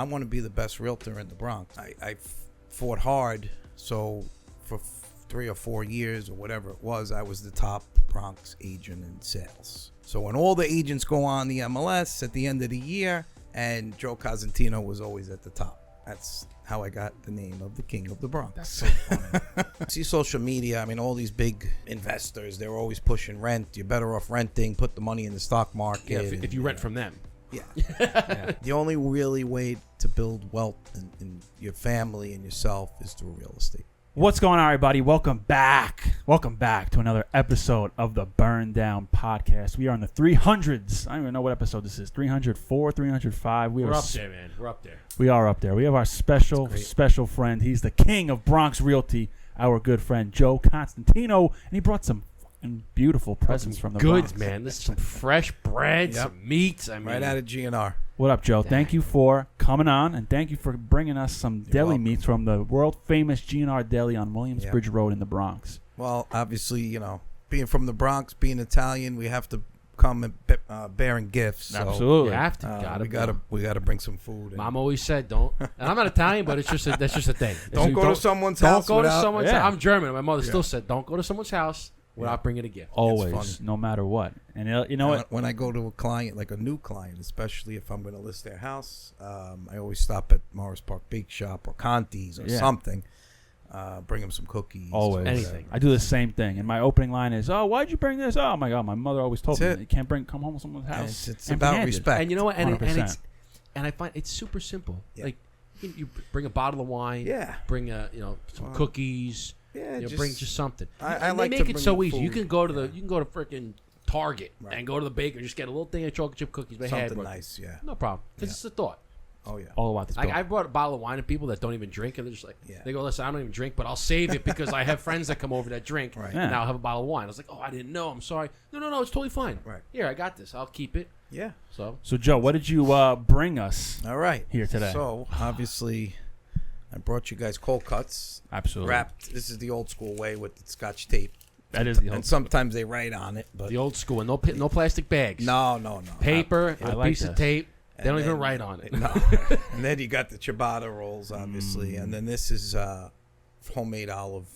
I want to be the best realtor in the Bronx. I fought hard, so for 3 or 4 years or whatever it was, I was the top Bronx agent in sales. So when all the agents go on the MLS at the end of the year, and Joe Cosentino was always at the top. That's how I got the name of the King of the Bronx. That's so funny. See social media, I mean, all these big investors, they're always pushing rent. You're better off renting, put the money in the stock market. Yeah, if you rent from them. Yeah. Yeah. The only really way to build wealth in your family and yourself is through real estate. What's going on, everybody? Welcome back. Welcome back to another episode of the Burn Down Podcast. We are in the 300s. I don't even know what episode this is. 304, 305. We're up there, man. We're up there. We are up there. We have our special friend. He's the King of Bronx Realty, our good friend Joe Cosentino, and he brought some fucking beautiful presents from the goods, Bronx. man. This is some fresh bread, some meats. I mean, Right out of GNR. What up, Joe? Dang. Thank you for coming on, and thank you for bringing us some deli welcome. meats from the world-famous G R Deli on Williamsbridge Road in the Bronx. Well, obviously, you know, being from the Bronx, being Italian, we have to come and bearing gifts. So, Absolutely. you have to. we gotta bring some food. Mom always said, "Don't." And I'm not Italian, but that's just a thing. Don't go to someone's Don't house. go to without- someone's. Yeah. I'm German. My mother still said, "Don't go to someone's house without bringing a gift." Always, funny. no matter what. And you know what? When I go to a client, like a new client, especially if I'm going to list their house, I always stop at Morris Park Bake Shop or Conti's or something. Bring them some cookies. Always. Anything. I do the same thing. And my opening line is, "Oh, why'd you bring this? Oh my God, my mother always told That's me it. you can't come home to someone's house." It's empty-handed." about respect. And you know what? And 100%. I find it's super simple. Yeah. Like you bring a bottle of wine. Yeah. Bring some cookies. Yeah, Bring just something. I And like they to make it bring so the easy. You food. can go to freaking Target Right. and go to the baker and just get a little thing of chocolate chip cookies. They had something nice. Yeah. no problem because it's a thought. Oh yeah. All about this. Like I brought a bottle of wine to people that don't even drink, and they're just like, Yeah. they go, "Listen, I don't even drink, but I'll save it because I have friends that come over that drink, Right. and I'll have a bottle of wine." I was like, "Oh, I didn't know. I'm sorry." No, it's totally fine. Right. Here, I got this. I'll keep it. Yeah. So So, Joe, what did you bring us All right. here today? So obviously, I brought you guys cold cuts Absolutely. wrapped. This is the old school way with the Scotch tape, That is the and old. sometimes they write on it, but the old school, no plastic bags. no. Paper, I a like piece of this. tape. They don't And even then- write on it. No. And then you got the ciabatta rolls, obviously, and then this is homemade olive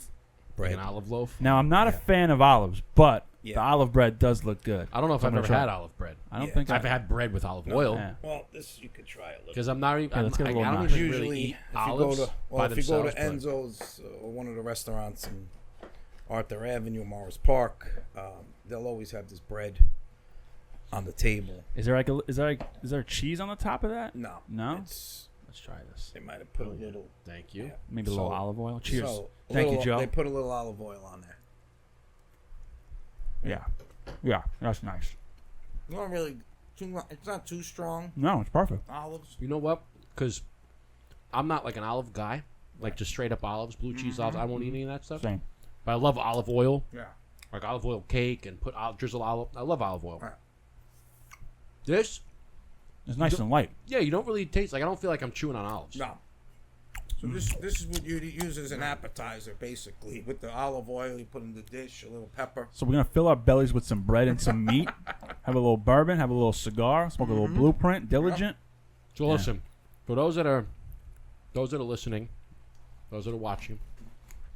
Like bread. an olive loaf. Now, I'm not a fan of olives, but Yeah. the olive bread does look good. I don't know if So I've I'm ever gonna had try. olive bread. I don't Yeah. think I've had bread with olive oil Yeah. Well, this you could try a little. because I'm not even. Yeah, let's get a I little don't notch. even Usually, really eat if you olives go to by if you go themselves. to Enzo's or one of the restaurants in Arthur Avenue, Morris Park, they'll always have this bread on the table. Is there cheese on the top of that? No, No? It's, Let's try this. they might have put a little. Thank you. Yeah. Maybe a little So- olive oil. Cheers. So, a Thank you, little- Joe. They put a little olive oil on there. Yeah, that's nice. Not really. It's not too strong. No, it's perfect. Olives. You know what? Because I'm not like an olive guy, like just straight up olives, blue cheese olives. I won't eat any of that stuff. Same. But I love olive oil, Yeah. like olive oil cake, and drizzle olive. I love olive oil. Right. This, It's nice and light. yeah, you don't really taste like. I don't feel like I'm chewing on olives. No. So this is what you use as an appetizer, basically. With the olive oil, you put in the dish, a little pepper. So we're gonna fill our bellies with some bread and some meat. Have a little bourbon. Have a little cigar. Smoke a little Blueprint. Diligent. So listen, for those that are listening, those that are watching,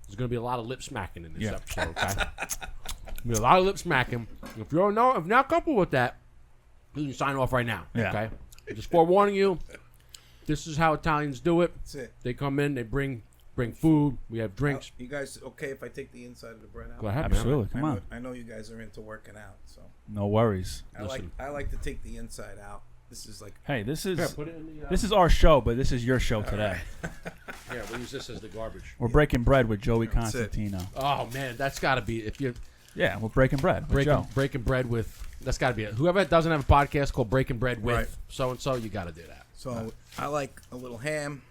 there's going to be a lot of lip smacking in this episode. Okay, there'll be a lot of lip smacking. If you're not comfortable with that, you can sign off right now. Yeah. Okay, just forewarning you. This is how Italians do it. That's it. They come in, they bring food. We have drinks. You guys okay if I take the inside of the bread out? Go ahead, man. Absolutely. Come on. I know you guys are into working out, so No worries. Listen. I like to take the inside out. This is like Hey, this is Here, put it in the. this is our show, but this is your show today. Yeah, we'll use this as the garbage. We're breaking bread with Joey That's it. Constantino. Oh man, that's got to be if you're Yeah, we're breaking bread with Joe. breaking bread with. That's got to be it. Whoever doesn't have a podcast called Breaking Bread with Right. so and so, you got to do that. so. I like a little ham.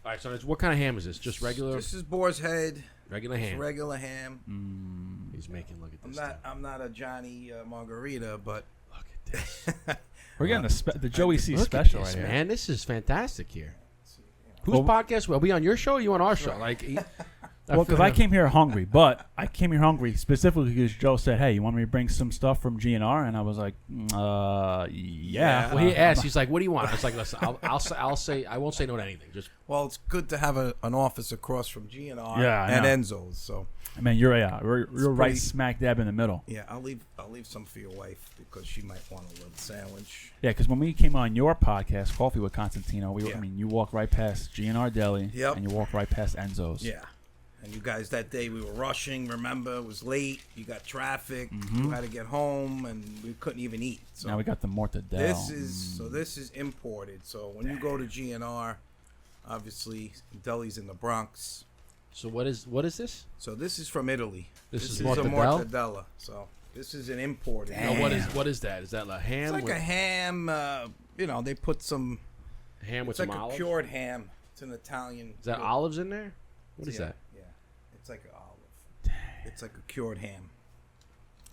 All right, so what kind of ham is this? Just regular, This is boar's head. regular It's ham. regular ham. He's making. Look at I'm this. not. thing. I'm not a Johnny Margarita, but Look at this. We're getting the Joey C Look special at this, right here. man. This is fantastic here. Whose Well- podcast? Are we on your show? Or are you on our show? Like, Well, because I came here hungry, but I came here hungry specifically because Joe said, "Hey, you want me to bring some stuff from GNR?" And I was like, "Yeah." Well, he asked. He's like, "What do you want?" I was like, "Listen, I'll say I won't say no to anything. Just Well, it's good to have an office across from GNR Yeah, I and know. Enzo's. So I mean, you're right pretty- smack dab in the middle. yeah, I'll leave some for your wife because she might want a little sandwich. Yeah, because when we came on your podcast, Coffee with Cosentino, Yeah. you walk right past GNR Deli, Yep. and you walk right past Enzo's. Yeah. And you guys, that day we were rushing. Remember, it was late. You got traffic. You had to get home, and we couldn't even eat. So Now we got the mortadella. this is imported. So when you go to GNR, obviously deli's in the Bronx. so what is this? So this is from Italy. This is a mortadella? mortadella. So this is an imported. Now, what is that? Is that like ham? It's like a ham. They put some. ham with It's some like olives. a cured ham. It's an Italian. Is that olives in there? What is that? Yeah, it's like an olive. It's like a cured ham.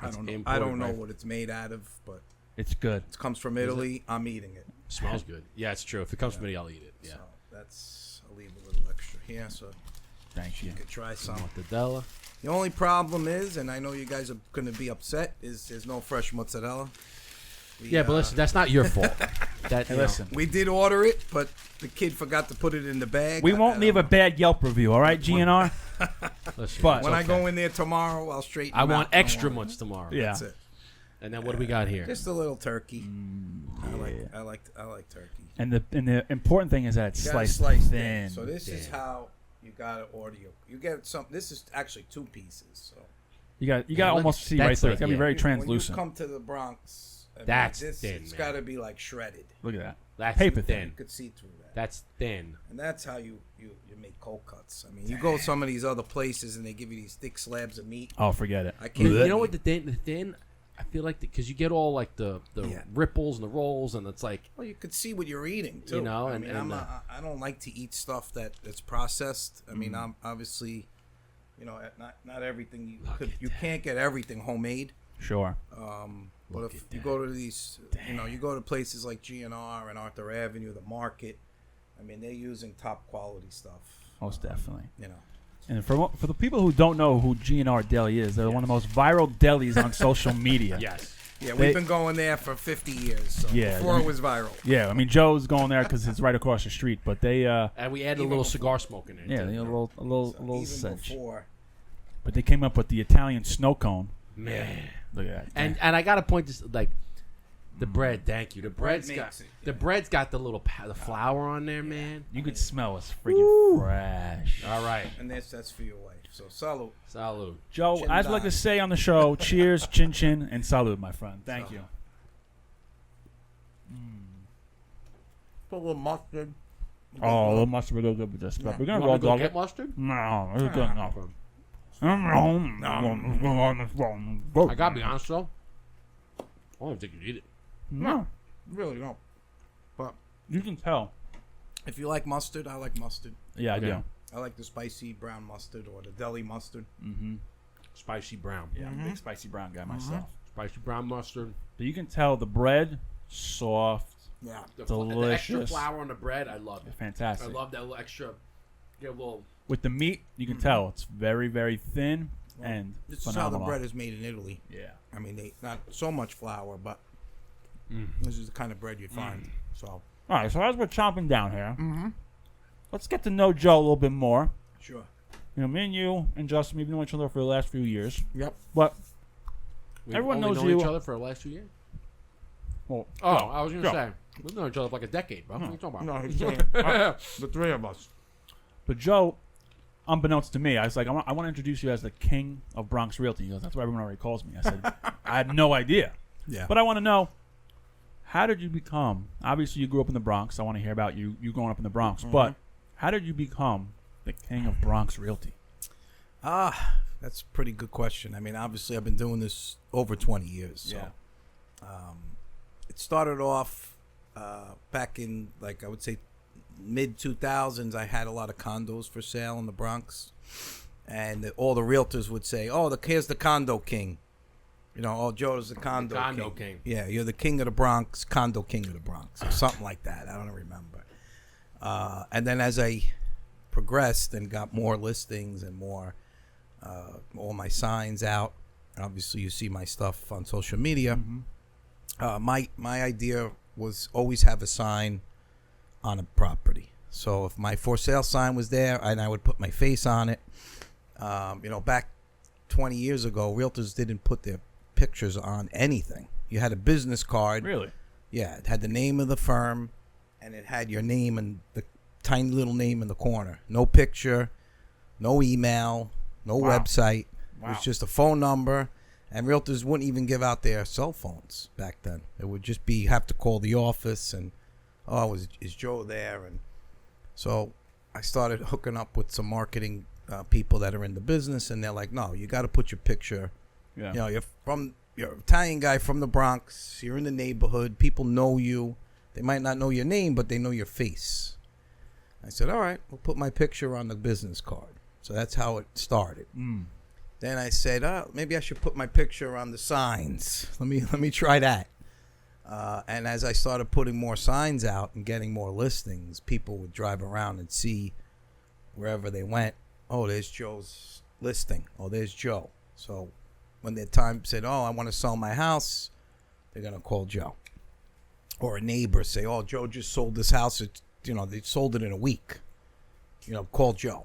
That's I don't know. imported, I don't know right? what it's made out of, but It's good. it comes from Italy. I'm eating it. Smells good. Yeah, it's true. If it comes from me, I'll eat it. Yeah. So I'll leave a little extra here so Thank you. you could try some. Mortadella. The only problem is, and I know you guys are going to be upset, is there's no fresh mozzarella. Yeah, but listen, that's not your fault. Hey, listen. We did order it, but the kid forgot to put it in the bag. We won't leave a bad Yelp review, all right, GNR? Listen, But- it's When I okay. go in there tomorrow, I'll straighten. I them want out. I extra don't want much tomorrow. Yeah. That's it. And then what do we got here? Just a little turkey. I like turkey. And the important thing is that it's You gotta sliced slice thin. So this is Thin. how you gotta order you get some. This is actually 2 pieces. So You got Yeah, almost see right that's there. like- It's gonna be yeah. very when translucent. you come to the Bronx, I mean, That's this, thin, It's man. got to be like shredded. Look at that. That's Paper thin. You could see through that. That's thin. And that's how you make cold cuts. I mean, you go some of these other places and they give you these thick slabs of meat. Oh, forget it. I can't. You know what the thin? I feel like because you get all like the Yeah. ripples and the rolls, and it's like Well, you could see what you're eating too. You know, I and- mean, and, I don't like to eat stuff that's processed. I mean, I'm obviously, not everything you can't get everything homemade. Sure. But if you go to these, you go to places like GNR and Arthur Avenue, the market. I mean, they're using top quality stuff. Most definitely. You know. And for the people who don't know who GNR Deli is, they're one of the most viral delis on social media. yes. Yeah, They- we've been going there for 50 years. So Yeah, before I it mean- was viral. Yeah, I mean Joe's going there because it's right across the street, but they And we added a Even little before- cigar smoke in there. yeah, too. they a little Even cinch. before. But they came up with the Italian snow cone. Man. Look at that. And I gotta point this like the bread. Thank you. The bread's makes got it, the bread's got the little the flour on there, man. you could smell it's freaking fresh. All right. And that's for your wife. So salud. Salud. Joe, Chin I'd like don. to say on the show, cheers, chin chin, and salud, my friend. Thank you. Put a little mustard. Oh, a little mustard would go good with this stuff. We're You gonna want roll me to go dog get it. mustard? No, it's good enough. I gotta be honest though. I don't think you eat it. No, Really don't. But you can tell. if you like mustard, I like mustard. Yeah, I Okay. do. I like the spicy brown mustard or the deli mustard. Mm-hmm. Spicy brown. Yeah, I'm a big spicy brown guy myself. Spicy brown mustard. But you can tell the bread, soft, Yeah. The extra Delicious. flour on the bread, I love it. I fantastic. love that little extra. Get a little. With the meat, you can tell it's very, very thin and This is how phenomenal. the bread is made in Italy. Yeah. I mean, they not so much flour, but this is the kind of bread you find. So All right, so as we're chomping down here, let's get to know Joe a little bit more. sure. You know, me and you and Justin, we've known each other for the last few years. Yep. But We've Everyone only knows known you- each other for the last 2 years. well, Oh, I was gonna Joe. say we've known each other for like a decade, bro. What are you talking about? he's saying the three of us. But Joe, unbeknownst to me, I was like, I want to introduce you as the King of Bronx Realty. He goes, that's what everyone already calls me. I said, I had no idea. Yeah. But I want to know, how did you become, obviously you grew up in the Bronx. I want to hear about you growing up in the Bronx. But how did you become the King of Bronx Realty? That's a pretty good question. I mean, obviously, I've been doing this over 20 years. So. Yeah. It started off back in, like, I would say mid 2000s. I had a lot of condos for sale in the Bronx, and all the realtors would say, "Oh, here's the condo king." Oh, Joe's the condo king. Yeah, you're the king of the Bronx, condo king of the Bronx, or something like that. I don't remember. And then as I progressed and got more listings and more all my signs out. Obviously, you see my stuff on social media. My idea was always have a sign on a property. So if my for sale sign was there, and I would put my face on it. Back 20 years ago, realtors didn't put their pictures on anything. You had a business card. Really? Yeah, it had the name of the firm, and it had your name and the tiny little name in the corner. No picture, no email, no website. It was just a phone number, and realtors wouldn't even give out their cell phones back then. It would just be have to call the office and, is Joe there? And so I started hooking up with some marketing people that are in the business, and they're like, no, you got to put your picture. Yeah. You're an Italian guy from the Bronx. You're in the neighborhood. People know you. They might not know your name, but they know your face. I said, all right, we'll put my picture on the business card. So that's how it started. Then I said, maybe I should put my picture on the signs. Let me try that. And as I started putting more signs out and getting more listings, people would drive around and see wherever they went, oh, there's Joe's listing. Oh, there's Joe. So when their time said, oh, I want to sell my house, they're going to call Joe. Or a neighbor say, oh, Joe just sold this house. They sold it in a week. Call Joe.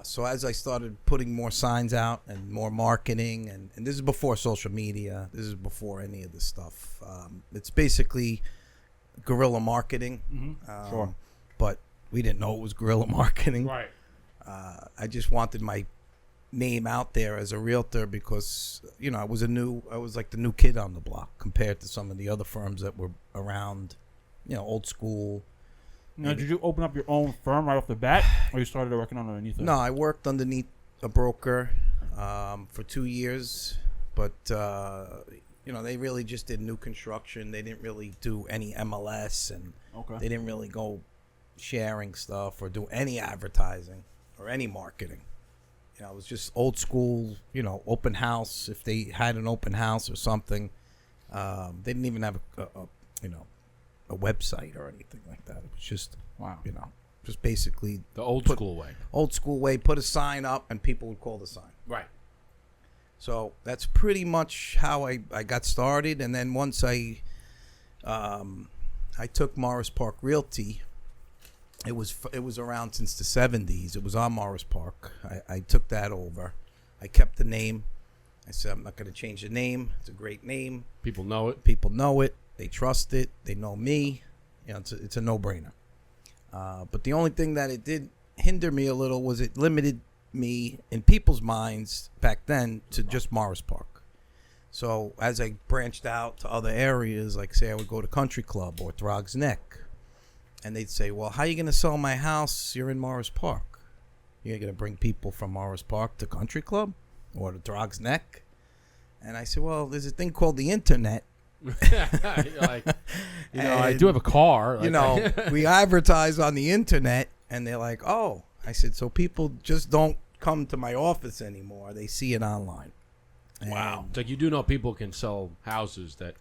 So as I started putting more signs out and more marketing, and this is before social media. This is before any of this stuff. It's basically guerrilla marketing. Sure. But we didn't know it was guerrilla marketing. Right. I just wanted my name out there as a realtor because I was like the new kid on the block compared to some of the other firms that were around, old school. Now, did you open up your own firm right off the bat, or you started working underneath it? No, I worked underneath a broker for 2 years, but they really just did new construction. They didn't really do any MLS, and they didn't really go sharing stuff or do any advertising or any marketing. It was just old school, open house. If they had an open house or something, they didn't even have a website or anything like that. It was just, just basically the old school way. Old school way. Put a sign up and people would call the sign. Right. So that's pretty much how I got started. And then once I took Morris Park Realty. It was around since the 70s. It was on Morris Park. I took that over. I kept the name. I said, I'm not going to change the name. It's a great name. People know it. People know it. They trust it. They know me. It's a no-brainer. But the only thing that it did hinder me a little was it limited me in people's minds back then to just Morris Park. So as I branched out to other areas, like say I would go to Country Club or Throg's Neck, and they'd say, well, how are you going to sell my house? You're in Morris Park. You're going to bring people from Morris Park to Country Club or to Throg's Neck? And I said, well, there's a thing called the internet. I do have a car. We advertise on the internet, and they're like, oh. I said, so people just don't come to my office anymore. They see it online. Wow. It's like you do know people can sell houses that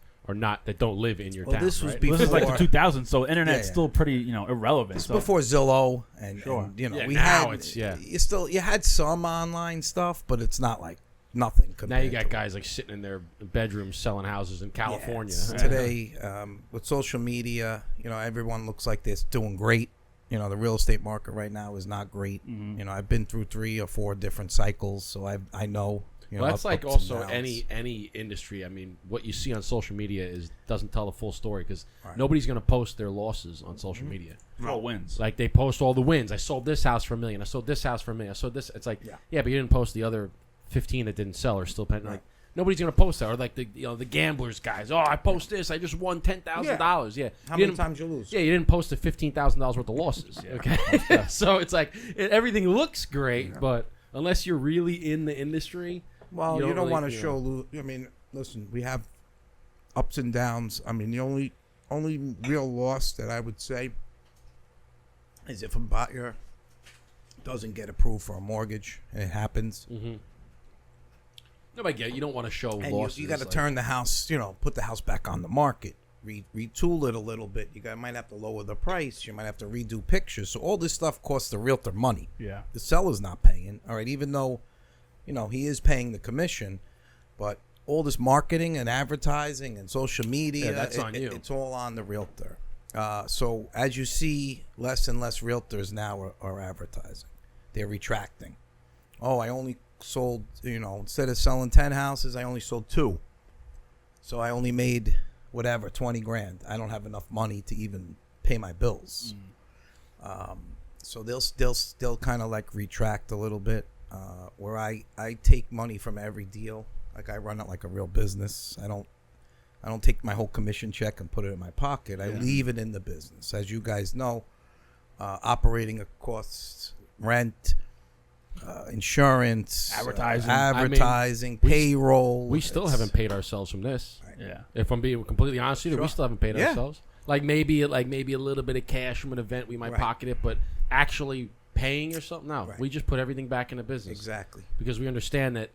don't live in your town. This was right? before. This is like the 2000s, so internet's still pretty, irrelevant. It's before Zillow, and you had some online stuff, but it's not like nothing. Now you got guys like sitting in their bedrooms selling houses in California. Today, with social media, everyone looks like they're doing great. The real estate market right now is not great. Mm-hmm. I've been through 3 or 4 different cycles, so I know. Well, that's like also any industry. I mean, what you see on social media doesn't tell the full story because nobody's going to post their losses on social media. All wins. Like they post all the wins. I sold this house for $1 million. I sold this house for $1 million. I sold this. It's like, yeah, but you didn't post the other 15 that didn't sell or still pending. Like nobody's going to post that. Or like the gamblers guys. Oh, I post this. I just won $10,000. Yeah. How many times you lose? Yeah, you didn't post the $15,000 worth of losses. Okay. So it's like everything looks great, but unless you're really in the industry. Well, you don't really want to show. I mean, listen, we have ups and downs. I mean, the only real loss that I would say is if a buyer doesn't get approved for a mortgage, and it happens. Mm-hmm. No, but you don't want to show and losses. You got to turn the house. Put the house back on the market. retool it a little bit. You might have to lower the price. You might have to redo pictures. So all this stuff costs the realtor money. Yeah. The seller's not paying. All right, even though, he is paying the commission, but all this marketing and advertising and social media, that's on you. It's all on the realtor. So as you see, less and less realtors now are advertising. They're retracting. Oh, I only sold, instead of selling 10 houses, I only sold 2. So I only made whatever, 20 grand. I don't have enough money to even pay my bills. So they'll still kind of like retract a little bit, where I take money from every deal. Like I run it like a real business. I don't take my whole commission check and put it in my pocket. I leave it in the business. As you guys know, operating costs, rent, insurance, advertising, payroll. We still haven't paid ourselves from this. Right. Yeah. If I'm being completely honest with you, Sure. we still haven't paid ourselves. Like maybe a little bit of cash from an event we might pocket it, but actually paying or something, no. Right. We just put everything back in the business. Exactly. Because we understand that.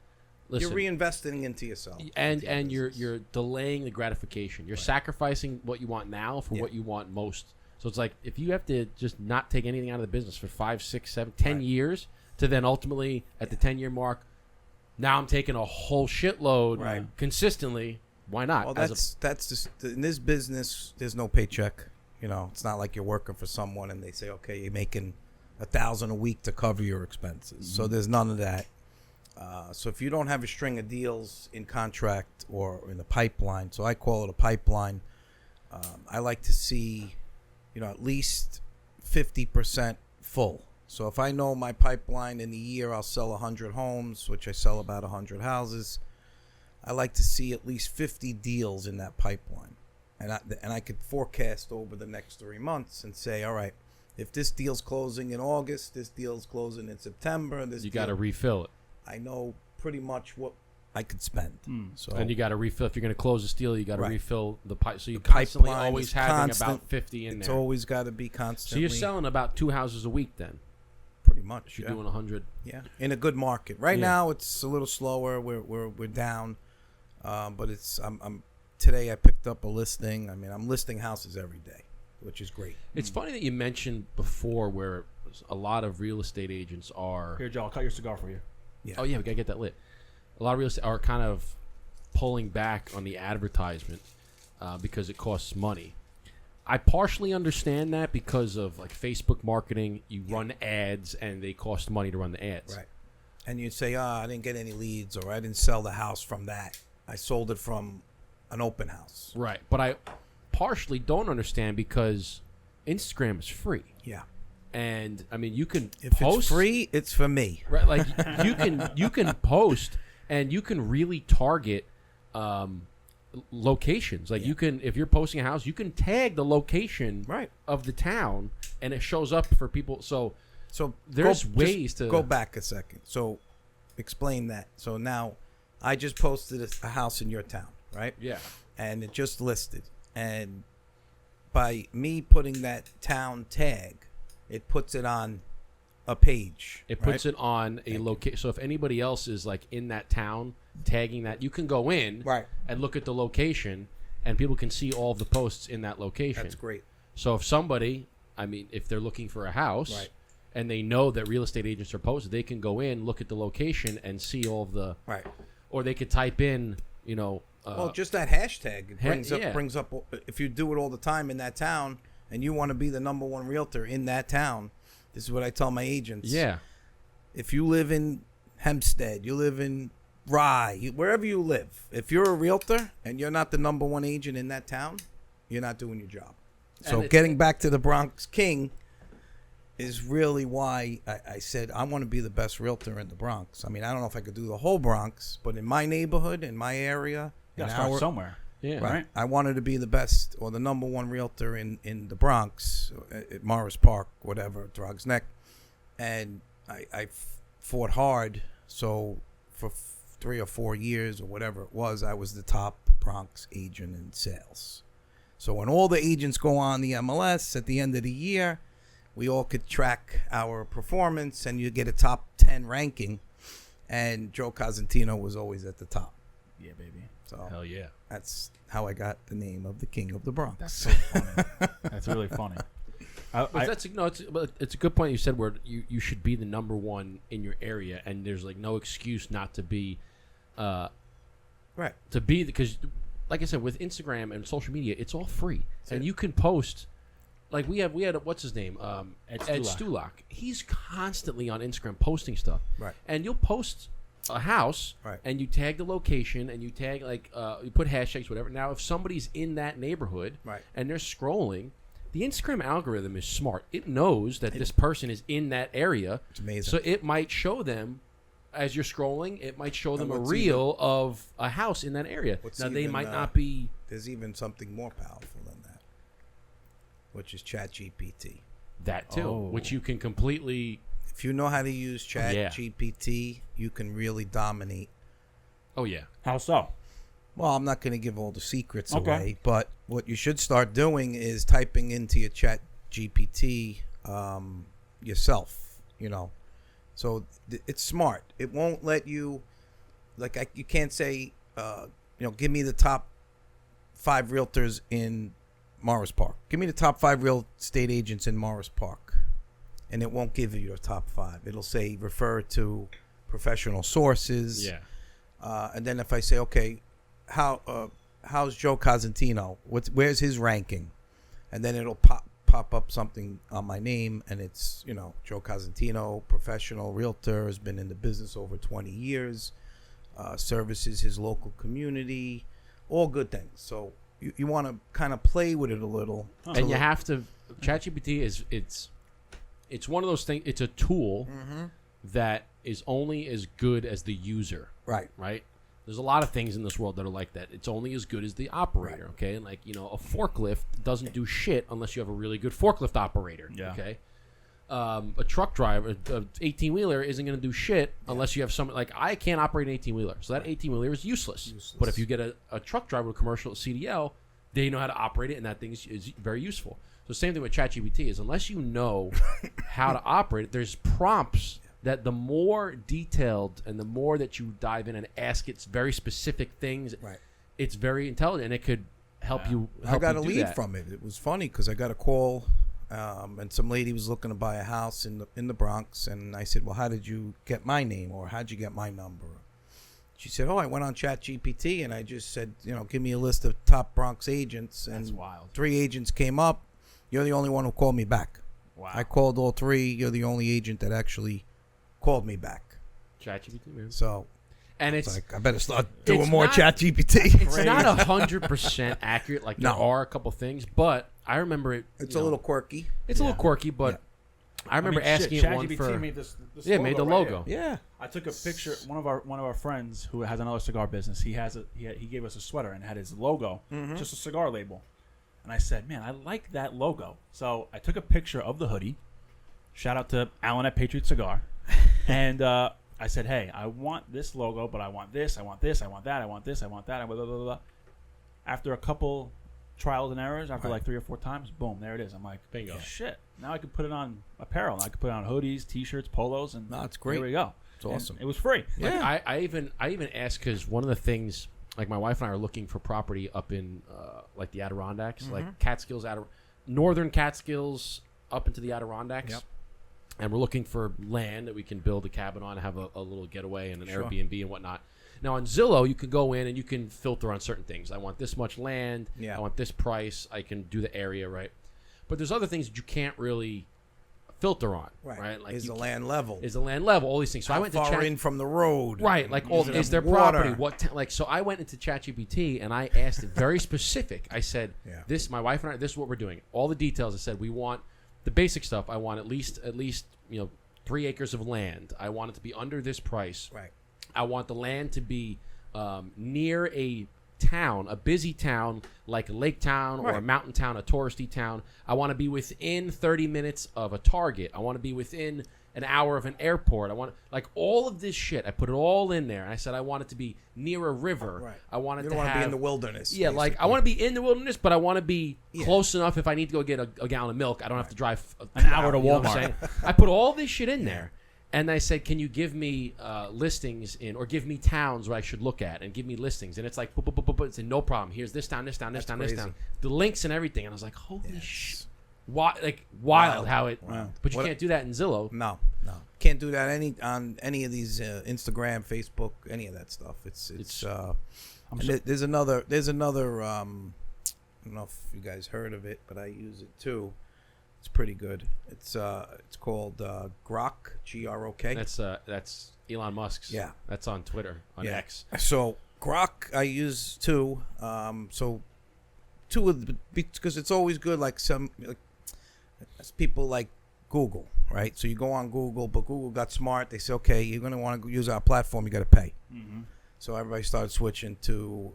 Listen, You're reinvesting into yourself. And you're delaying the gratification. You're sacrificing what you want now for what you want most. So it's like if you have to just not take anything out of the business for 5, 6, 7, 10 years to then ultimately at the 10-year mark, now I'm taking a whole shitload consistently. Why not? Well, that's just in this business. There's no paycheck. It's not like you're working for someone and they say, okay, you're making $1,000 a week to cover your expenses. So there's none of that. So if you don't have a string of deals in contract or in the pipeline, so I call it a pipeline, I like to see, at least 50% full. So if I know my pipeline in a year, I'll sell 100 homes, which I sell about 100 houses. I like to see at least 50 deals in that pipeline. And I could forecast over the next 3 months and say, all right, if this deal's closing in August, this deal's closing in September. You got to refill it. I know pretty much what I could spend. So And you got to refill. If you're going to close this deal, you got to refill the pipe. So you're the constantly pipeline always is having constant. about 50 in It's there. always got to be So constantly. you're selling about 2 houses a week then. pretty much. If you're doing 100. Yeah, in a good market. Right now, it's a little slower. We're down, but it's. Today I picked up a listing. I mean, I'm listing houses every day, which is great. It's funny that you mentioned before where a lot of real estate agents are. Here, Joe, I'll cut your cigar for you. Yeah. Oh yeah, we gotta get that lit. A lot of real estate are kind of pulling back on the advertisement because it costs money. I partially understand that because of like Facebook marketing. You run ads and they cost money to run the ads. Right. And you say, I didn't get any leads, or I didn't sell the house from that. I sold it from an open house. Right. But I partially don't understand because Instagram is free. Yeah. And I mean, you can If post it's free, it's for me. right. Like you can post and you can really target locations. Like you can, if you're posting a house, you can tag the location of the town, and it shows up for people. So there's ways to go back a second. So explain that. So now I just posted a house in your town, right? Yeah. And it just listed. And by me putting that town tag, it puts it on a page. It puts it on a location. So if anybody else is like in that town tagging that, you can go in and look at the location, and people can see all of the posts in that location. That's great. So if somebody, I mean, if they're looking for a house and they know that real estate agents are posted, they can go in, look at the location, and see all of the or they could type in, well, just that hashtag brings up. If you do it all the time in that town, and you want to be the number one realtor in that town, this is what I tell my agents. Yeah. If you live in Hempstead, you live in Rye, wherever you live, if you're a realtor and you're not the number one agent in that town, you're not doing your job. So getting back to the Bronx King is really why I said I want to be the best realtor in the Bronx. I mean, I don't know if I could do the whole Bronx, but in my neighborhood, in my area, You gotta start somewhere. Yeah. right. I wanted to be the best or the number one realtor in the Bronx, at Morris Park, whatever, Drogs Neck. And I fought hard. So for 3 or 4 years or whatever it was, I was the top Bronx agent in sales. So when all the agents go on the MLS at the end of the year, we all could track our performance, and you get a top 10 ranking. And Joe Cosentino was always at the top. Yeah, baby. So Hell yeah. that's how I got the name of the King of the Bronx. That's so funny. That's really funny. But it's a good point you said where you should be the number one in your area, and there's like no excuse not to be, right. To be, because like I said, with Instagram and social media, it's all free, and you can post. Like we had what's his name, Ed Stulak. He's constantly on Instagram posting stuff, Right. And you'll post a house, Right. and you tag the location, and you tag you put hashtags, whatever. Now, if somebody's in that neighborhood, Right. and they're scrolling, the Instagram algorithm is smart. It knows that this person is in that area. It's amazing. So it might show them, as you're scrolling, it might show them a what's reel of a house in that area. Now, they might not be... There's even something more powerful than that, which is ChatGPT. That, too, Oh. which you can completely... If you know how to use ChatGPT, you can really dominate. Oh, yeah. How so? Well, I'm not going to give all the secrets Okay. away, but what you should start doing is typing into your ChatGPT yourself, So it's smart. It won't let you, you can't say, give me the top 5 realtors in Morris Park. Give me the top 5 real estate agents in Morris Park. And it won't give you your top 5. It'll say refer to professional sources. Yeah. And then if I say, okay, how's Joe Cosentino? Where's his ranking? And then it'll pop up something on my name, and it's Joe Cosentino, professional realtor, has been in the business over 20 years, services his local community, all good things. So you want to kind of play with it a little, And you have to. ChatGPT is it's one of those things. It's a tool that is only as good as the user. right. There's a lot of things in this world that are like that. It's only as good as the operator, okay? And a forklift doesn't do shit unless you have a really good forklift operator, okay? A truck driver, an 18-wheeler isn't going to do shit unless you have someone, I can't operate an 18-wheeler, so that 18-wheeler is useless. But if you get a truck driver with commercial CDL, they know how to operate it, and that thing is very useful. So same thing with ChatGPT is unless you know how to operate it, there's prompts that the more detailed and the more that you dive in and ask it very specific things, it's very intelligent, and it could help you. I got a lead from it. It was funny because I got a call, and some lady was looking to buy a house in the Bronx, and I said, "Well, how did you get my name, or how'd you get my number?" She said, "Oh, I went on ChatGPT, and I just said, give me a list of top Bronx agents, and That's wild. 3 agents came up. You're the only one who called me back. Wow. I called all 3. You're the only agent that actually called me back. ChatGPT, man. So, And it's I better start doing it's more not- ChatGPT. It's not 100% accurate. There No. are a couple things, but I remember it. It's a little quirky. It's a little quirky, but I remember asking it one ChatGPT for. made this Made the right logo. here. Yeah. I took a picture. One of our friends who has another cigar business. He gave us a sweater and had his logo, just a cigar label. And I said, "Man, I like that logo." So I took a picture of the hoodie. Shout out to Alan at Patriot Cigar, and I said, "Hey, I want this logo, but I want this, I want this, I want that, I want this, I want that." I blah, blah, blah, blah. After a couple trials and errors, after like 3 or 4 times, boom, there it is. I'm like, Bingo. shit. Now I can put it on apparel. I can put it on hoodies, T-shirts, polos, and No, it's great. Here we go. It's awesome. It was free. Yeah. I even asked because one of the things, my wife and I are looking for property up in the Adirondacks, like Catskills, northern Catskills, up into the Adirondacks. Yep. And we're looking for land that we can build a cabin on, have a little getaway and an Airbnb and whatnot. Now on Zillow, you can go in and you can filter on certain things. I want this much land. Yeah. I want this price. I can do the area, right? But there's other things that you can't really filter on, right? Is the land level? Is the land level? All these things. So How I went far to in from the road? right, is there water? property? What so I went into ChatGPT and I asked it very specific. I said, "This, my wife and I. This is what we're doing. All the details." I said, "We want the basic stuff. I want at least 3 acres of land. I want it to be under this price. Right. I want the land to be near a town, a busy town like a lake town or a mountain town, a touristy town. I want to be within 30 minutes of a Target. I want to be within an hour of an airport. I want all of this shit. I put it all in there. And I said I want it to be near a river. Right. I want it You to don't want to have be in the wilderness. yeah, basically. I want to be in the wilderness, but I want to be close enough. If I need to go get a gallon of milk, I don't have to drive An hour to you know what I'm Walmart. saying? I put all this shit in there, And I said, can you give me listings or give me towns where I should look at and give me listings? And it's like, boop, boop, boop, boop, boop. It's no problem. Here's this town, this town, this town, this town. The links and everything. And I was like, holy shit. Wild how it. Wow. But you can't do that in Zillow. No. Can't do that on any of these Instagram, Facebook, any of that stuff. There's another. I don't know if you guys heard of it, but I use it too. It's pretty good. It's called Grok, Grok. That's Elon Musk's. Yeah. That's on Twitter, on X. So Grok I use too. So two of the, because it's always good. Like people like Google, right? So you go on Google, but Google got smart. They say, okay, you're going to want to use our platform. You got to pay. Mm-hmm. So everybody started switching to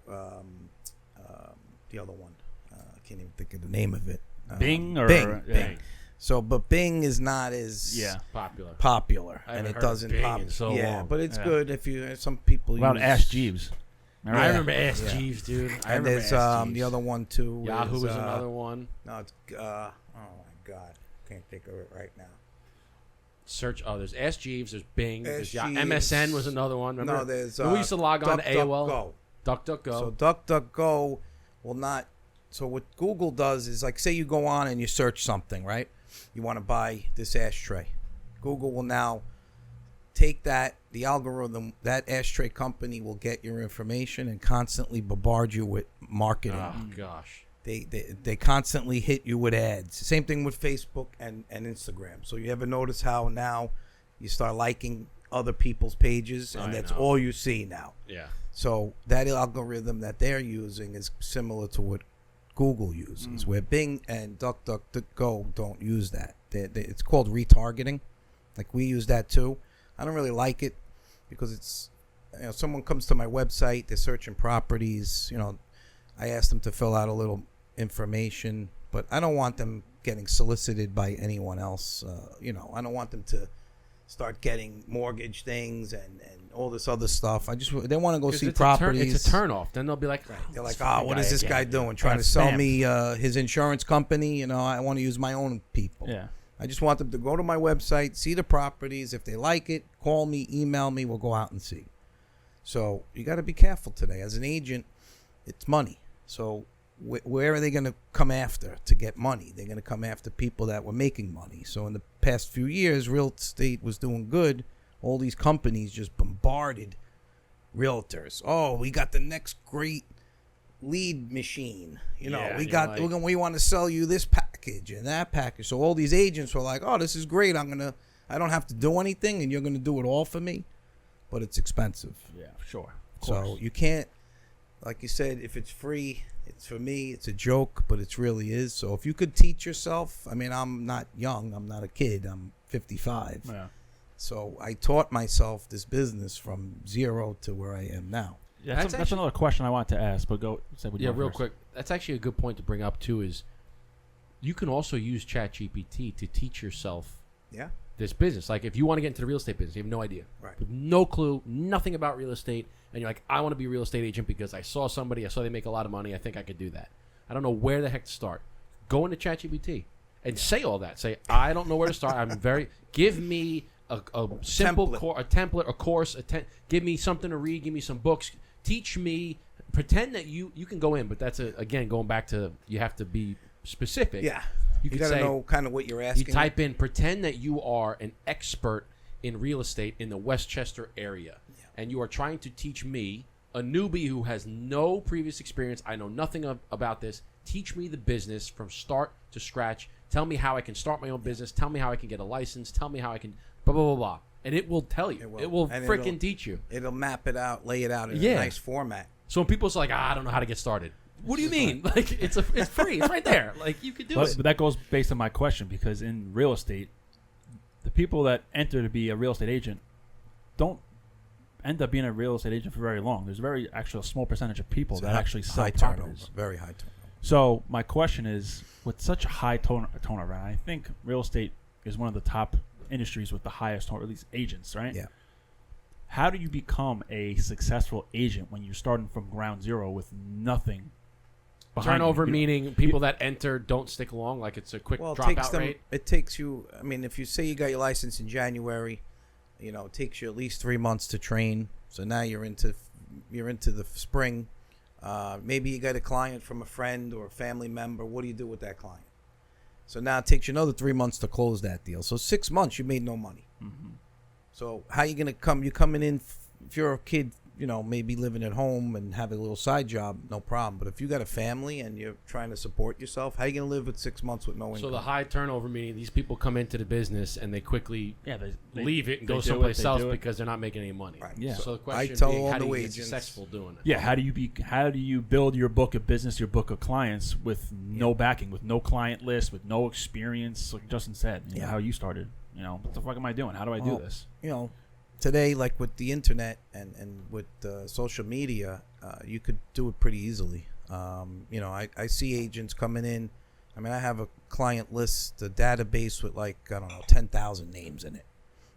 the other one. I can't even think of the name of it. Bing. Bing. So, but Bing is not as popular, I and it heard doesn't Bing pop. in so long. But it's good if you. Some people What about use Ask Jeeves? I remember Ask Jeeves, dude. And there's the other one too. Yahoo is another one. No, it's oh my God, can't think of it right now. Search. Oh, there's Ask Jeeves. There's Bing. Ask There's Jeeves. MSN was another one. Remember? No, there's we used to log on to AOL. DuckDuckGo. So DuckDuckGo will not. So what Google does is, like, say you go on and you search something, right? You want to buy this ashtray. Google will now take the algorithm, that ashtray company will get your information and constantly bombard you with marketing. Oh, gosh. They constantly hit you with ads. Same thing with Facebook and Instagram. So you ever notice how now you start liking other people's pages and that's all you see now? Yeah. So that algorithm that they're using is similar to what Google uses, where Bing and DuckDuckGo don't use that. It's called retargeting. Like, we use that too. I don't really like it because it's, someone comes to my website, they're searching properties, I ask them to fill out a little information, but I don't want them getting solicited by anyone else. I don't want them to start getting mortgage things and all this other stuff. They want to go see properties. It's a turnoff. Then they'll be like, they're like, what is this guy doing? Trying to sell me his insurance company? I want to use my own people. Yeah. I just want them to go to my website, see the properties. If they like it, call me, email me. We'll go out and see. So you got to be careful today. As an agent, it's money. So where are they going to come after to get money? They're going to come after people that were making money. So in the past few years, real estate was doing good. All these companies just bombarded realtors. Oh, we got the next great lead machine. We want to sell you this package and that package. So all these agents were like, oh, this is great. I don't have to do anything and you're going to do it all for me. But it's expensive. Yeah, sure. So you can't, like you said, if it's free, it's for me. It's a joke, but it really is. So if you could teach yourself, I'm not young. I'm not a kid. I'm 55. Yeah. So I taught myself this business from zero to where I am now. Yeah, that's another question I want to ask, but go. Real quick. That's actually a good point to bring up too. Is you can also use ChatGPT to teach yourself. Yeah. This business. Like, if you want to get into the real estate business, you have no idea. Right. You have no clue, nothing about real estate, and you're like, I want to be a real estate agent because I saw they make a lot of money. I think I could do that. I don't know where the heck to start. Go into ChatGPT and say all that. Say, I don't know where to start. Give me a simple template, a course. Give me something to read. Give me some books. Teach me. Pretend that you can go in, but that's again going back to, you have to be specific. Yeah. You can got to know kind of what you're asking. You type in, pretend that you are an expert in real estate in the Westchester area, and you are trying to teach me, a newbie who has no previous experience, I know nothing about this, teach me the business from start to scratch. Tell me how I can start my own business. Tell me how I can get a license. Tell me how I can blah, blah, blah, blah. And it will tell you. It will freaking teach you. It'll map it out, lay it out in a nice format. So when people's like, I don't know how to get started. What do you mean? Like, it's free. It's right there. Like, you could do it. But that goes based on my question, because in real estate, the people that enter to be a real estate agent don't end up being a real estate agent for very long. There's a small percentage of people that actually sell properties. Very high turnover. So my question is, with such a high turnover, and I think real estate is one of the top industries with the highest turnover, at least agents, right? Yeah. How do you become a successful agent when you're starting from ground zero with nothing? Turnover meaning people that enter don't stick along, like it's a quick dropout rate? It takes you, if you say you got your license in January, it takes you at least 3 months to train. So now you're into the spring. Maybe you got a client from a friend or a family member. What do you do with that client? So now it takes you another 3 months to close that deal. So 6 months you made no money. Mm-hmm. So how you gonna come? You coming in if you're a kid, maybe living at home and have a little side job, no problem. But if you got a family and you're trying to support yourself, how you gonna live with 6 months with no income? So the high turnover meaning these people come into the business and they quickly they leave it and they go do it, someplace they else do it. because they're not making any money. Right. Yeah. So the I question tell being, all how do the you get agents- successful doing it? Yeah, how do you build your book of business, your book of clients with no backing, with no client list, with no experience, like Justin said, you know, how you started. What the fuck am I doing? How do I do this? Today, like with the internet and with social media, you could do it pretty easily. I see agents coming in. I mean, I have a client list, a database with 10,000 names in it.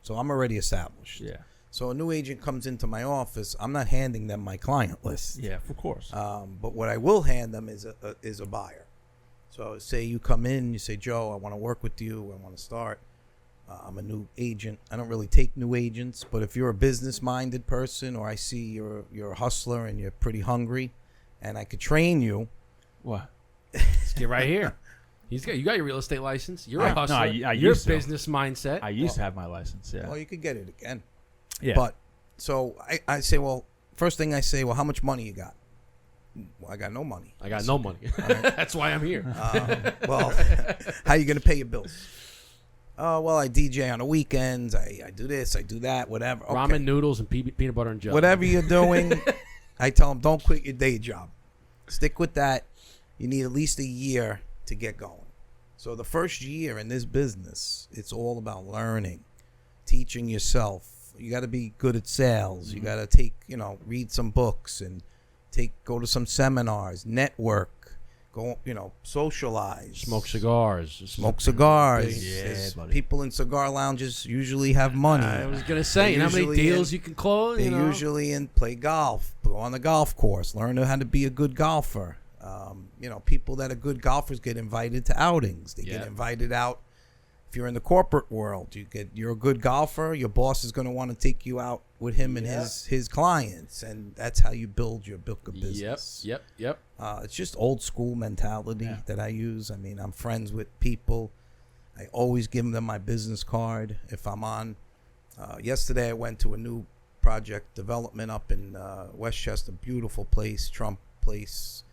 So I'm already established. Yeah. So a new agent comes into my office, I'm not handing them my client list. Yeah, of course. But what I will hand them is a buyer. So say you come in, you say, Joe, I want to work with you. I want to start. I'm a new agent. I don't really take new agents, but if you're a business-minded person, or I see you're a hustler and you're pretty hungry, and I could train you. What? Let's get right here. You got your real estate license. You're a hustler. I You're used to. business mindset. I used to have my license. Yeah. Well, you could get it again. Yeah. But so I say, well, first thing I say, well, how much money you got? Well, I got no money. I got no money. That's why I'm here. Well, how you gonna pay your bills? Well, I DJ on the weekends. I do this, I do that, whatever. Okay. Ramen noodles and peanut butter and jelly. Whatever you're doing, I tell them, don't quit your day job. Stick with that. You need at least a year to get going. So the first year in this business, it's all about learning, teaching yourself. You got to be good at sales. Mm-hmm. You got to take, read some books and go to some seminars, network. Go, socialize. Smoke cigars. Smoke cigars. Yeah, buddy. People in cigar lounges usually have money. I was going to say, how many deals you can close? They usually play golf, go on the golf course, learn how to be a good golfer. People that are good golfers get invited to outings. They get invited out. If you're in the corporate world, you're a good golfer. Your boss is going to want to take you out with him and his clients, and that's how you build your book of business. Yep. It's just old school mentality that I use. I mean, I'm friends with people. I always give them my business card if I'm on. Yesterday, I went to a new project development up in Westchester. Beautiful place, Trump place.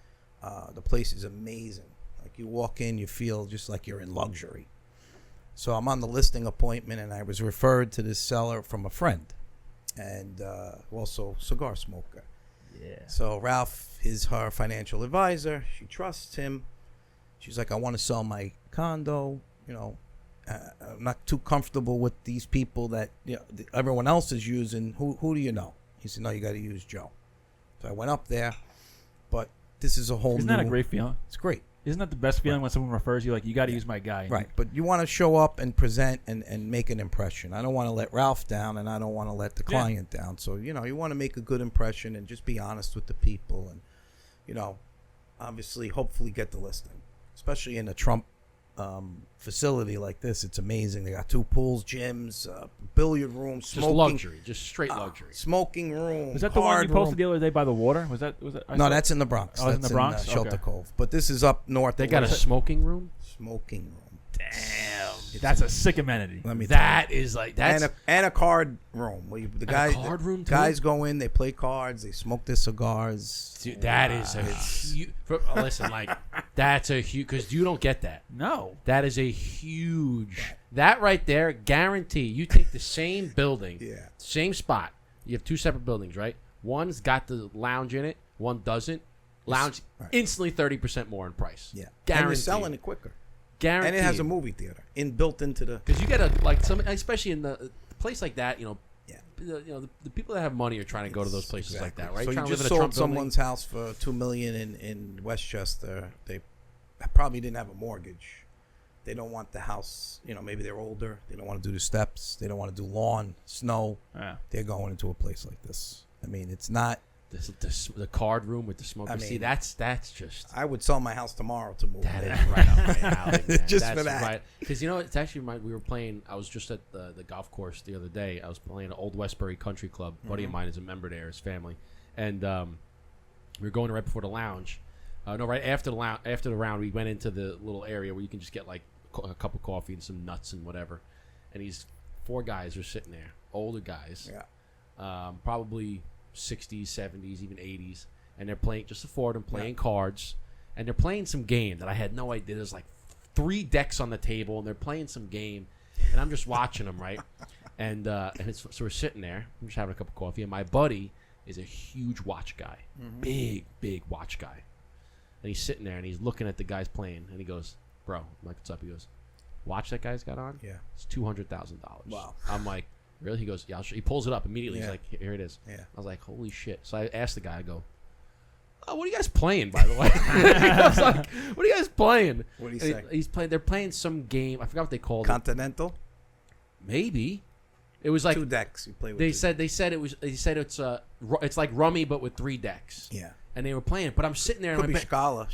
The place is amazing. Like you walk in, you feel just like you're in luxury. So I'm on the listing appointment, and I was referred to this seller from a friend, and also cigar smoker. Yeah. So Ralph is her financial advisor. She trusts him. She's like, I want to sell my condo. I'm not too comfortable with these people that everyone else is using. Who do you know? He said, no, you got to use Joe. So I went up there, but this is a whole Isn't that a great feeling? It's great. Isn't that the best feeling when someone refers you? Like, you got to use my guy. Right. But you want to show up and present and make an impression. I don't want to let Ralph down, and I don't want to let the client down. So, you want to make a good impression and just be honest with the people and, obviously, hopefully get the listing. Especially in a Trump facility like this. It's amazing. They got 2 pools, gyms, billiard room, smoking. Just luxury. Just straight luxury. Smoking room. Was that the one you posted room. the other day by the water? Was that? No, that's in the Bronx. Oh, that's in the Bronx? Shelter Okay. Cove. But this is up north. They got a smoking room? smoking room. Damn. That's a sick amenity. Let me tell That is like, that's... and a card room where the guys, card room too? guys go in, they play cards, they smoke their cigars. Dude, that is a huge... Listen, that's a huge... Because you don't get that. No. That is a huge... That right there, guarantee. You take the same building, same spot. You have 2 separate buildings, right? One's got the lounge in it. One doesn't. Lounge, instantly 30% more in price. Yeah. Guaranteed. And you're selling it quicker. Guaranteed. And it has a movie theater built into the... Because you get especially in the place like that, the people that have money are trying to go to those places like that, right? So trying you to just live in a sold Trump building. someone's house for $2 million in Westchester. They probably didn't have a mortgage. They don't want the house, maybe they're older. They don't want to do the steps. They don't want to do lawn, snow. Yeah. They're going into a place like this. I mean, it's not the card room with the smoke. I See, mean, that's just. I would sell my house tomorrow to move That there. is right up my alley, man. Just That's for that. Right. Because, it's actually we were playing, I was just at the golf course the other day. I was playing at Old Westbury Country Club. A buddy of mine is a member there, his family. And we were going right before the lounge. No, right after the round, we went into the little area where you can just get like a cup of coffee and some nuts and whatever. And these 4 guys are sitting there, older guys. Yeah. Probably 60s, 70s, even 80s. And they're playing, just the 4 of them, playing cards. And they're playing some game that I had no idea. There's like 3 decks on the table, and they're playing some game. And I'm just watching them, right? And so we're sitting there. I'm just having a cup of coffee. And my buddy is a huge watch guy. Big watch guy. And he's sitting there, and he's looking at the guys playing. And he goes, bro, I'm like, what's up? He goes, watch that guy's got on? Yeah. It's $200,000. Wow. I'm like, really? He goes, yeah, I'll show. He pulls it up immediately. Yeah. He's like, here it is. Yeah. I was like, holy shit. So I asked the guy, I go, oh, what are you guys playing, by the way? I was like, what are you guys playing? What do you say? They're playing some game. I forgot what they called it. Continental? Maybe. It was like 2 decks you play with. they said it's like rummy but with 3 decks. Yeah. And they were playing it, but I'm sitting there. Could and be my Scala.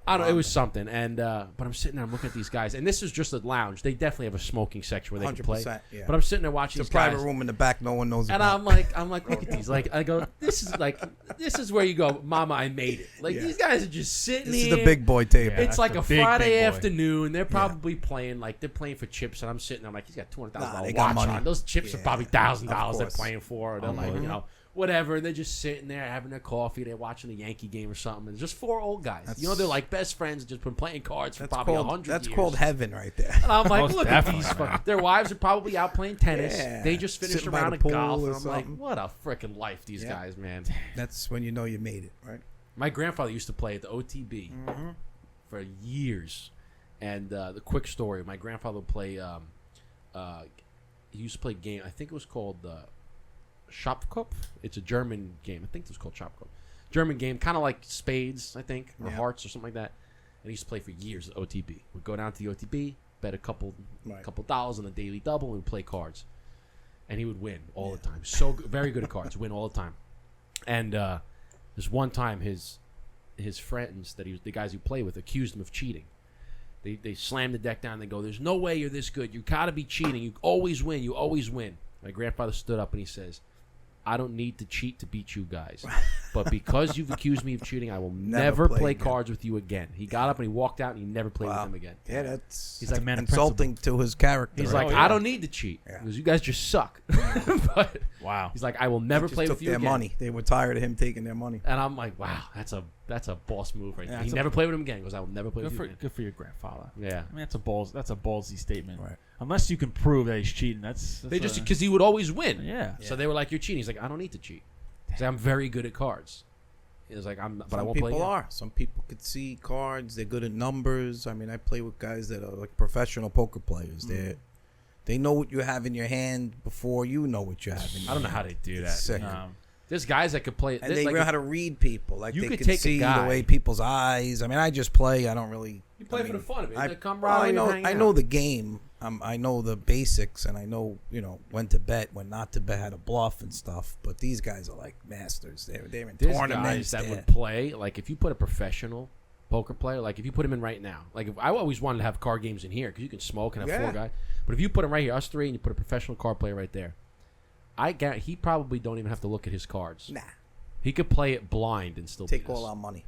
I don't know. It was something, and but I'm sitting there. I'm looking at these guys, and this is just a lounge. They definitely have a smoking section where they can play. 100%, yeah. But I'm sitting there watching It's a these guys. private room in the back. No one knows And about. I'm like, look at these. Like, I go, this is where you go, Mama, I made it. Like, Yeah. these guys are just sitting This here. is the big boy table. Yeah. It's That's like the a big, Friday big boy. afternoon. They're probably playing, like, they're playing for chips, and I'm sitting there. I'm like, he's got $200,000 Nah, they got watch money. on. Those chips are Yeah, probably of $1,000 they're course. playing for. They're like, whatever. And they're just sitting there having their coffee. They're watching a Yankee game or something. And it's just 4 old guys. They're like best friends, just been playing cards for probably 100 years. That's called heaven right there. And I'm like, Most look at these. definitely, man. Their wives are probably out playing tennis. Yeah. They just finished Sitting a by round the of pool golf. or And I'm like, something. what a freaking life these Yeah. guys, man. That's when you know you made it, right? My grandfather used to play at the OTB for years. And the quick story, my grandfather would play, he used to play a game, I think it was called Schopkopf. It's a German game. I think it was called Schopkopf. German game, kind of like spades, I think, or hearts or something like that. And he used to play for years at OTB. We'd go down to the OTB, bet a couple dollars on a daily double, and we'd play cards. And he would win all the time. So very good at cards, win all the time. And this one time, his friends the guys he played with accused him of cheating. They slammed the deck down. And they go, "There's no way you're this good. You gotta be cheating. You always win. You always win." My grandfather stood up and he says, "I don't need to cheat to beat you guys, but because you've accused me of cheating, I will never play cards with you again." He got up and he walked out and he never played with them again. Yeah, that's He's like, man of insulting to his character. He's right? like, "I don't need to cheat because you guys just suck." But Wow. he's like, "I will never Just play took with you their again." money. They were tired of him taking their money. And I'm like, "Wow, that's a boss move right there." He that's never played with him again. He goes, "I will never play with you again." Good for your grandfather. Yeah. I mean, that's a ballsy statement. Right. Unless you can prove that he's cheating, that's They just because he would always win. yeah. So they were like, "You're cheating." He's like, "I don't need to cheat. He's like, I'm very good at cards." He was like, "I Some won't play." people again." are. Some people could see cards. They're good at numbers. I mean, I play with guys that are like professional poker players. They know what you have in your hand before you know what you have in your hand. I don't know how they do that. Sick. There's guys that could play. And they know how to read people. Like you they could can take a see the guy- way people's eyes. I mean, I just play. I don't really. You play for the fun of it. I, The well, camaraderie I know. and hanging I know out. the game. I know the basics, and I know when to bet, when not to bet, how to bluff and stuff. But these guys are like masters. They're in There's tournaments. guys that they're- would play. Like if you put a professional poker player, like if you put him in right now, like if, I always wanted to have card games in here because you can smoke and have 4 guys. But if you put him right here, us 3, and you put a professional card player right there, I guarantee he probably don't even have to look at his cards. Nah, He could play it blind and still take beat us. all our money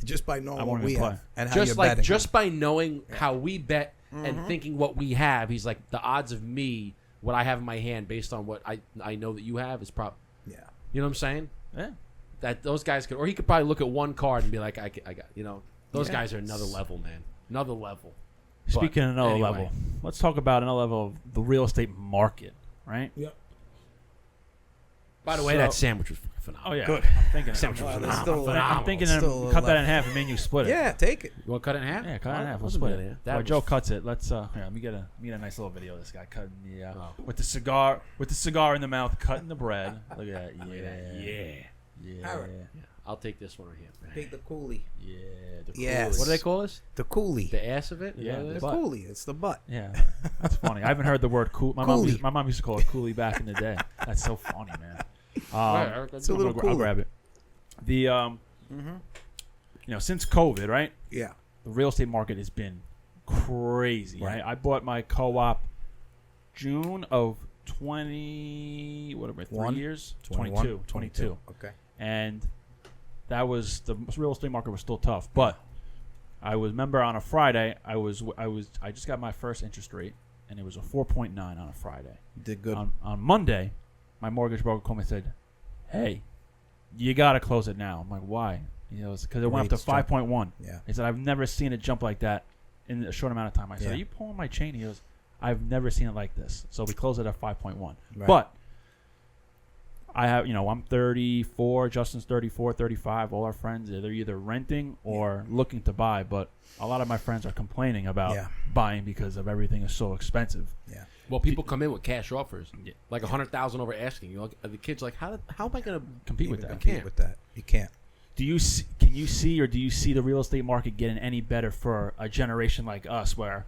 just by knowing I what won't we even play. have and how Just you're like betting. just by knowing how we bet and thinking what we have, he's like the odds of me what I have in my hand based on what I know that you have is probably. Yeah. You know what I'm saying? Yeah. That those guys could, or he could probably look at one card and be like, I got, those Yeah. guys are another level, man. Another level. Speaking of another anyway. level, let's talk about another level of the real estate market, right? Yep. By the way, So- that sandwich was phenomenal. Oh yeah, Good. I'm thinking. Sandwich was Wow, that's phenomenal. still- phenomenal. I'm thinking Still cut that left. in half and then you split it. Yeah, take it. You want to cut it in half? Yeah, cut it in half. We'll Wasn't split bad, it. yeah. While That was- Joe cuts it, let's here, let me get a nice little video of this guy cutting the Oh. with the cigar in the mouth, cutting the bread. Look at that. Yeah. Harrod. Yeah. I'll take this one right here. Take the coolie. Yeah. The Yes. coolie. What do they call this? The coolie. The ass of it? Is Yeah, that what it The is? butt. coolie. It's the butt. Yeah, that's funny. I haven't heard the word cool. My mom used to call it coolie back in the day. That's so funny, man. Right, It's a little I'll coolie. grab it. The since COVID, right? Yeah. The real estate market has been crazy. Right. I bought my co-op June of 20, whatever, 3 years? 21? 22. Okay. And that was, the real estate market was still tough. But I remember on a Friday, I just got my first interest rate, and it was a 4.9 on a Friday. Did good. On Monday, my mortgage broker called me and said, "Hey, you got to close it now." I'm like, "Why?" Because it went up to 5.1. Yeah. He said, "I've never seen it jump like that in a short amount of time." I said, "Are you pulling my chain?" He goes, "I've never seen it like this." So we closed it at 5.1. Right. But I have, I'm 34, Justin's 34, 35. All our friends, they're either renting or looking to buy. But a lot of my friends are complaining about buying because of everything is so expensive. Yeah. Well, people come in with cash offers, like $100,000 over asking. The kid's like, how am I going to compete with that? Compete with that. You can't. Can you see the real estate market getting any better for a generation like us, where,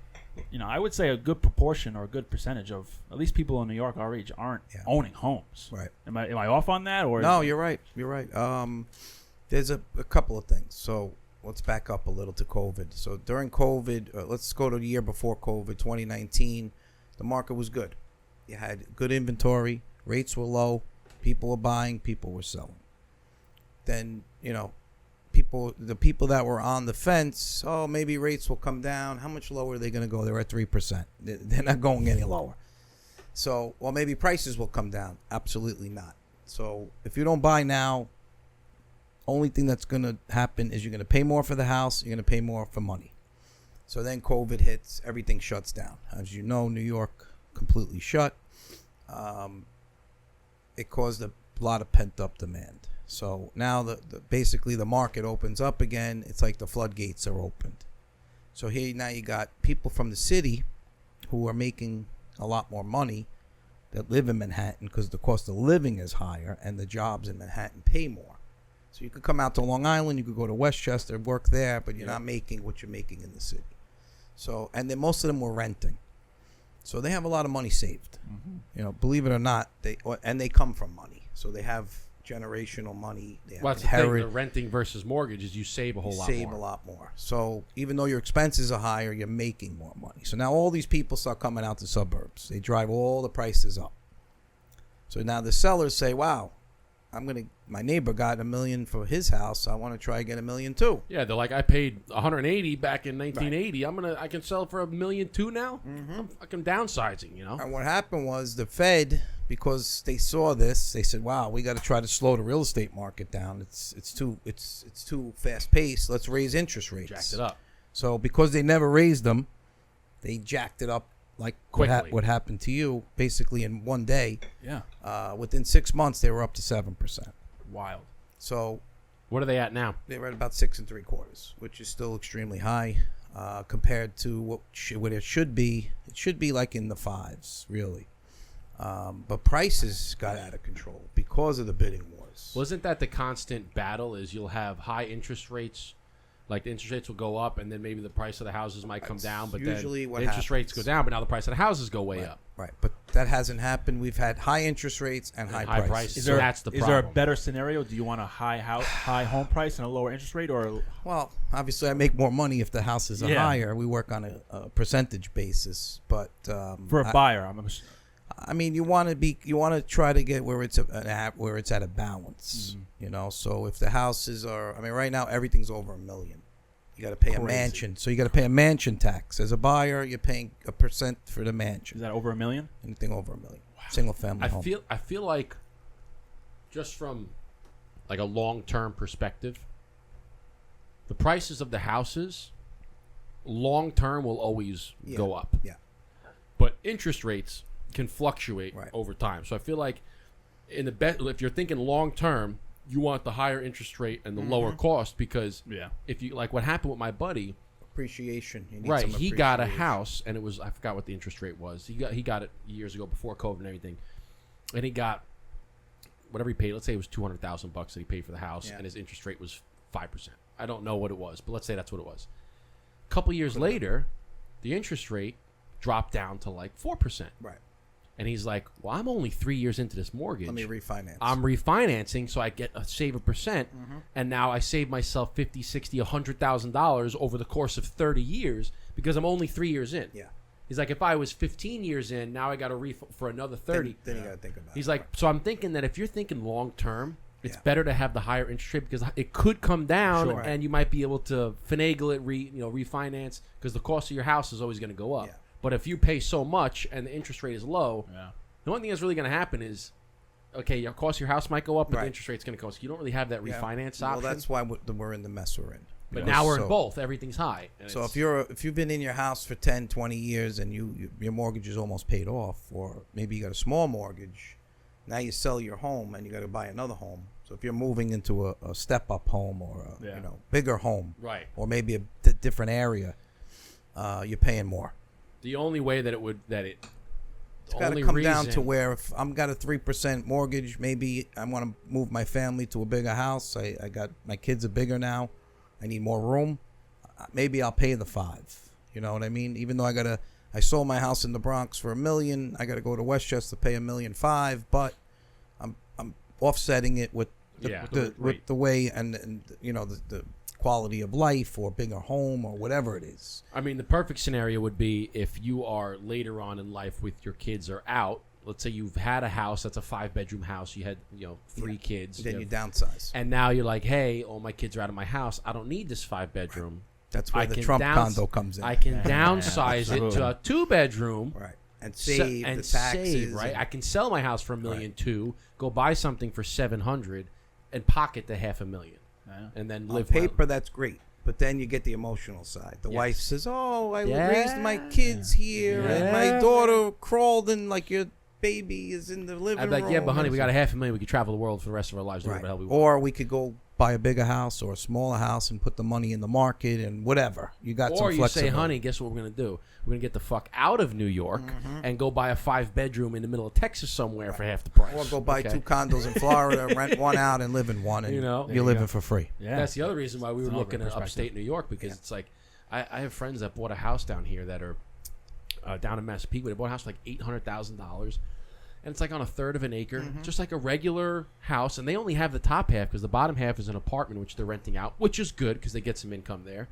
I would say a good proportion or a good percentage of at least people in New York our age aren't owning homes. Right. Am I off on that, or no? You're right. You're right. There's a couple of things. So let's back up a little to COVID. So during COVID, let's go to the year before COVID, 2019. The market was good. You had good inventory. Rates were low. People were buying. People were selling. Then, the people that were on the fence, maybe rates will come down. How much lower are they going to go? They're at 3%. They're not going any lower. So, maybe prices will come down. Absolutely not. So if you don't buy now, only thing that's going to happen is you're going to pay more for the house. You're going to pay more for money. So then COVID hits. Everything shuts down. As you know, New York completely shut. It caused a lot of pent-up demand. So now basically the market opens up again. It's like the floodgates are opened. So here now you got people from the city who are making a lot more money that live in Manhattan because the cost of living is higher and the jobs in Manhattan pay more. So you could come out to Long Island, you could go to Westchester, work there, but you're not making what you're making in the city. So, and then most of them were renting. So they have a lot of money saved. Mm-hmm. Believe it or not, they come from money. So they have generational money. They have that's the thing. The renting versus mortgages, you save a lot more. So even though your expenses are higher, you're making more money. So now all these people start coming out to suburbs. They drive all the prices up. So now the sellers say, "Wow, my neighbor got $1 million for his house. I want to try to get $1 million too." Yeah, they're like, "I paid $180 back in 1980. Right. I can sell it for $1 million too now." Mm-hmm. I'm fucking downsizing, And what happened was the Fed, because they saw this, they said, "Wow, we got to try to slow the real estate market down. It's too fast paced. Let's raise interest rates." Jacked it up. So because they never raised them, they jacked it up like what happened to you basically in one day. Yeah. Within 6 months, they were up to 7%. Wild. So what are they at now? They're at about 6 3/4, which is still extremely high compared to what it should be. It should be like in the 5s, really. But prices got out of control because of the bidding wars. Wasn't that the constant battle? Is you'll have high interest rates, like the interest rates will go up, and then maybe the price of the houses might come down, but then the interest rates go down, but now the price of the houses go way up. Right, but that hasn't happened. We've had high interest rates and high prices. That's the problem. Is there a better scenario? Do you want a high home price and a lower interest rate, or? Well, obviously, I make more money if the houses are higher. We work on a percentage basis, but for a buyer, you want to try to get where it's at a balance. Mm-hmm. So if the houses are, right now everything's over $1 million. You got to pay a mansion, so you got to pay a mansion tax. As a buyer, you're paying 1% for the mansion. Is that over $1 million? Anything over $1 million. Wow. Single family home. I feel like, just from like a long-term perspective, the prices of the houses long-term will always go up. Yeah. But interest rates can fluctuate over time. So I feel like if you're thinking long-term, you want the higher interest rate and the lower cost, because if you like what happened with my buddy, appreciation. He got a house, and it was, I forgot what the interest rate was. He got it years ago before COVID and everything, and he got whatever he paid. Let's say it was $200,000 that he paid for the house, and his interest rate was 5%. I don't know what it was, but let's say that's what it was. A couple years later, the interest rate dropped down to like 4%. Right. And he's like, well, I'm only 3 years into this mortgage. Let me refinance. I'm refinancing so I get save a percent, and now I save myself $50, $60, $100,000 over the course of 30 years because I'm only 3 years in. Yeah. He's like, if I was 15 years in, now I got to for another 30. Then you got to think about it. He's like, so I'm thinking that if you're thinking long term, it's Yeah. better to have the higher interest rate because it could come down, Sure. and you might be able to finagle it, refinance because the cost of your house is always going to go up. Yeah. But if you pay so much and the interest rate is low, the only thing that's really going to happen is, okay, your cost of your house might go up, but the interest rate's going to go. So you don't really have that refinance option. Well, that's why we're in the mess we're in. But now we're in both. Everything's high. So if you've been in your house for 10, 20 years and your mortgage is almost paid off, or maybe you got a small mortgage, now you sell your home and you got to buy another home. So if you're moving into a step-up home or a bigger home, right, or maybe a different area, you're paying more. The only way that it's got to come down to where if I'm got a 3% mortgage, maybe I want to move my family to a bigger house. I got my kids are bigger now. I need more room. Maybe I'll pay the 5. You know what I mean? Even though I sold my house in the Bronx for $1 million. I got to go to Westchester to pay $1.5 million. But I'm offsetting it with with the way and the quality of life or bigger home or whatever it is. I mean, the perfect scenario would be if you are later on in life with your kids are out. Let's say you've had a house that's a 5-bedroom house. You had 3 kids. Then you downsize, and now you're like, hey, all my kids are out of my house. I don't need this 5-bedroom. That's where the Trump condo comes in. I can downsize it to a 2-bedroom, right, and save the taxes. Save, right, I can sell my house for $1.2 million, go buy something for $700,000, and pocket the $500,000, and then live. On paper, that's great. But then you get the emotional side. The wife says, "Oh, I raised my kids here, and my daughter crawled in like your baby is in the living room." I'd be like, "Yeah, but honey, we got $500,000. We could travel the world for the rest of our lives. Do whatever the hell we want." Or we could go buy a bigger house or a smaller house and put the money in the market and whatever. You got some flexibility. Or you say, "Honey, guess what we're gonna do? We're gonna get the fuck out of New York and go buy a 5-bedroom in the middle of Texas somewhere for half the price." Or go buy 2 condos in Florida, rent one out, and live in one. And you're living for free. Yeah, that's the other reason why we were looking at upstate New York, because it's like I have friends that bought a house down here that are down in Massapequa. They bought a house for like $800,000. And it's like on a third of an acre, just like a regular house. And they only have the top half because the bottom half is an apartment, which they're renting out, which is good because they get some income there.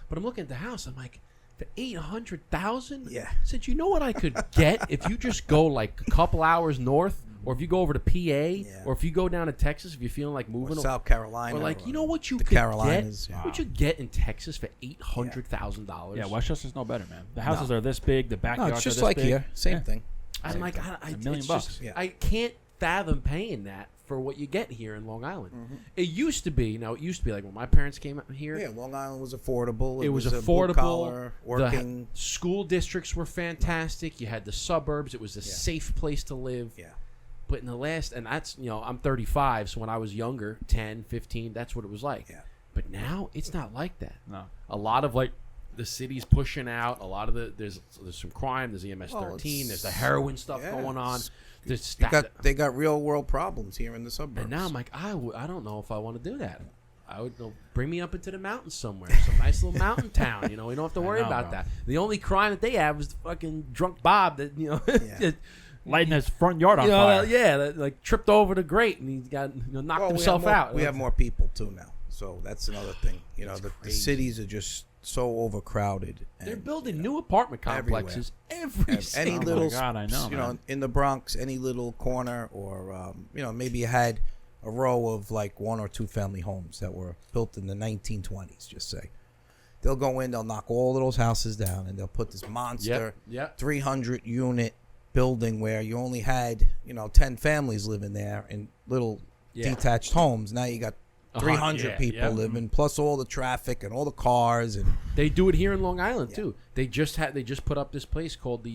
But I'm looking at the house. I'm like, for $800,000? Yeah. I said, you know what I could get if you just go like a couple hours north, or if you go over to PA, or if you go down to Texas, if you're feeling like moving, or South Carolina, or like, you know what you the could Carolinas, get? What you get in Texas for $800,000? Yeah, Westchester's no better, man. The houses are this big, the backyards it's just are this like big. Here, same thing. I'm like, $1 million bucks. I can't fathom paying that for what you get here in Long Island. It used to be, like when my parents came out here. Yeah, Long Island was affordable. It was a affordable. blue-collar, working. The school districts were fantastic. You had the suburbs. It was a safe place to live. Yeah. But in the last, and that's, I'm 35, so when I was younger, 10, 15, that's what it was like. Yeah. But now it's not like that. No. A lot of the city's pushing out. A lot of there's some crime. There's EMS-13. There's the heroin stuff going on. They got real world problems here in the suburbs. And now I'm like, I don't know if I want to do that. I would bring me up into the mountains somewhere, some nice little mountain town. We don't have to worry about that. The only crime that they have is the fucking drunk Bob that lighting his front yard on fire. That tripped over the grate and he got knocked himself out. We have more people too now, so that's another thing. The cities are just so overcrowded. They're building new apartment complexes any little, God, I know, in the Bronx, any little corner, or maybe you had a row of like 1 or 2 family homes that were built in the 1920s. Just say they'll go in, they'll knock all of those houses down, and they'll put this monster 300 unit building where you only had 10 families living there in little detached homes. Now you got 300 people living, plus all the traffic and all the cars, and they do it here in Long Island too. They just put up this place called the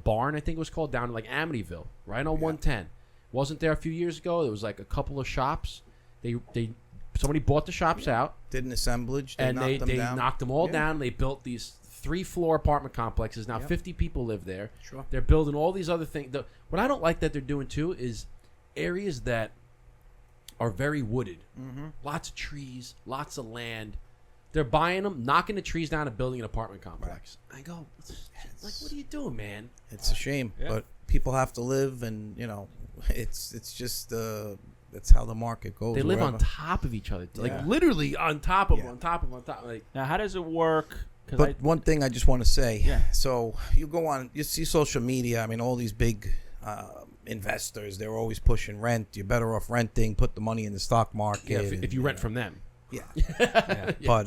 Barn, I think it was called, down in like Amityville, right on 110. Wasn't there a few years ago? There was like a couple of shops. Somebody bought the shops out, did an assemblage, they knocked them all down. They built these 3-floor apartment complexes. Now 50 people live there. Sure. They're building all these other things. What I don't like that they're doing too is areas that are very wooded, lots of trees, lots of land. They're buying them, knocking the trees down, and building an apartment complex. Right. I go, like, what are you doing, man? It's a shame, but people have to live, and it's just that's how the market goes. They live on top of each other, like literally on top of on top. Like, now, how does it work? But one thing I just want to say. So you go on, you see social media. I mean, all these big investors, they're always pushing rent. You're better off renting. Put the money in the stock market. Yeah, if you rent from them. Yeah. But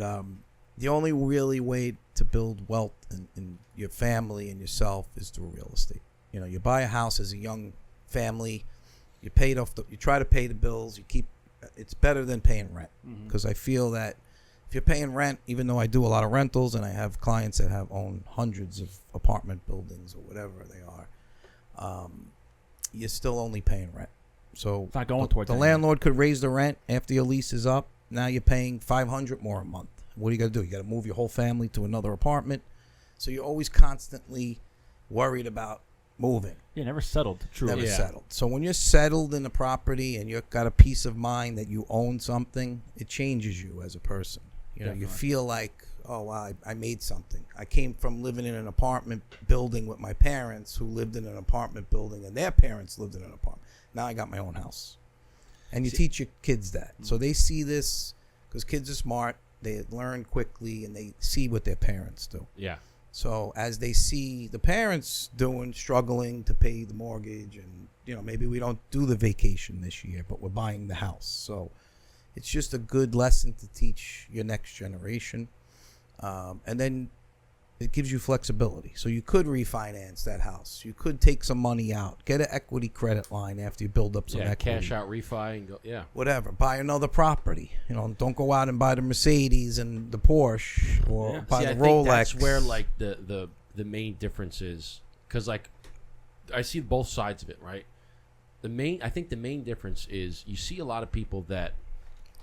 the only really way to build wealth in your family and yourself is through real estate. You buy a house as a young family. You try to pay the bills. It's better than paying rent, because I feel that if you're paying rent, even though I do a lot of rentals and I have clients that own hundreds of apartment buildings or whatever they are, you're still only paying rent. So it's not going towards the landlord could raise the rent after your lease is up. Now you're paying $500 more a month. What do you got to do? You got to move your whole family to another apartment. So you're always constantly worried about moving. Yeah, never settled. Truly. Never settled. So when you're settled in a property and you've got a peace of mind that you own something, it changes you as a person. You feel like, oh, wow, I made something. I came from living in an apartment building with my parents, who lived in an apartment building, and their parents lived in an apartment. Now I got my own house. And you teach your kids that. So they see this, because kids are smart. They learn quickly, and they see what their parents do. Yeah. So as they see the parents struggling to pay the mortgage, and maybe we don't do the vacation this year, but we're buying the house. So it's just a good lesson to teach your next generation. And then it gives you flexibility. So you could refinance that house. You could take some money out, get an equity credit line after you build up some equity. Cash out, refi, and go. Yeah. Whatever. Buy another property. Don't go out and buy the Mercedes and the Porsche or buy the Rolex. That's where like the main difference is, because like I see both sides of it, right? I think the main difference is you see a lot of people that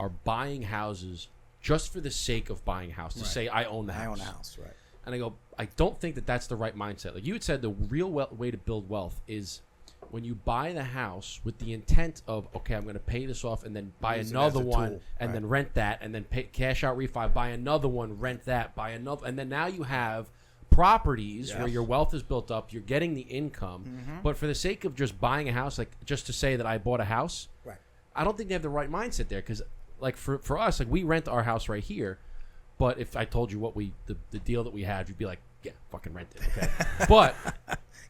are buying houses just for the sake of buying a house, to say I own the house. I own a house, right. And I go, I don't think that that's the right mindset. Like you had said, the real way to build wealth is when you buy the house with the intent of, okay, I'm going to pay this off and then buy another one and then rent that and then pay, cash out refi, buy another one, rent that, buy another. And then now you have properties where your wealth is built up. You're getting the income. But for the sake of just buying a house, like just to say that I bought a house, I don't think they have the right mindset there, because like for us, like we rent our house right here. But if I told you what the deal that we had, you'd be like, yeah, fucking rent it, okay? But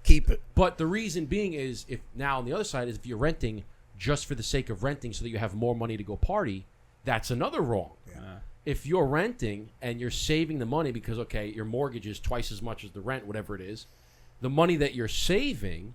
keep it. But the reason being is, if now on the other side is if you're renting just for the sake of renting so that you have more money to go party, that's another wrong. Yeah. If you're renting and you're saving the money because, okay, your mortgage is twice as much as the rent, whatever it is, the money that you're saving,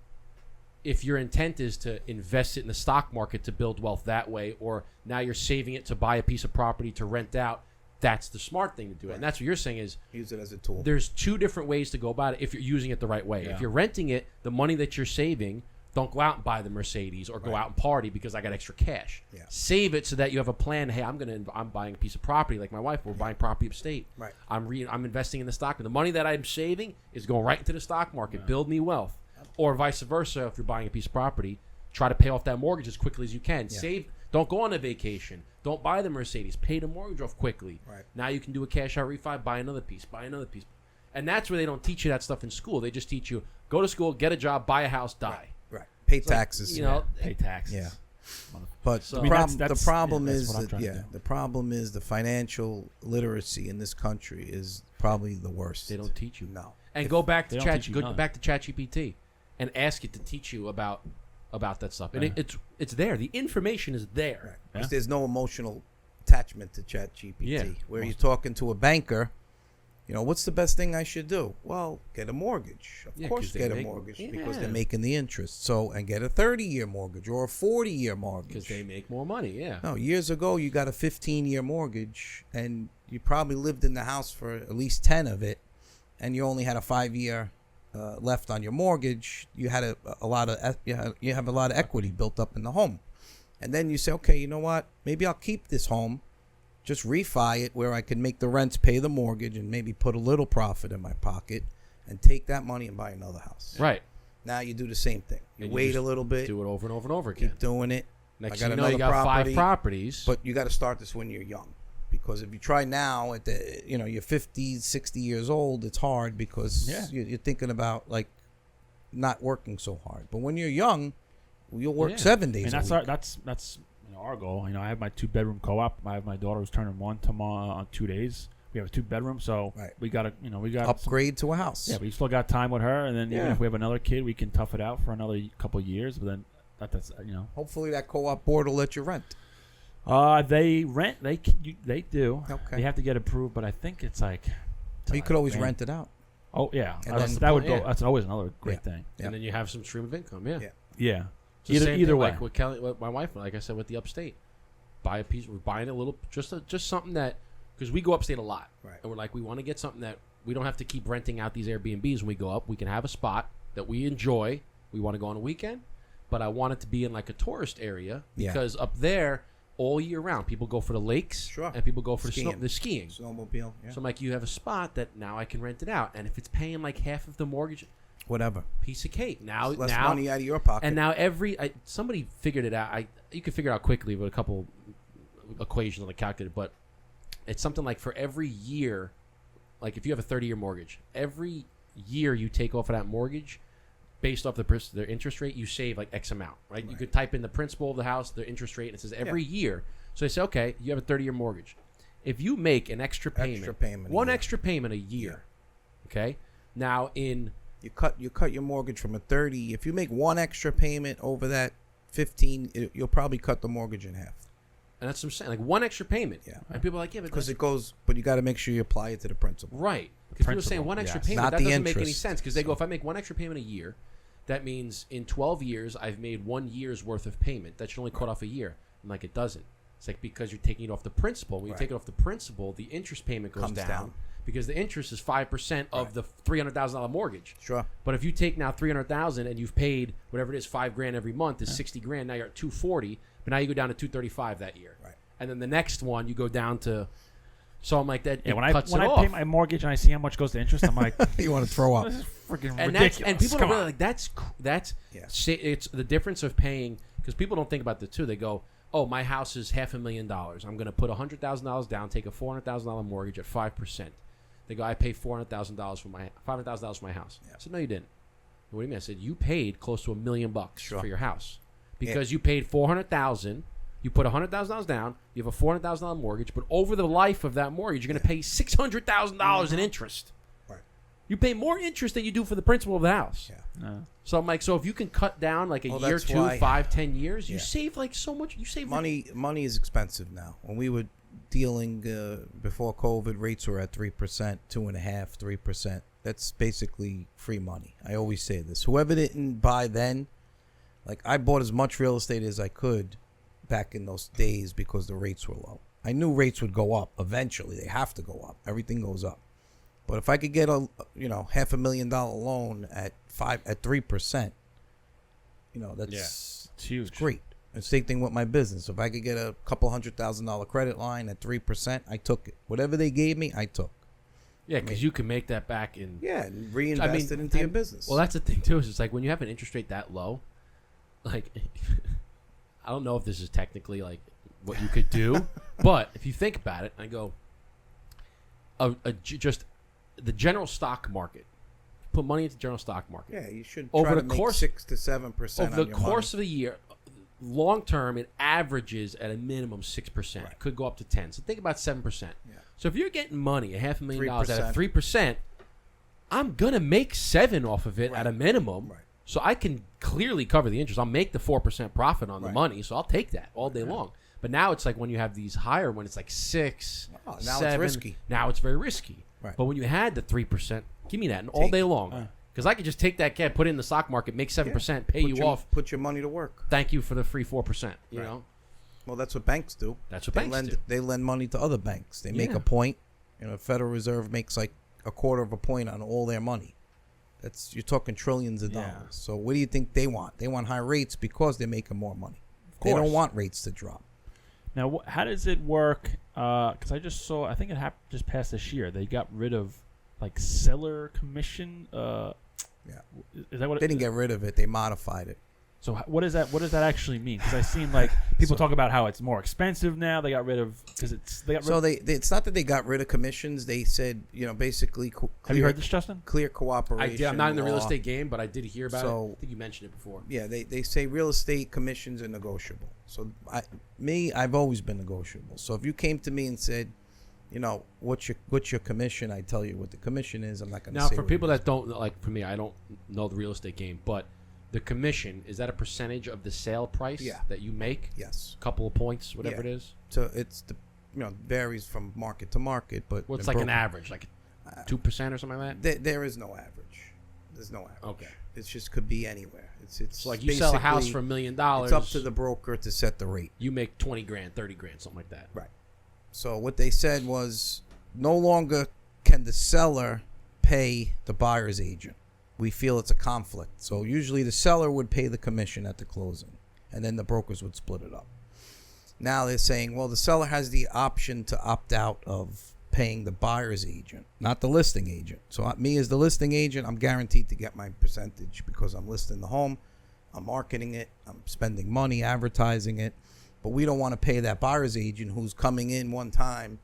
if your intent is to invest it in the stock market to build wealth that way, or now you're saving it to buy a piece of property to rent out, that's the smart thing to do. And that's what you're saying is use it as a tool. There's two different ways to go about it if you're using it the right way. If you're renting it, the money that you're saving, don't go out and buy the Mercedes or go out and party because I got extra cash. Save it so that you have a plan. Hey, I'm buying a piece of property like my wife. We're buying property upstate. Right. I'm investing in the stock. And the money that I'm saving is going right into the stock market. Build me wealth. Or vice versa, if you're buying a piece of property, try to pay off that mortgage as quickly as you can. Save. Don't go on a vacation. Don't buy the Mercedes. Pay the mortgage off quickly. Right. Now you can do a cash out refi, buy another piece. And that's where they don't teach you that stuff in school. They just teach you, go to school, get a job, buy a house, die. Right. Pay taxes. Pay taxes. Yeah. But the problem is the financial literacy in this country is probably the worst. They don't teach you. No. And go back to ChatGPT and ask it to teach you about that stuff. And it's there. The information is there. Right. Because there's no emotional attachment to ChatGPT. Where you're talking to a banker, what's the best thing I should do? Well, get a mortgage. Of course get a mortgage because they're making the interest. And get a 30-year mortgage or a 40-year mortgage. Because they make more money, No, years ago you got a 15-year mortgage and you probably lived in the house for at least 10 of it, and you only had a 5-year left on your mortgage. You had a lot of you have a lot of equity built up in the home, and then you say, okay, you know what? Maybe I'll keep this home, just refi it where I can make the rents pay the mortgage and maybe put a little profit in my pocket, and take that money and buy another house. Right. Now you do the same thing. You wait a little bit. Do it over and over and over again. Keep doing it. Next thing you know, you got 5 properties. But you got to start this when you're young, because if you try now at you're 50, 60 years old, it's hard because you're thinking about like not working so hard. But when you're young, you'll work 7 days. And a week. that's our goal. I have my 2-bedroom co-op. I have my daughter who's turning 1 tomorrow on 2 days. We have a 2-bedroom, so we got upgrade to a house. Yeah, we still got time with her, and then even if we have another kid, we can tough it out for another couple of years. But then that's Hopefully that co-op board will let you rent. They rent. They do. Okay. They have to get approved, but I think it's like. So you could always rent it out. Oh yeah, And then that would go. That's always another great thing. Yeah. And then you have some stream of income. Yeah. Yeah. It's the same Either thing, way. like with Kelly, with my wife, like I said, with the upstate, buy a piece. We're buying a little, just something that, because we go upstate a lot, Right. and we're like, we want to get something that we don't have to keep renting out these Airbnbs when we go up. We can have a spot that we enjoy. We want to go on a weekend, but I want it to be in like a tourist area because up there all year round people go for the lakes, and people go for the skiing, snowmobile. Yeah. So I'm like, you have a spot that now I can rent it out, and if it's paying like half of the mortgage. Whatever, piece of cake. Now, it's less money out of your pocket. And now somebody figured it out. You can figure it out quickly with a couple equations on the calculator, but it's something like for every year, like if you have a 30-year mortgage, every year you take off of that mortgage, based off the interest rate, you save like X amount, right? You could type in the principal of the house, the interest rate, and it says every year. So they say, okay, you have a 30-year mortgage. If you make an extra payment extra payment a year, okay, now You cut your mortgage from a 30. If you make one extra payment over that 15, you'll probably cut the mortgage in half. And that's what I'm saying, like one extra payment. Yeah. And people are like, yeah, because it goes, but you got to make sure you apply it to the principal. Right. Because people are saying one extra payment, that doesn't make any sense. Because they go, if I make one extra payment a year, that means in 12 years I've made 1 year's worth of payment. That should only cut off a year. I'm like, it doesn't. It's like because you're taking it off the principal. When you take it off the principal, the interest payment goes down. Because the interest is 5% of the $300,000 mortgage. Sure. But if you take now $300,000 and you've paid whatever it is, $5,000 every month is $60,000. Now you're at $240,000, but now you go down to $235,000 that year. Right. And then the next one you go down to. So I'm like that. Yeah. When I pay my mortgage and I see how much goes to interest, I'm like, you want to throw up. This is freaking and ridiculous. And people don't really like that's. It's the difference of paying, because people don't think about the two. They go, oh, my house is $500,000. I'm going to put $100,000 down, take a $400,000 mortgage at 5%. They go, I pay $400,000 for my $500,000 for my house. Yeah. I said, no, you didn't. What do you mean? I said, you paid close to $1 million for your house because you paid $400,000. You put $100,000 down. You have a $400,000 mortgage, but over the life of that mortgage, you're going to pay $600,000 in interest. Right. You pay more interest than you do for the principal of the house. Yeah. So I'm like, so if you can cut down like a year, 2, 5, 10 years, you save like so much. You save money. Money is expensive now. When we were dealing before COVID, rates were at 3%, 2.5%, 3%. That's basically free money. I always say this. Whoever didn't buy then, like I bought as much real estate as I could back in those days because the rates were low. I knew rates would go up eventually. They have to go up. Everything goes up. But if I could get a $500,000 loan at 3%, that's it's huge. It's great. And same thing with my business. If I could get a couple $100,000 credit line at 3%, I took it. Whatever they gave me, I took. Yeah, because you can make that back in. Yeah, and reinvest it into your business. Well, that's the thing too. Is it's like when you have an interest rate that low, like I don't know if this is technically like what you could do, but if you think about it, I go, just the general stock market. Put money into the general stock market. Yeah, you should over try the to make course 6 to 7% over the course of the year. Long term, it averages at a minimum 6%. Right. It could go up to 10. So think about 7%. Yeah. So if you're getting money, $500,000 at 3%, I'm gonna make 7 off of it at a minimum. Right. So I can clearly cover the interest. I'll make the 4% profit on the money. So I'll take that all day long. But now it's like when you have these higher, when it's like 6, now 7, it's risky. Now it's very risky. Right. But when you had the 3%, give me that all day long. Because I could just take that cat, put it in the stock market, make 7%, pay you off. Put your money to work. Thank you for the free 4%. You know? Well, that's what banks do. That's what banks do. They lend money to other banks. They make a point. Federal Reserve makes like 1/4 of a point on all their money. You're talking trillions of dollars. So what do you think they want? They want high rates because they're making more money. They don't want rates to drop. Now, how does it work? Because I just saw, I think it just passed this year. They got rid of like seller commission. Yeah. Is that what they didn't get rid of it? They modified it. So what does that actually mean? Because I seen like people talk about how it's more expensive now. They got rid of it's not that they got rid of commissions. They said basically. Have you heard this, Justin? Clear cooperation. I'm not in the real law. estate game, but I did hear about it. I think you mentioned it before. Yeah, they say real estate commissions are negotiable. So I've always been negotiable. So if you came to me and said, what's your commission? I tell you what the commission is. I'm not going to say. Now, for people that don't like, for me, I don't know the real estate game, but the commission, is that a percentage of the sale price that you make? Yes. A couple of points, whatever it is. So it's varies from market to market, but What's like an average, like 2% or something like that? There is no average. There's no average. Okay. It just could be anywhere. It's so like you sell a house for $1 million. It's up to the broker to set the rate. You make 20 grand, 30 grand, something like that. Right. So what they said was no longer can the seller pay the buyer's agent. We feel it's a conflict. So usually the seller would pay the commission at the closing, and then the brokers would split it up. Now they're saying, well, the seller has the option to opt out of paying the buyer's agent, not the listing agent. So me as the listing agent, I'm guaranteed to get my percentage because I'm listing the home, I'm marketing it, I'm spending money advertising it. But we don't want to pay that buyer's agent who's coming in one time.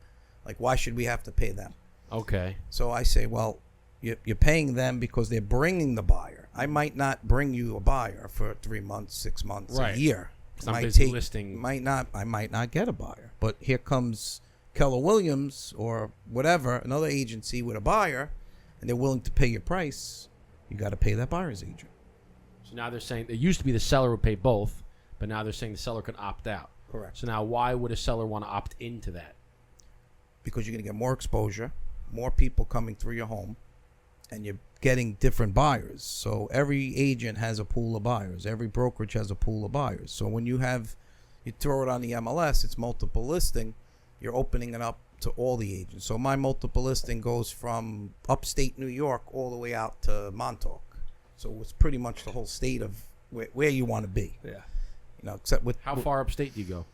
Like, why should we have to pay them? Okay. So I say, well, you're paying them because they're bringing the buyer. I might not bring you a buyer for 3 months, 6 months, a year. I'm busy listing. I might not get a buyer. But here comes Keller Williams or whatever, another agency with a buyer, and they're willing to pay your price. You got to pay that buyer's agent. So now they're saying, it used to be the seller would pay both, but now they're saying the seller can opt out. Correct. So now why would a seller want to opt into that? Because you're going to get more exposure, more people coming through your home, and you're getting different buyers. So every agent has a pool of buyers. Every brokerage has a pool of buyers. So when you throw it on the MLS, it's multiple listing. You're opening it up to all the agents. So my multiple listing goes from upstate New York all the way out to Montauk. So it's pretty much the whole state of where you want to be. Yeah. Except with how far upstate do you go?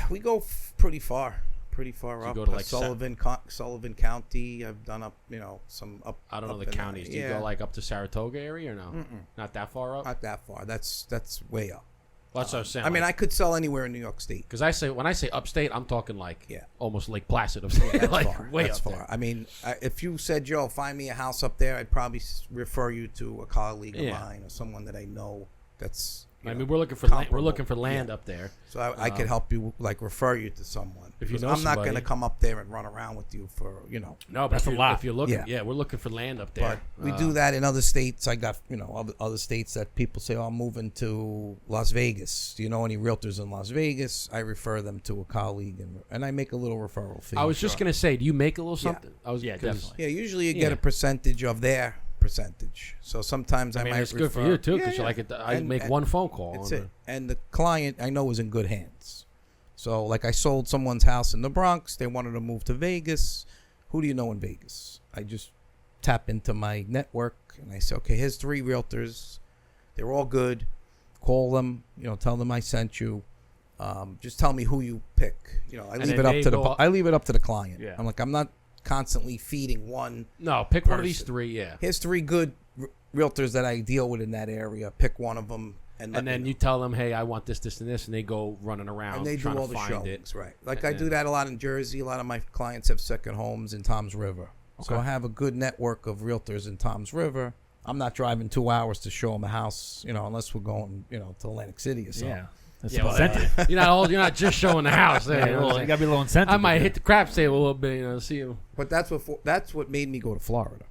We go pretty far up. You go to like Sullivan County. I've done up, some up. I don't know up the counties. Do you go like up to Saratoga area or no? Mm-mm. Not that far up. Not that far. That's way up. Well, that's what I was saying. I mean, I could sell anywhere in New York State. Because when I say upstate, I'm talking like almost Lake Placid. That's like far. way that's up far. there. I mean, if you said, Joe, find me a house up there, I'd probably refer you to a colleague of mine or someone that I know that's. I mean, we're looking for land. We're looking for land up there. So I could help you, like refer you to someone. If you know I'm not somebody. going to come up there and run around with you for No, but that's a lot. If you're looking, we're looking for land up there. But we do that in other states. I got other states that people say, "Oh, I'm moving to Las Vegas. Do you know any realtors in Las Vegas?" I refer them to a colleague, and I make a little referral fee. I was just going to say, do you make a little something? Definitely. Yeah, usually you get a percentage of their percentage. So sometimes I might it's refer. good for you too because I make one phone call. That's it. And the client I know is in good hands. So like I sold someone's house in the Bronx. They wanted to move to Vegas. Who do you know in Vegas? I just tap into my network and I say, okay, here's 3 realtors. They're all good. Call them. Tell them I sent you. Just tell me who you pick. I leave it up to the client. Yeah. I'm like, I'm not constantly feeding one. No, pick one of these 3. Yeah. Here's 3 good realtors that I deal with in that area. Pick one of them. And then you tell them, hey, I want this, this, and this, and they go running around and they do all the showings, right? Like I And do that a lot in Jersey. A lot of my clients have second homes in Toms River, so I have a good network of realtors in Toms River. I'm not driving 2 hours to show them a house, unless we're going, to Atlantic City or something. Yeah. That's incentive. You're not just showing the house. You got to be a little incentive. I might hit the crap table a little bit, see you. But that's what made me go to Florida,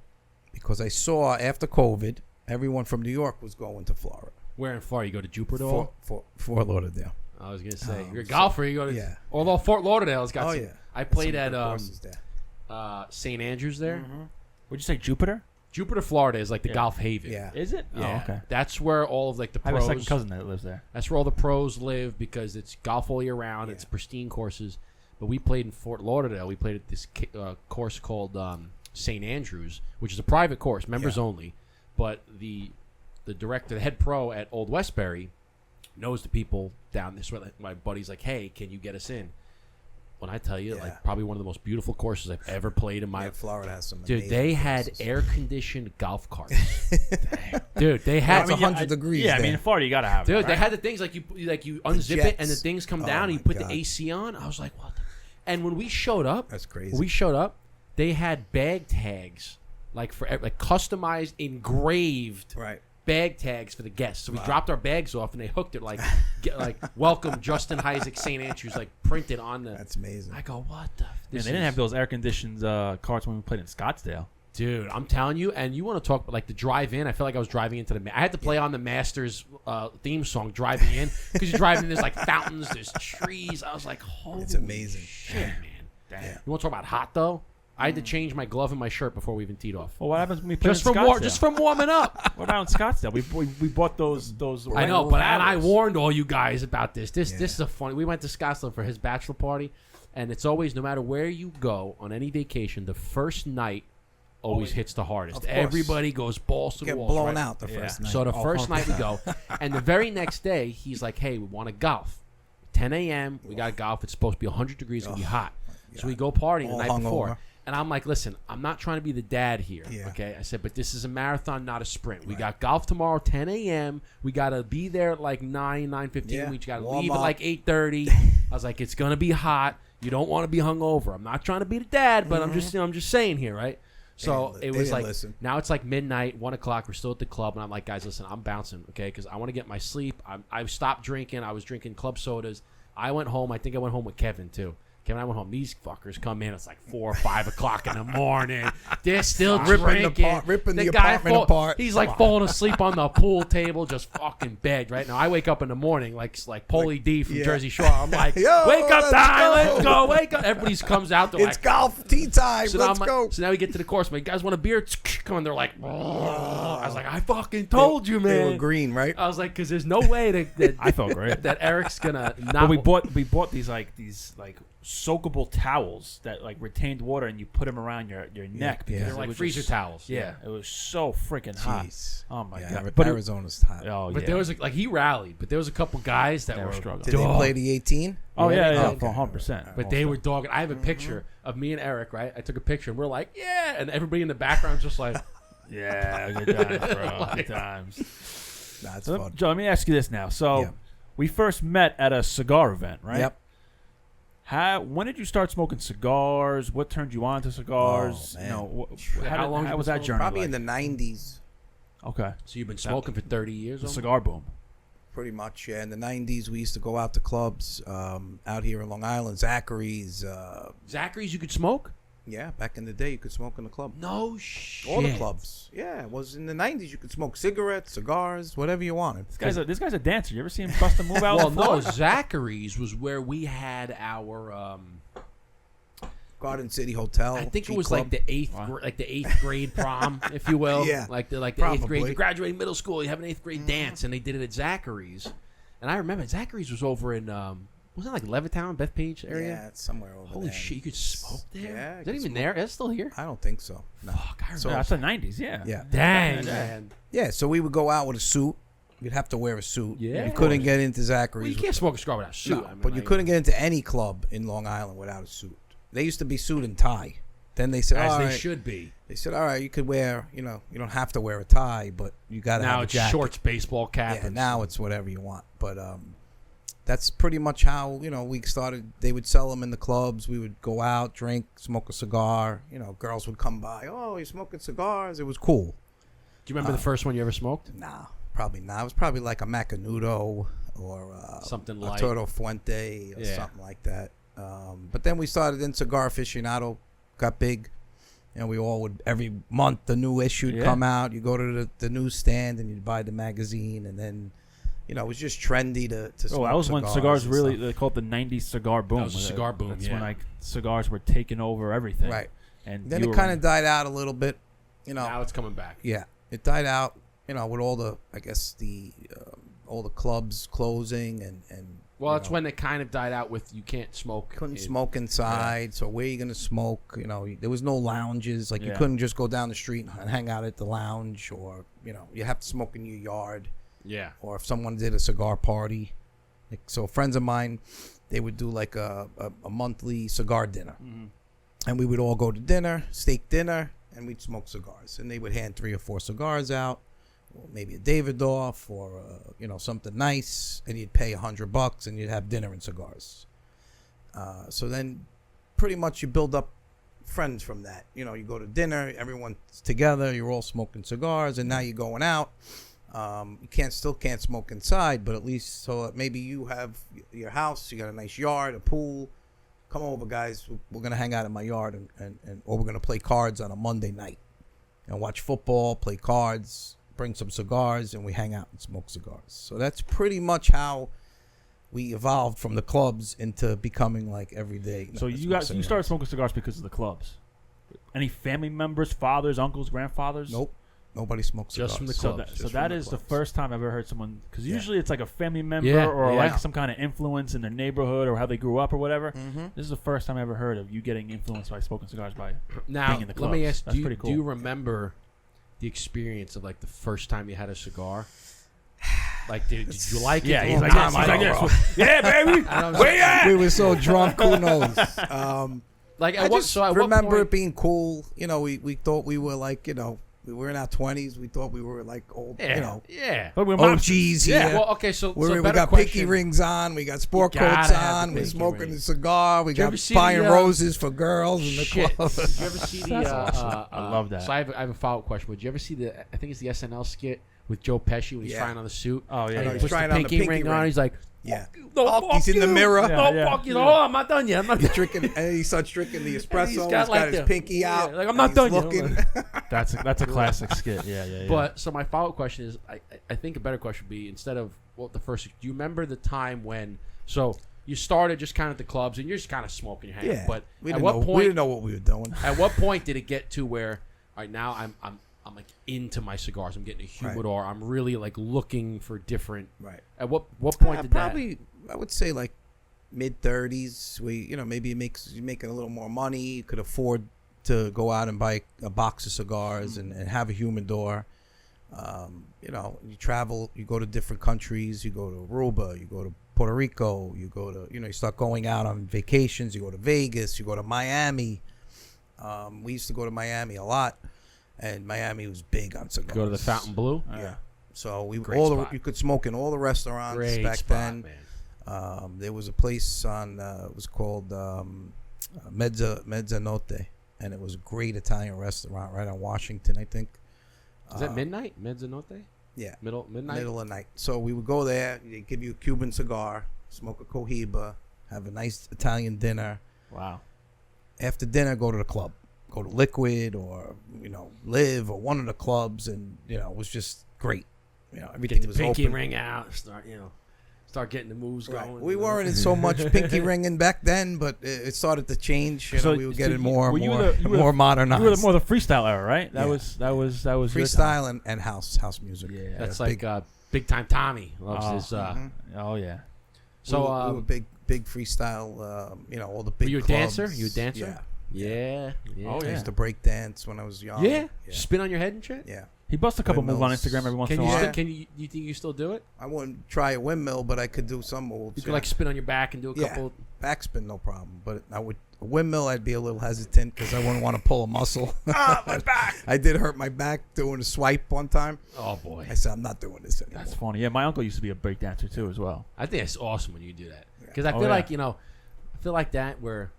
because I saw after COVID, everyone from New York was going to Florida. Where in Florida? You go to Jupiter? Fort Lauderdale. I was gonna say you're a golfer. You go to Although Fort Lauderdale's got. I played at St. Andrews there. Mm-hmm. Would you say Jupiter? Jupiter, Florida is like the golf haven. Yeah. Is it? Yeah. Oh, okay. That's where all of like the I pros. have a second cousin that lives there. That's where all the pros live because it's golf all year round. It's pristine courses. But we played in Fort Lauderdale. We played at this course called St. Andrews, which is a private course, members only. But the director, the head pro at Old Westbury, knows the people down this way. My buddy's like, hey, can you get us in? when I tell you, Yeah. like probably one of the most beautiful courses I've ever played in my Yeah, Florida has some. Dude, amazing they had courses. air-conditioned golf carts. Dude, they had It's 100 degrees. Yeah, I mean, there. in Florida, you gotta have it. Dude, right? they had the things like you unzip it and the jets. things come Oh down and you my put God. the AC on. I was like, what? And when we showed up, That's crazy. When we showed up, they had bag tags like customized, engraved Right. bag tags for the guests. So we dropped our bags off and they hooked it like welcome Justin Isaac St. Andrews like printed on the. That's amazing. I go, what the? Man, This they didn't is- have those air-conditioned carts when we played in Scottsdale. Dude, I'm telling you, and you want to talk about like the drive-in? I felt like I was driving into the. I had to play on the Masters theme song driving in because you're driving. There's like fountains, there's trees. I was like, holy, It's amazing. shit, man! Damn. Yeah. You want to talk about hot though? I had to change my glove and my shirt before we even teed off. Well, what happens when we play Just in from Scottsdale? just from warming up. What about in Scottsdale? We bought those. I know, but and I paddles. warned all you guys about this. This Yeah. is a funny. We went to Scottsdale for his bachelor party, and it's always no matter where you go on any vacation, the first night always hits the hardest. Of course. Everybody goes balls to the Get walls. blown right? out the first night. So the Oh, first night we 100%. go, and the very next day he's like, "Hey, we want to golf. 10 a.m. We got to golf. It's supposed to be 100 degrees. It's gonna be hot. So we go partying the All night before." hungover. And I'm like, listen, I'm not trying to be the dad here. Yeah. Okay. I said, but this is a marathon, not a sprint. We got golf tomorrow, 10 a.m. We got to be there at like 9:15. Yeah. We got to Warm leave at up. like 8:30. I was like, it's going to be hot. You don't want to be hungover. I'm not trying to be the dad, but I'm just saying here, right? So They it didn't was like, listen. now it's like midnight, 1 o'clock. We're still at the club. And I'm like, guys, listen, I'm bouncing, okay? Because I want to get my sleep. I've stopped drinking. I was drinking club sodas. I went home. I think I went home with Kevin, too. Kevin and I went home. These fuckers come in. It's like 4 or 5 o'clock in the morning. They're still drinking. ripping the guy apartment apart. He's like falling asleep on the pool table, just fucking bed. Right now, I wake up in the morning like Paulie D from yeah. Jersey Shore. I'm like, Yo, wake up let's time, go." let's go, wake up. Everybody comes out. They're It's like, golf tea time. so now Let's go. So now we get to the course. My guys want a beer? Come on, they're like, I was like, I fucking told you, They man. were green, right? I was like, because there's no way that I felt great. that Eric's gonna not. But we bought these soakable towels that like retained water, and you put them around your neck. yeah. because They're it like was freezer just- towels. Yeah, it was so freaking hot. Jeez. Oh my Yeah, god! But Arizona's hot. oh But yeah. there was like he rallied, but there was a couple guys that They were were struggling. Did they play the 18? oh yeah, Yeah, yeah, okay. 100%. But they were dogging. I have a picture of me and Eric, right? I took a picture, and we're like, yeah, and everybody in the background's just like, Yeah, good times, bro. Good times. That's So, fun. Joe, let me ask you this now. So, Yeah. we first met at a cigar event, right? Yep. When did you start smoking cigars? What turned you on to cigars? Oh, man. You know, How long how you was been that smoking? journey? Probably like? in the 90s, Okay, so you've been smoking for 30 years? the almost? cigar boom. pretty much. Yeah, in the 90s, we used to go out to clubs out here in Long Island, Zachary's. Zachary's, you could smoke? Yeah, back in the day, you could smoke in the club. No shit. All the clubs. Yeah, it was in the 90s. You could smoke cigarettes, cigars, whatever you wanted. This guy's a dancer. You ever see him bust a move out? Well, on the no, floor? Zachary's was where we had our. Garden City Hotel. I think G it was Club. like the eighth grade prom, if you will. Yeah, like the eighth grade. probably. You graduate middle school, you have an eighth grade dance, and they did it at Zachary's. And I remember Zachary's was over in wasn't it like Levittown, Bethpage area? Yeah, it's somewhere over Holy there. shit, you could smoke there? Yeah, Is you that could even smoke. there? That's still here? I don't think so. No. Fuck, I remember. Yeah, that's the '90s. Yeah. Yeah. Dang, man. Yeah, so we would go out with a suit. You'd have to wear a suit. Yeah, You of couldn't course. get into Well, Zachary's. you can't smoke a cigar without a suit. No, I mean, but you like, couldn't get into any club in Long Island without a suit. They used to be suit and tie. Then they said, as all they right. should be. They said, all right, you could wear, you don't have to wear a tie, but you got to have Now a it's jacket. shorts, baseball cap. Yeah, and now it's whatever you want. But that's pretty much how, we started. They would sell them in the clubs. We would go out, drink, smoke a cigar. Girls would come by. Oh, you're smoking cigars. It was cool. Do you remember the first one you ever smoked? Nah, probably not. It was probably like a Macanudo or Something a like- Toro Fuente or Yeah. something like that. But then we started in Cigar Aficionado, got big. We all would, every month the new issue would Yeah. come out. You go to the newsstand and you'd buy the magazine, and then, it was just trendy to smoke Oh, that was when cigars and really, stuff. they called it the '90s cigar boom. That was a cigar boom, That's yeah. when like cigars were taking over everything. Right. And Then you it were- kind of died out a little bit, Now it's coming back. Yeah, it died out, with all the, I guess, all the clubs closing and Well, you it's know, when it kind of died out with you can't smoke. couldn't in- smoke inside. So where are you going to smoke? There was no lounges. Like you Yeah. couldn't just go down the street and hang out at the lounge, or you have to smoke in your yard. Yeah. Or if someone did a cigar party, Like, so friends of mine, they would do like a monthly cigar dinner. And we would all go to dinner, steak dinner, and we'd smoke cigars. And they would hand 3 or 4 cigars out, or maybe a Davidoff or, something nice. And you'd pay $100 and you'd have dinner and cigars. So then pretty much you build up friends from that. You go to dinner, everyone's together, you're all smoking cigars, and now you're going out. You still can't smoke inside, but at least so maybe you have your house, you got a nice yard, a pool. Come over, guys. We're gonna hang out in my yard, or we're gonna play cards on a Monday night and watch football, play cards, bring some cigars, and we hang out and smoke cigars. So that's pretty much how we evolved from the clubs into becoming like everyday. So you started smoking cigars because of the clubs. Any family members, fathers, uncles, grandfathers? Nope. Nobody smokes cigars. Just from the clubs. So that is the first time I've ever heard someone, because usually it's like a family member Yeah, or yeah. like some kind of influence in their neighborhood or how they grew up or whatever. Mm-hmm. This is the first time I ever heard of you getting influenced by smoking cigars by Now, being in the clubs. let me ask, That's do pretty cool. you remember the experience of like the first time you had a cigar? Like, did you like it? Yeah, the he's whole like, time? yes, yeah, baby. Where you at? We were so drunk. Who knows? Like, I just remember what it being cool. We thought we were like, we were in our 20s. We thought we were like old, yeah. But we're OGs here. Well, okay, so we better got question. pinky rings on. We got sport You gotta coats have the on. We're pinky smoking ring. a cigar. We Did you got ever see buying the, roses for girls in the Shit. club. Did you ever see the? That's awesome. I love that. So I have a follow-up question. Did you ever see the? I think it's the SNL skit with Joe Pesci when he's Yeah. trying on the suit. Oh, yeah, And yeah. he He's puts trying the on the pinky, pinky ring on. ring. He's like, Yeah. no, Oh, fuck he's in the you. mirror. Yeah. No, fuck you. Oh, I'm not done yet. I'm not done. Drinking, and he starts drinking the espresso. he's He's got got, like his the- pinky out. like, I'm and not he's done yet. looking. That's a classic skit. Yeah. But so my follow-up question is, I think a better question would be, instead of the first. Do you remember the time when? So you started just kind of at the clubs and you're just kind of smoking your hand. Yeah. But we at didn't what know, point? we didn't know what we were doing. At what point did it get to where? All right, now I'm like into my cigars. I'm getting a humidor. I'm really like looking for different. Right. At what point did probably, I would say like mid-30s. Maybe you're making a little more money. You could afford to go out and buy a box of cigars and have a humidor. You travel. You go to different countries. You go to Aruba. You go to Puerto Rico. You go to you start going out on vacations. You go to Vegas. You go to Miami. We used to go to Miami a lot, and Miami was big on cigars. Go to the Fountain Blue. Yeah. So Great you spot. could smoke in all the restaurants Great back spot, then. man. There was a place on it was called Mezzanotte, and it was a great Italian restaurant right on Washington, I think. Is that midnight? Mezzanotte? Yeah, Midnight. middle of the night. So we would go there. They give you a Cuban cigar, smoke a cohiba, have a nice Italian dinner. Wow. After dinner, go to the club. Go to Liquid or Live or one of the clubs, and it was just great. Everything Get the was pinky open. ring out. Start getting the moves Right. going. We weren't in so much pinky ringing back then, but it started to change. We were getting more modernized. You were more the freestyle era, right? That Yeah. was your time. Freestyle and house music. Yeah. That's big, like Big Time Tommy loves Oh. his. Oh yeah. So we were big freestyle. All the big. were you a clubs. dancer? You a dancer? Yeah. Yeah. Oh, I yeah. used to break dance when I was young. Yeah? Spin on your head and shit. Yeah. He busts a couple moves on Windmills. Instagram every once Can in a you? while. Still, you think you still do it? I wouldn't try a windmill, but I could do some moves. You could like spin on your back and do a couple. Backspin, no problem. But a windmill, I'd be a little hesitant because I wouldn't want to pull a muscle. My back. I did hurt my back doing a swipe one time. Oh boy, I said, I'm not doing this anymore. That's funny. Yeah, my uncle used to be a break dancer too, as well. I think it's awesome when you do that because I Oh, feel yeah. like I feel like that where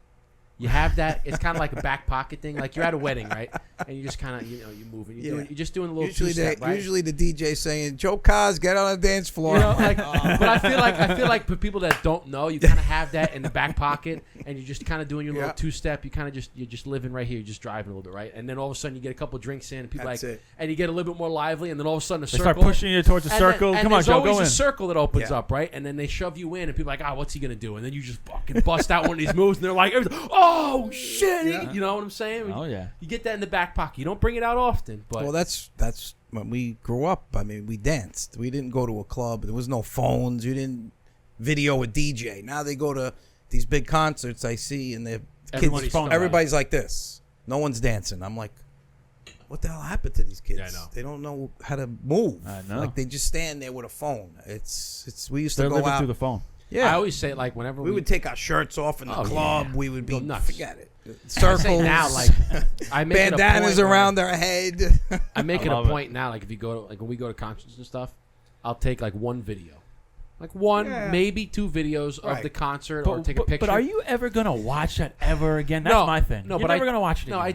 you have that. It's kind of like a back pocket thing. Like you're at a wedding, right? And you just kind of you're moving. You're just doing a little two-step, right? Usually the DJ saying, Joe Cos, get on the dance floor. But I feel like for people that don't know, you kind of have that in the back pocket, and you're just kind of doing your little two-step. You kind of you're just living right here. You're just driving a little bit, right? And then all of a sudden you get a couple drinks in, and people That's it. and you get a little bit more lively, and then all of a sudden They start pushing you towards the and circle. Then, Come on, there's Joe, always go a in. circle that opens Yeah. up, right? And then they shove you in, and people are like, what's he gonna do? And then you just fucking bust out one of these moves, and they're like, oh shit, you know what I'm saying? Oh yeah. You get that in the back pocket. You don't bring it out often, but Well, that's when we grew up. I mean, we danced. We didn't go to a club. There was no phones. You didn't video a DJ. Now they go to these big concerts I see, and they're Everybody's phone. everybody's like this. No one's dancing. I'm like, what the hell happened to these kids? Yeah, I know. They don't know how to move. I know. Like they just stand there with a phone. It's we used They're to go living out. through the phone. Yeah. I always say like whenever we would take our shirts off in the club. yeah. We would be Go nuts. forget it. Circles. I say now, like I make it a bandanas point around our head. I make it a love it. point now. Like if you go to, like when we go to concerts and stuff, I'll take like one video, like one maybe 2 videos of the concert, or take a picture. But are you ever gonna watch that ever again? That's my thing. No, You're but never gonna watch it. No, again.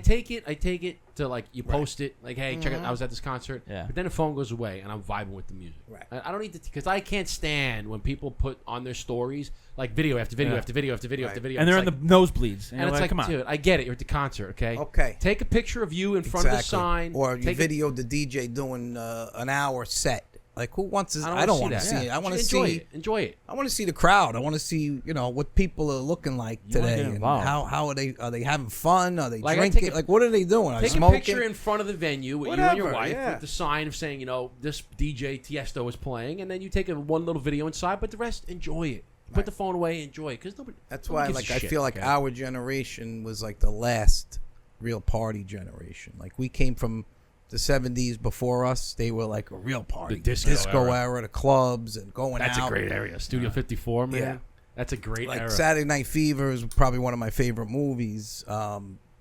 I take it to like you post it like, hey, check it. I was at this concert. Yeah. But then the phone goes away and I'm vibing with the music. Right. I don't need to, because I can't stand when people put on their stories like video after video after video after video after video, and they're in like, the nosebleeds. and it's like, come on. dude, I get it. You're at the concert, okay? Okay. Take a picture of you in front of the sign, or you take videoed the DJ doing an hour set. Like, who wants to? I don't want to see it. I want to enjoy see it. Enjoy it. I want to see the crowd. I want to see, what people are looking like You wanna today, get and involved. how are they? Are they having fun? Are they Like, I drinking? take a- Like, what are they doing? Are they Take a smoking? picture in front of the venue with you and your Whatever, wife yeah. with the sign of saying, this DJ Tiesto is playing, and then you take one little video inside, but the rest, enjoy it. Put the phone away, enjoy it, because nobody. That's nobody why, gives a I shit, feel like okay? our generation was like the last real party generation. Like, we came from the 70s before us. They were like a real party. The disco era, the clubs and going That's out. a great area. Studio 54, man. Yeah. That's a great Like era. Saturday Night Fever is probably one of my favorite movies.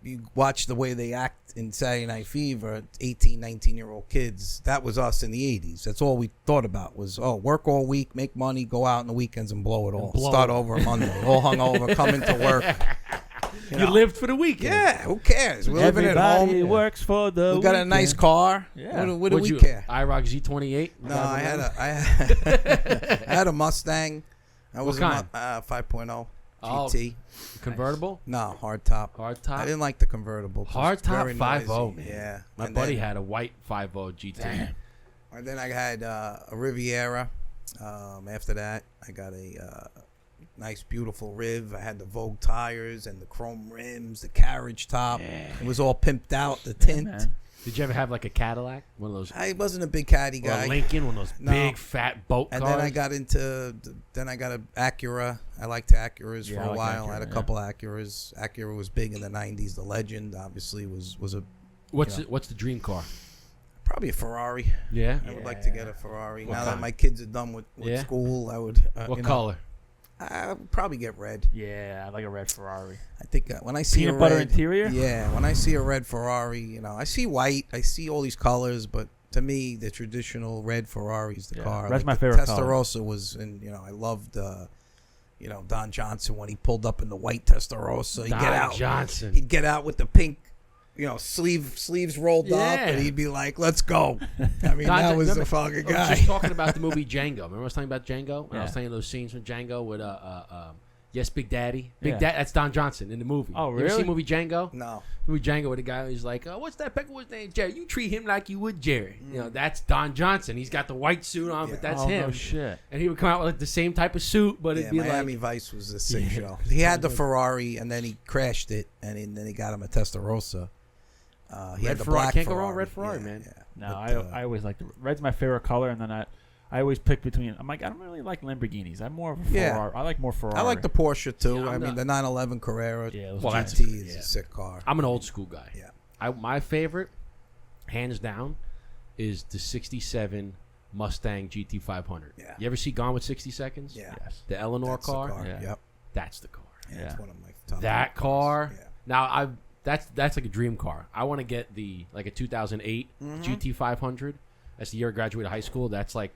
You watch the way they act in Saturday Night Fever, 18, 19-year-old kids. That was us in the 80s. That's all we thought about was, work all week, make money, go out on the weekends and blow it all. Start over Monday, all hungover, come into work. You lived for the weekend. Yeah, who cares? We're living at Everybody home. works for the. We got a nice car. Yeah. What do What'd we you, care? IROC Z28? No, I had a Mustang. I was kind? 5.0 Oh, GT. convertible? No, hard top. Hard top? I didn't like the convertible. 'cause Hard it's very top 5.0, noisy. man. Yeah. My And buddy then- had a white 5.0 GT. And then I had a Riviera. After that, I got a nice, beautiful Riv. I had the Vogue tires and the chrome rims, the carriage top. It was all pimped out, the tint. man. Did you ever have like a Cadillac? One of those? I wasn't a big caddy Or guy. a Lincoln? One of those No. big, fat boat And cars? then I got into, I got an Acura. I liked Acuras Yeah, for I a like while. Acura, I had a couple Acuras. Acura was big in the 90s. The Legend, obviously, was a What's the dream car? probably a Ferrari. Yeah? I would like to get a Ferrari. What Now that kind? my kids are done with Yeah? school, I would. What color? I would probably get red. Yeah, I like a red Ferrari. I think when I see Peanut a butter red, interior? Yeah, when I see a red Ferrari, I see white, I see all these colors, but to me, the traditional red Ferrari is the car. red's my the favorite color. Testarossa was, and I loved, Don Johnson when he pulled up in the white Testarossa. He'd Don get out. Johnson. He'd get out with the pink. sleeves rolled up, Yeah. and he'd be like, "Let's go." I mean, Don- that was remember- the fucking I was guy. just talking about the movie Django. Remember I was talking about Django? When I was Yeah. saying those scenes from Django with Yes, Big Daddy. Big Yeah. Daddy. That's Don Johnson in the movie. Oh, You ever see really? the movie Django? No, Movie Django with a guy who's like, what's that Peckerwood's name? Jerry. You treat him like you would Jerry. That's Don Johnson. He's got the white suit on, but that's oh, him. no shit. And he would come out with like, the same type of suit, but it'd be Miami like Vice was a sick show. He had the Ferrari, and then he crashed it, and then he got him a Testarossa. He Red had the Ferrari. black Can't go Ferrari. wrong, red Ferrari, Yeah, man. yeah. No, But, I always like red's my favorite color, and then I always pick between. I'm like, I don't really like Lamborghinis. I'm more of a Yeah. Ferrari. I like more Ferrari. I like the Porsche too. Yeah, I I'm mean, not- the 911 Carrera Yeah, those Well, are that's- GT is yeah. a sick car. I'm an old school guy. Yeah. My favorite, hands down, is the 67 Mustang GT 500. Yeah. You ever see Gone with 60 Seconds? Yeah. Yes. The Eleanor That's the car? Yeah. Yep. That's the car. Yeah, Yeah. it's one of my top That car. cars. Yeah. Now that's like a dream car. I want to get a 2008 GT 500. That's the year I graduated high school. That's like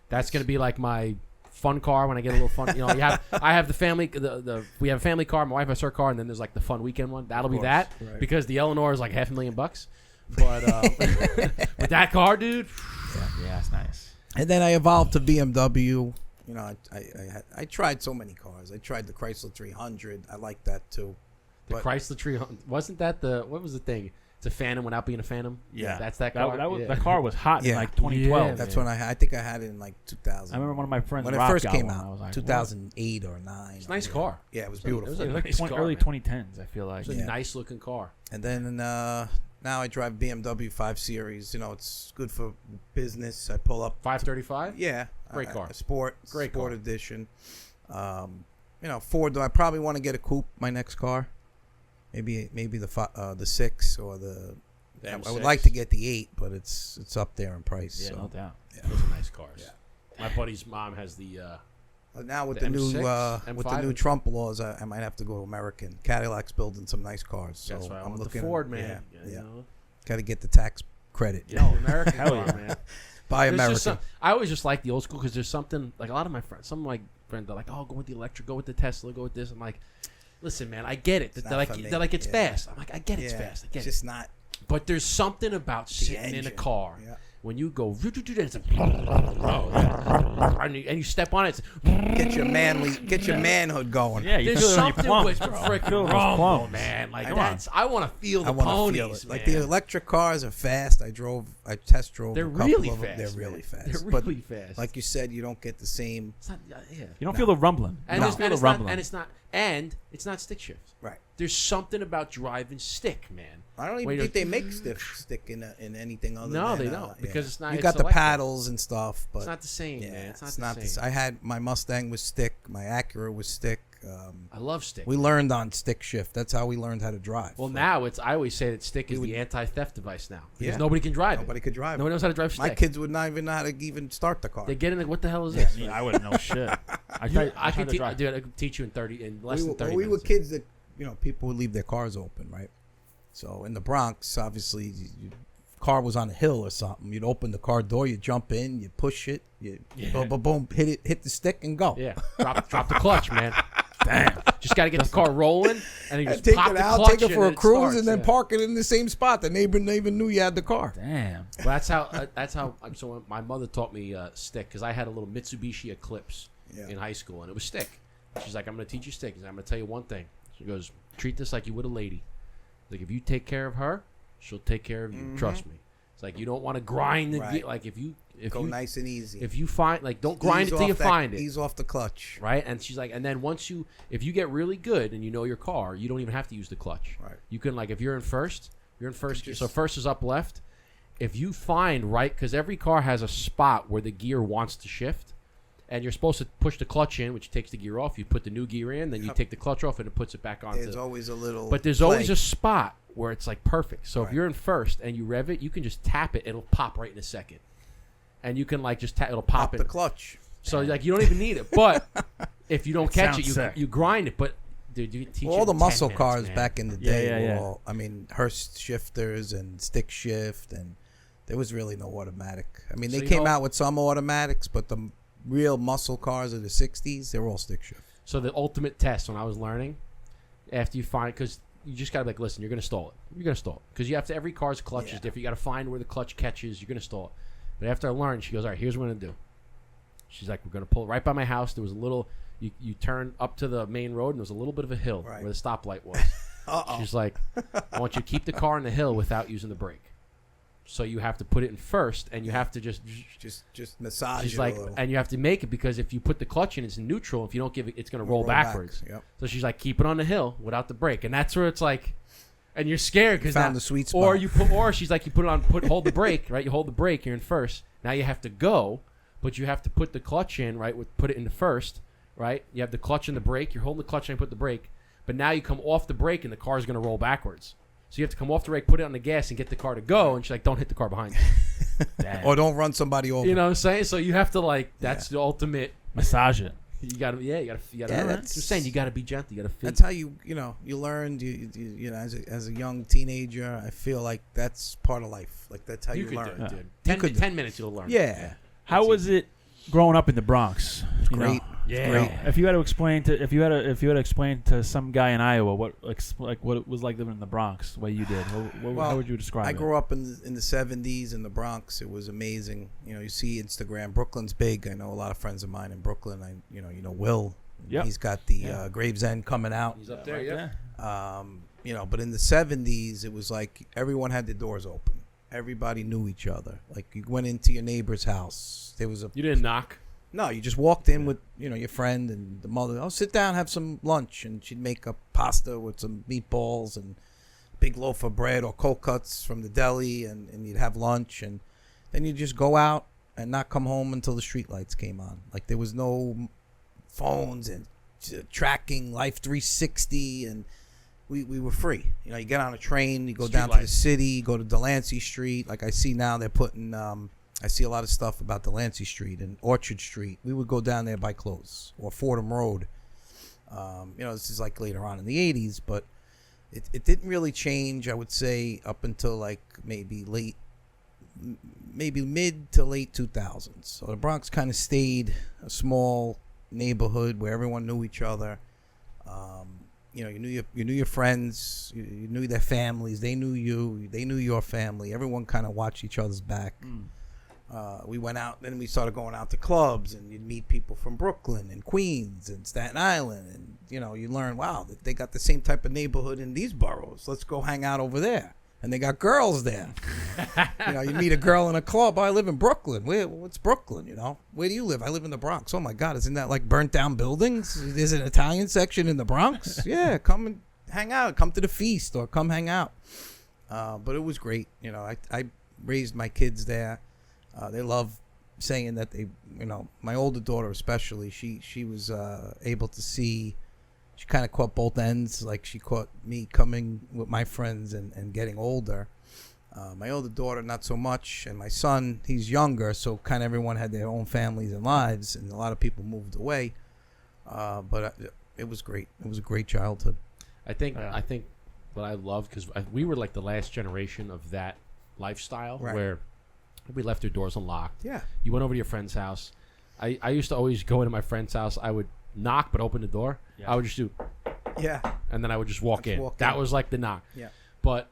that's gonna be like my fun car when I get a little fun. I have the family. We have a family car. My wife has her car, and then there's like the fun weekend one. That'll be that right. because the Eleanor is like $500,000. But with that car, dude. Yeah, it's nice. And then I evolved to BMW. I tried so many cars. I tried the Chrysler 300. I like that too. The But- Chrysler 300 wasn't that what was the thing? It's a Phantom without being a Phantom. Yeah. That's that car. The car was hot in Yeah. like 2012. Yeah, That's man. when I think I had it in like 2000. I remember one of my friends when it Rob first got came one. out. I was like, 2008 or 9. It's a nice car. Yeah, it was It beautiful. was a What? nice Like car, early man. 2010s. I feel like. It's a nice looking car. And then now I drive BMW 5 Series. It's good for business. I pull up. 535. Yeah, Great car. Sport Great car. edition. Ford. I probably want to get a coupe. My next car, maybe the 6 or the. I would M6. like to get the 8, but it's up there in price. Yeah, so. no doubt. Those are nice cars. Yeah. My buddy's mom has the Now with The the new M6, with the M5. new Trump laws, I might have to go American. Cadillac's building some nice cars, so That's why I I'm want looking the Ford, man. Yeah. You know? Got to get the tax credit. Yo, American Hell car, yeah. man. Buy There's American. just I always just like the old school because there's something like a lot of my friends, some of my friends are like, oh, go with the electric, go with the Tesla, go with this. I'm like, listen, man, I get it. It's They're not like, for me. they're like, it's Yeah. fast. I'm like, I get it's Yeah, fast. I get it's it. just not But there's something about the sitting in a engine. car Yeah. when you go it's like, and you step on it. It's, Get your manhood going. Yeah, you there's feel it on your something plums, with bro. freaking Feel those rumble, plums. man. Like Come on. I want to feel I the want to ponies, feel it. Like man. the electric cars are fast. I test drove They're a couple really of them. fast. They're really man. fast. They're really fast. Like you said, you don't get the same. It's not, yeah. You don't feel the rumbling. And, You it's, don't and, feel it's the not, rumbling. and it's not stick shift. Right. There's something about driving stick, man. I don't even Wait, think they make stick in anything other No, than they don't, because it's not- You it's got the electric. paddles and stuff, but It's not the same, yeah, man. It's not the same. I had my Mustang was stick, my Acura was stick. I love stick. We learned on stick shift. That's how we learned how to drive. Well, now I always say that stick is the anti-theft device now because Yeah. nobody can drive Nobody it. could drive. Nobody it. knows how to drive stick. My kids would not even know how to even start the car. They get in. What the hell is this? I wouldn't know shit. I Dude, I could teach you in less than 30 we were minutes. kids that people would leave their cars open, right? So in the Bronx, obviously, car was on a hill or something. You'd open the car door, you jump in, you push it, boom, boom, boom, hit the stick and go. Yeah, drop the clutch, man. Damn, just got to get the car rolling, and you just Take pop it the out, clutch take it for a and cruise, starts, and then yeah. park it in the same spot. The neighbor even knew you had the car. Damn. Well, that's how. So when my mother taught me stick because I had a little Mitsubishi Eclipse in high school, and it was stick. She's like, "I'm going to teach you stick. I'm going to tell you one thing." She goes, "Treat this like you would a lady. Like if you take care of her, she'll take care of you. Trust me." It's like you don't want to grind the Right. like if you Nice and easy. if you find like don't grind Ease it till you off that- find it. Ease off the clutch. Right, and she's like, and then if you get really good and you know your car, you don't even have to use the clutch. Right. You can like if you're in first just- so first is up left. If you find right, because every car has a spot where the gear wants to shift, and you're supposed to push the clutch in, which takes the gear off. You put the new gear in, then you take the clutch off, and it puts it back on. There's always a little. But there's play. always a spot where it's like perfect. So if Right. you're in first and you rev it, you can just tap it; it'll pop right in a second, and you can like just it'll pop pop it. the clutch. So like you don't even need it. But if you don't catch it, sounds sick. you grind it. But dude, you can teach All it the in 10 muscle minutes, cars man. back in the Yeah, day yeah, were yeah. all, I mean, Hurst shifters and stick shift, and there was really no automatic. I mean, So they you came know- out with some automatics, but the real muscle cars of the 60s, they were all stick shift. So the ultimate test when I was learning, after you find, because you just gotta be like, listen, you're gonna stall it. You're gonna stall it because you have to. Every car's clutch is Yeah. different. You gotta find where the clutch catches. You're gonna stall it. But after I learned, she goes, all right, here's what we're gonna do. She's like, we're gonna pull right by my house. There was a little. You turn up to the main road, and there was a little bit of a hill Right. where the stoplight was. Uh-oh. She's like, I want you to keep the car in the hill without using the brake. So you have to put it in first, and you have to just Just massage she's it like, a little. and you have to make it because if you put the clutch in, it's in neutral. If you don't give it, it's going to roll back. backwards. Yep. So she's like, keep it on the hill without the brake, and that's where it's like, and you're scared because Found the sweet spot. or she's like, you put it on, hold the brake, right? You hold the brake, you're in first. Now you have to go, but you have to put the clutch in, right? Put it into first, right? You have the clutch and the brake. You're holding the clutch and you put the brake, but now you come off the brake and the car's going to roll backwards. So you have to come off the brake, put it on the gas, and get the car to go. And she's like, don't hit the car behind you. Damn. Or don't run somebody over. You know what I'm saying? So you have to like, that's the ultimate. Massage it. You gotta, you gotta. Yeah, I'm that's- just saying, you gotta be gentle. You gotta feel. That's how you learned. You know, as a young teenager, I feel like that's part of life. Like that's how you, could learn. do it, dude. You 10, could 10 minutes, you'll learn. Yeah. How was it growing up in the Bronx? You know? Great. Yeah. Great. If you had to explain to if you had to explain to some guy in Iowa what what it was like living in the Bronx, the way you did, how would you describe it? I grew up in the 70s in the Bronx. It was amazing. You know, you see Instagram. Brooklyn's big. I know a lot of friends of mine in Brooklyn. You know Will. Yep. He's got the Gravesend coming out. He's up there. Right Yeah. there. You know, but in the 70s, it was like everyone had their doors open. Everybody knew each other. Like you went into your neighbor's house. There was a You didn't knock. No, you just walked in with, your friend and the mother. Oh, sit down, have some lunch. And she'd make a pasta with some meatballs and a big loaf of bread or cold cuts from the deli. And you'd have lunch. And then you'd just go out and not come home until the street lights came on. Like there was no phones and tracking, Life 360. And we were free. You know, you get on a train, you go Street down to the lights. city, go to Delancey Street. Like I see now they're putting I see a lot of stuff about Delancey Street and Orchard Street. We would go down there buy clothes, or Fordham Road. This is like later on in the 80s, but it didn't really change, I would say, up until like maybe mid to late 2000s. So the Bronx kind of stayed a small neighborhood where everyone knew each other. You knew your friends, you knew their families, they knew you, they knew your family. Everyone kind of watched each other's back. We went out, then we started going out to clubs, and you'd meet people from Brooklyn and Queens and Staten Island, and you learn, wow, they got the same type of neighborhood in these boroughs. Let's go hang out over there. And they got girls there. You meet a girl in a club. Oh, I live in Brooklyn. What's Brooklyn? Where do you live? I live in the Bronx. Oh my God, isn't that like burnt down buildings? There's an Italian section in the Bronx. Yeah, come and hang out. Come to the feast or come hang out. But it was great. I raised my kids there. They love saying that my older daughter especially. She was able to see. She kind of caught both ends. Like she caught me coming with my friends and getting older. My older daughter, not so much. And my son, he's younger. So kind of everyone had their own families and lives. And a lot of people moved away. But it was great. It was a great childhood. I think what I loved, because we were like the last generation of that lifestyle, right, where we left our doors unlocked. Yeah. You went over to your friend's house. I used to always go into my friend's house. I would knock but open the door. Yeah. I would just do and then I would just walk in. That was like the knock. Yeah. But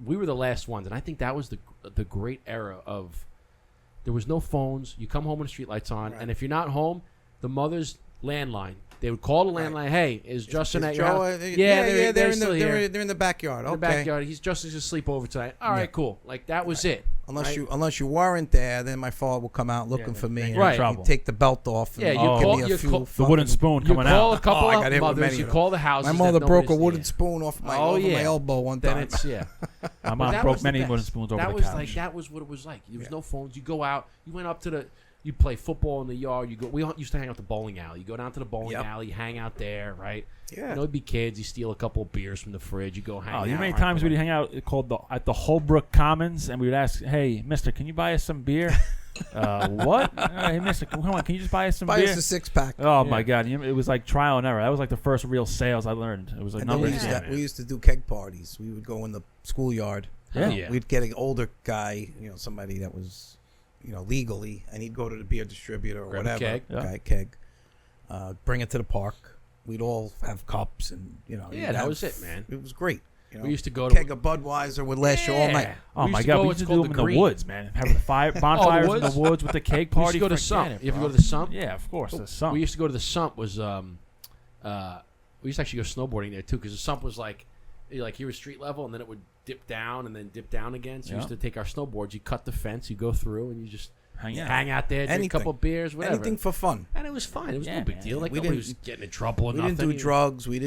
we were the last ones, and I think that was the great era of, there was no phones. You come home when the street lights on, right, and if you're not home, the mother's landline. They would call the landline. Right. Hey, is Justin at your house? They're still here. They're in the backyard. In the backyard. Justin's just sleep over tonight. All right, cool. Like that was it. Unless you weren't there, then my father would come out looking for me. Right. He'd take the belt off. And give me the wooden spoon coming out. You call a couple of mothers. You call the houses. My mother broke a wooden spoon off my elbow one time. My mom broke many wooden spoons over the couch. That was what it was like. There was no phones. You go out. You went up to you play football in the yard. We used to hang out at the bowling alley. You go down to the bowling alley, you hang out there, right? Yeah. It'd be kids. You steal a couple of beers from the fridge. You go hang out. You know how many times we'd hang out at the Holbrook Commons, and we would ask, "Hey, mister, can you buy us some beer?" What? Hey, mister, come on, can you just buy us some beer? Buy us a 6-pack. Oh, my God. It was like trial and error. That was like the first real sales I learned. It was like we used to do keg parties. We would go in the schoolyard. Yeah. We'd get an older guy, somebody that was, legally, and he'd go to the beer distributor or whatever. Keg. Bring it to the park. We'd all have cups and, that was it, man. It was great. We used to go to keg of Budweiser would last you all night. Oh my God, we used to do them in the woods, man. Having bonfires in the woods with the keg party. We used to go to Sump. You ever go to the Sump? Yeah, of course. The Sump. We used to go to the Sump. We used to actually go snowboarding there too, because the Sump was like you were street level, and then it would dip down and then dip down again. So we used to take our snowboards. You cut the fence, you go through, and you just hang out there, drink a couple beers, whatever. Anything for fun. And it was fun. It was no big deal. Like nobody was getting in trouble or nothing. We didn't do drugs. We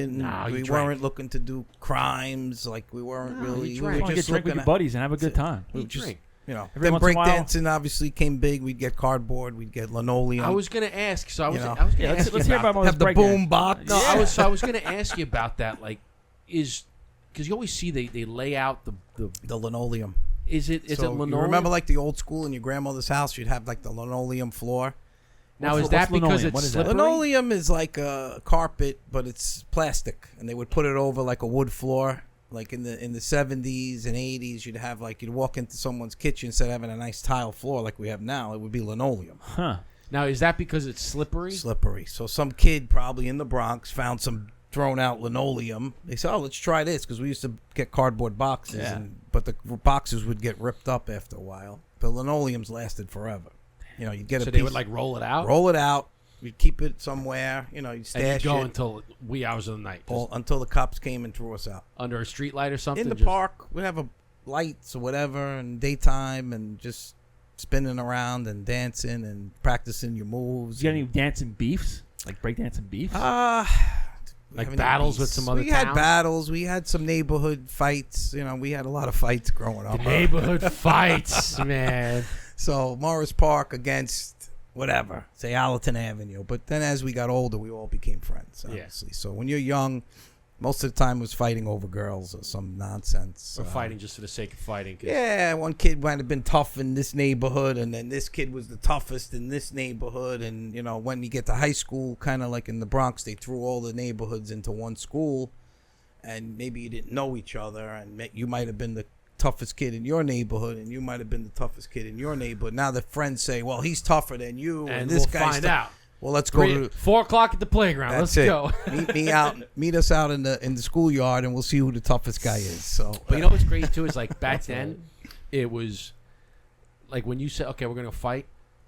weren't looking to do crimes. Like we weren't really. We were just drink with your buddies and have a good time. We drink. Then breakdancing obviously came big. We'd get cardboard. We'd get linoleum. I was going to ask. So I was going to ask you. Let's hear about have the boom box. No, I was going to ask you about that. Like, because you always see they lay out the linoleum. Is it linoleum? You remember like the old school in your grandmother's house? You'd have like the linoleum floor. Now is that because it's slippery? Linoleum is like a carpet, but it's plastic, and they would put it over like a wood floor. Like in the 70s and 80s, you'd walk into someone's kitchen, instead of having a nice tile floor like we have now, it would be linoleum. Huh. Now is that because it's slippery? Slippery. So some kid probably in the Bronx found some thrown out linoleum. They said, let's try this, because we used to get cardboard boxes, but the boxes would get ripped up after a while. The linoleums lasted forever. You'd get a piece. So they would like roll it out? You'd keep it somewhere, you'd stash it. And you'd go until wee hours of the night. Until the cops came and threw us out. Under a street light or something? In the park. We'd have lights or whatever, and daytime, and just spinning around and dancing and practicing your moves. Did you get any dancing beefs? Like breakdancing beefs? Like battles with some other towns? We had battles. We had some neighborhood fights. We had a lot of fights growing up. Neighborhood fights, man. So Morris Park against whatever, say Allerton Avenue. But then as we got older, we all became friends, obviously. So when you're young, Most of the time, it was fighting over girls or some nonsense. Or fighting just for the sake of fighting. Yeah, one kid might have been tough in this neighborhood, and then this kid was the toughest in this neighborhood. And, when you get to high school, kind of like in the Bronx, they threw all the neighborhoods into one school, and maybe you didn't know each other, and you might have been the toughest kid in your neighborhood, and you might have been the toughest kid in your neighborhood. Now the friends say, well, he's tougher than you, And this we'll guy's find out. Well, let's go to 4 o'clock at the playground. Let's go. Meet us out in the schoolyard, and we'll see who the toughest guy is. So, But you know what's crazy too is like back then, it was like when you said, "Okay, we're gonna fight."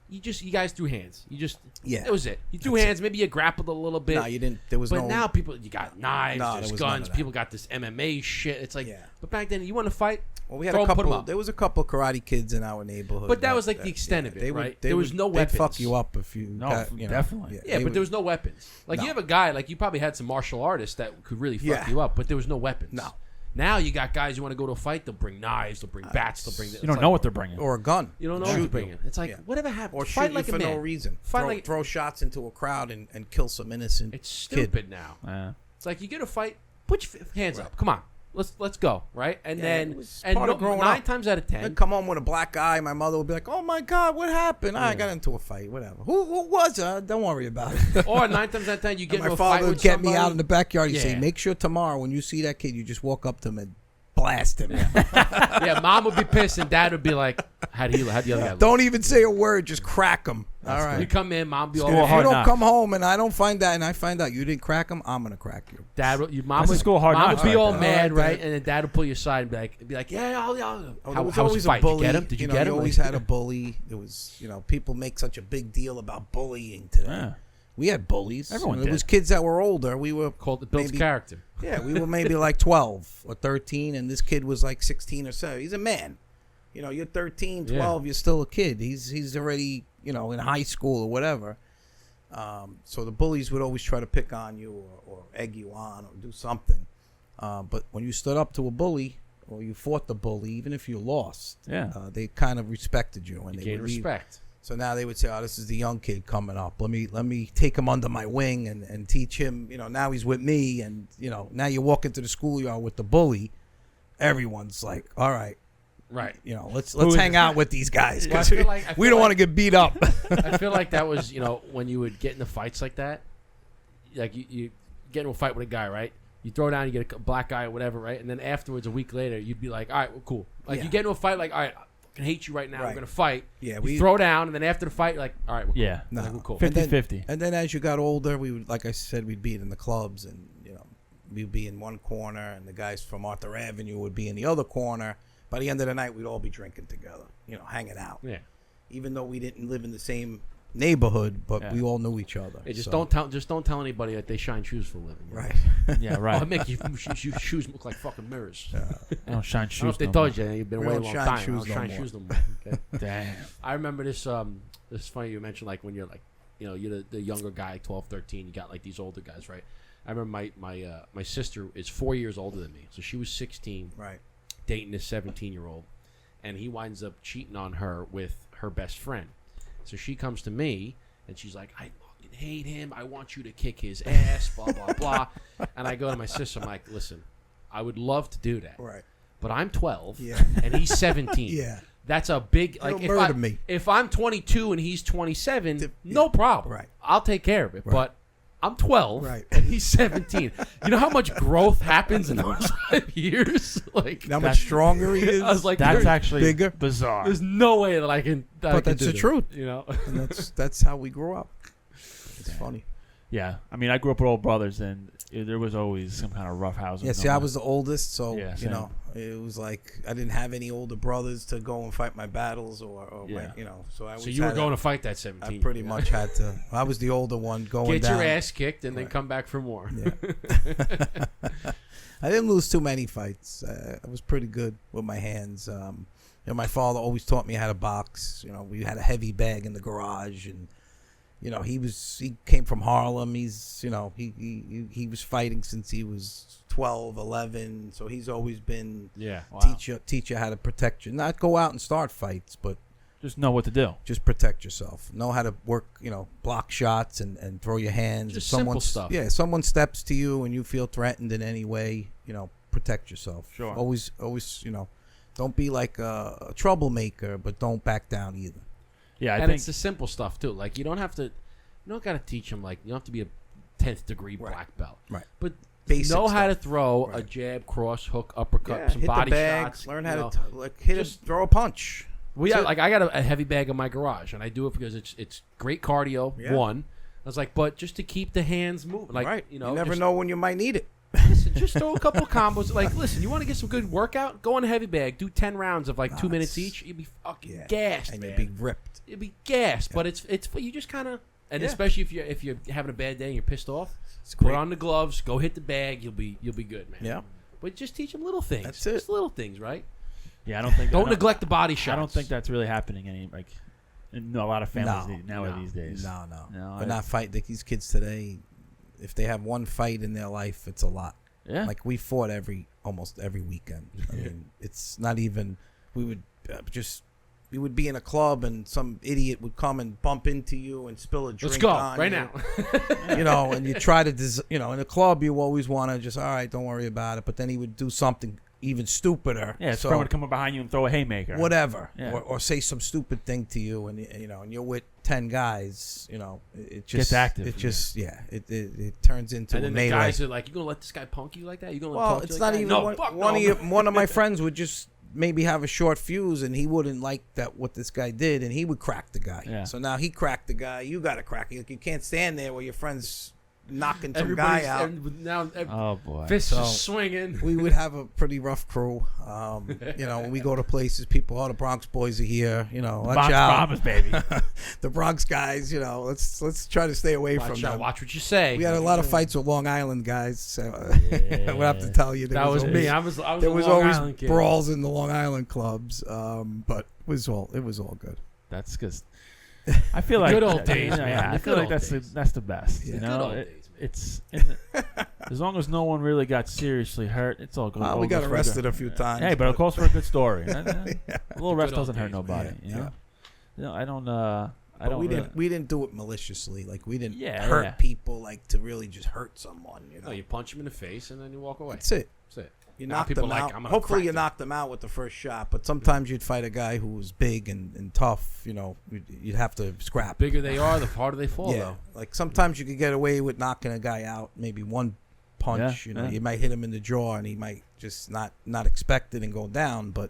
You guys threw hands. That was it. You threw hands. Maybe you grappled a little bit. No, you didn't. There was But no. now you got knives. No, there's there was none guns. of that. People got this MMA shit. It's like, Yeah. but back then, you want to fight. Well, we had throw a 'em, put 'em couple. up. There was a couple karate kids in our neighborhood. But that was like the extent of it, right? There was no weapons. They'd fuck you up if you. No, got, definitely. Yeah, but there was no weapons. Like No. you have a guy, like you probably had some martial artists that could really fuck you up, but there was no weapons. No. Now you got guys you want to go to a fight, they'll bring knives, they'll bring bats, they'll bring. You don't know what they're bringing. or a gun. You don't know what Shoot they're you. bringing. It's like whatever happened. Or fight shoot like you for a man. no reason. Fight Throw shots into a crowd and kill some innocent. It's stupid kid. now. It's like you get a fight, put your hands up. Come on, let's go, right? And Yeah, then it was and part of growing 9 up. times out of 10, I'd come home with a black eye. My mother would be like, "Oh my God, what happened? I got into a fight. Whatever. Who was it? Don't worry about it." or 9 times out of 10, you get And into my a fight father with would get somebody. me out in the backyard. He'd say, Yeah. "Make sure tomorrow when you see that kid, you just walk up to him and blast him. Yeah, mom would be pissed, and dad would be like, "How'd the other guy look?" Don't even say a word. Just crack him. All You right. come in, mom be all School If you hard don't knocks. come home and I don't find that, and I find out you didn't crack him, I'm gonna crack you. Dad, your mom That's would the school hard mom knocks would be right all there. mad, All right, right? And then dad would pull you aside and be like, "Yeah, I'll." Oh, How there was was always the fight? a bully. Did you get him? Did you get You him? always had a bully. There was, people make such a big deal about bullying today. Yeah. We had bullies. Everyone It did. was kids that were older. We were Called it builds maybe- character. Yeah, we were maybe like 12 or 13, and this kid was like 16 or so. He's a man. You're 13, 12, you're still a kid. He's already, in high school or whatever. So the bullies would always try to pick on you or egg you on or do something. But when you stood up to a bully or you fought the bully, even if you lost, they kind of respected you. And You they gain would leave. respect. So now they would say, "Oh, this is the young kid coming up. Let me take him under my wing and teach him. Now he's with me, and now you walk into the schoolyard with the bully. Everyone's like, all right, Right. let's hang out with these guys Well, I 'cause feel like- I we feel don't like- want to get beat up." I feel like that was, when you would get into fights like that, like you get into a fight with a guy, right? You throw down, you get a black guy or whatever, right? And then afterwards, a week later, you'd be like, all right, well, cool. Like you get into a fight, like, all right, I fucking hate you right now. We're Right. going to fight. Yeah, You we throw down, and then after the fight, you're like, all right, we're cool. Yeah. No. Like, we're cool. 50-50. And then as you got older, we would, like I said, we'd be in the clubs, and we'd be in one corner, and the guys from Arthur Avenue would be in the other corner. By the end of the night, we'd all be drinking together, hanging out. Yeah. Even though we didn't live in the same neighborhood, but Yeah. we all knew each other. Hey, just so- don't tell anybody that they shine shoes for a living. Right. Yeah, Oh, right. make your shoes look like fucking mirrors. I don't shine I don't know shoes. if they no told more. you. You've been We away a don't long shine time. I shoes don't no shine more. shoes no more. Okay? Damn. I remember this. This is funny you mentioned like when you're like, you're the younger guy, 12, 13. You got like these older guys, right? I remember my sister is 4 years older than me, so she was 16, Right. dating this 17-year-old, and he winds up cheating on her with her best friend. So she comes to me and she's like, "I fucking hate him. I want you to kick his ass." Blah blah blah. And I go to my sister. I'm like, "Listen, I would love to do that, Right. but I'm 12 Yeah. and he's 17. Yeah. That's a big like. You'll murder me. If I'm 22 and he's 27, Yeah. no problem. Right. I'll take care of it. Right. But I'm 12 Right. and he's 17. You know how much growth happens in those 5 years? Like, How much stronger he is. I was like, That's there's, actually bigger. bizarre. there's no way that I can. That I But can that's do the this, truth. You know. And that's how we grew up. It's funny. Yeah. I mean, I grew up with old brothers, and there was always some kind of rough housing. Yeah, see, I was the oldest, so Yeah, you same. know, it was like I didn't have any older brothers to go and fight my battles, or Yeah. my, so I. So you were going to fight that I 17. pretty you know? much had to. I was the older one going Get down. your ass kicked and then Right. come back for more. Yeah. I didn't lose too many fights. I was pretty good with my hands. My father always taught me how to box. We had a heavy bag in the garage, and he came from Harlem. He's he was fighting since he was 12, 11. So he's always been Yeah. Wow. teach you how to protect you. Not go out and start fights, but Just know what to do. Just protect yourself. Know how to work, block shots and throw your hands. Just if simple stuff. Yeah, someone steps to you and you feel threatened in any way, protect yourself. Sure. Always, don't be like a troublemaker, but don't back down either. Yeah, I and think it's the simple stuff too. Like you don't got to teach them. Like you don't have to be a 10th degree black belt. Right. But Basic know how to stuff. throw a Right. jab, cross, hook, uppercut, some hit body the bag, shots. learn you how know. to hit Just- throw a punch. Well, yeah, That's it. like I got a heavy bag in my garage, and I do it because it's great cardio. Yeah. One, I was like, but just to keep the hands moving, like Right. you know, never just, know when you might need it. Listen, just throw a couple combos. Like, listen, you want to get some good workout? Go on a heavy bag. Do 10 rounds of like 2 minutes it's- each. You'll be fucking Yeah. gassed, And man. you'll be ripped. You'll be gassed. But it's you just kind of, and Yeah. especially if you're having a bad day and you're pissed off, It's put great. on the gloves, go hit the bag. You'll be good, man. Yeah. But just teach them little things. That's it. Just little things, right? yeah, I don't think Don't neglect the body shots. I don't think that's really happening in a lot of families these days. No. No, They're not fighting. These kids today, if they have one fight in their life, it's a lot. Yeah. Like we fought almost every weekend. I mean, it's not even. We would we would be in a club and some idiot would come and bump into you and spill a drink. Let's go on right you. now. And you try to, in a club, you always want to just, all right, don't worry about it. But then he would do something even stupider. Yeah, so, someone would come up behind you and throw a haymaker. whatever, Yeah. or say some stupid thing to you, and and you're with 10 guys, it just Gets active. It just it turns into And a then the melee. guys are like, "You gonna let this guy punk you like that? You gonna let him Well, punk it's you not like even that?" one, No, fuck one, no. one of my friends would just maybe have a short fuse, and he wouldn't like what this guy did, and he would crack the guy. Yeah. So now he cracked the guy. You got to crack it. You can't stand there while your friend's knocking some Everybody's- guy out. Now, Oh boy. fists So- are swinging. We would have a pretty rough crew. When we go to places, people, the Bronx boys are here. Watch Bronx out. Promise, baby. The Bronx guys, let's try to stay away from Watch them. out, watch what you say. We had a lot of fights with Long Island guys. So I would have to tell you That was always- me. I was There a was Long always Island kid. brawls in the Long Island clubs, but it was all good. That's because I feel like Good old days, man. Yeah, I The feel good like old that's days. that's the best. Yeah. You Good know, old days, man. it's as long as no one really got seriously hurt, it's all good. Well, all we got goes for arrested good. a few times. Hey, but it calls for a good story. A little rest Good old doesn't hurt days, nobody. man. You know? Yeah. I don't. I But don't. we didn't do it maliciously. Like we didn't Yeah, hurt yeah. people like to really just hurt someone. No, you punch him in the face and then you walk away. That's it. That's it. You Now knocked people them like, out. I'm gonna Hopefully, crack you them. knocked them out with the first shot. But sometimes you'd fight a guy who was big and tough. You'd have to scrap. Bigger they are, the harder they fall. Yeah. Though. Like sometimes you could get away with knocking a guy out. Maybe one punch. Yeah, yeah. You might hit him in the jaw and he might just not expect it and go down. But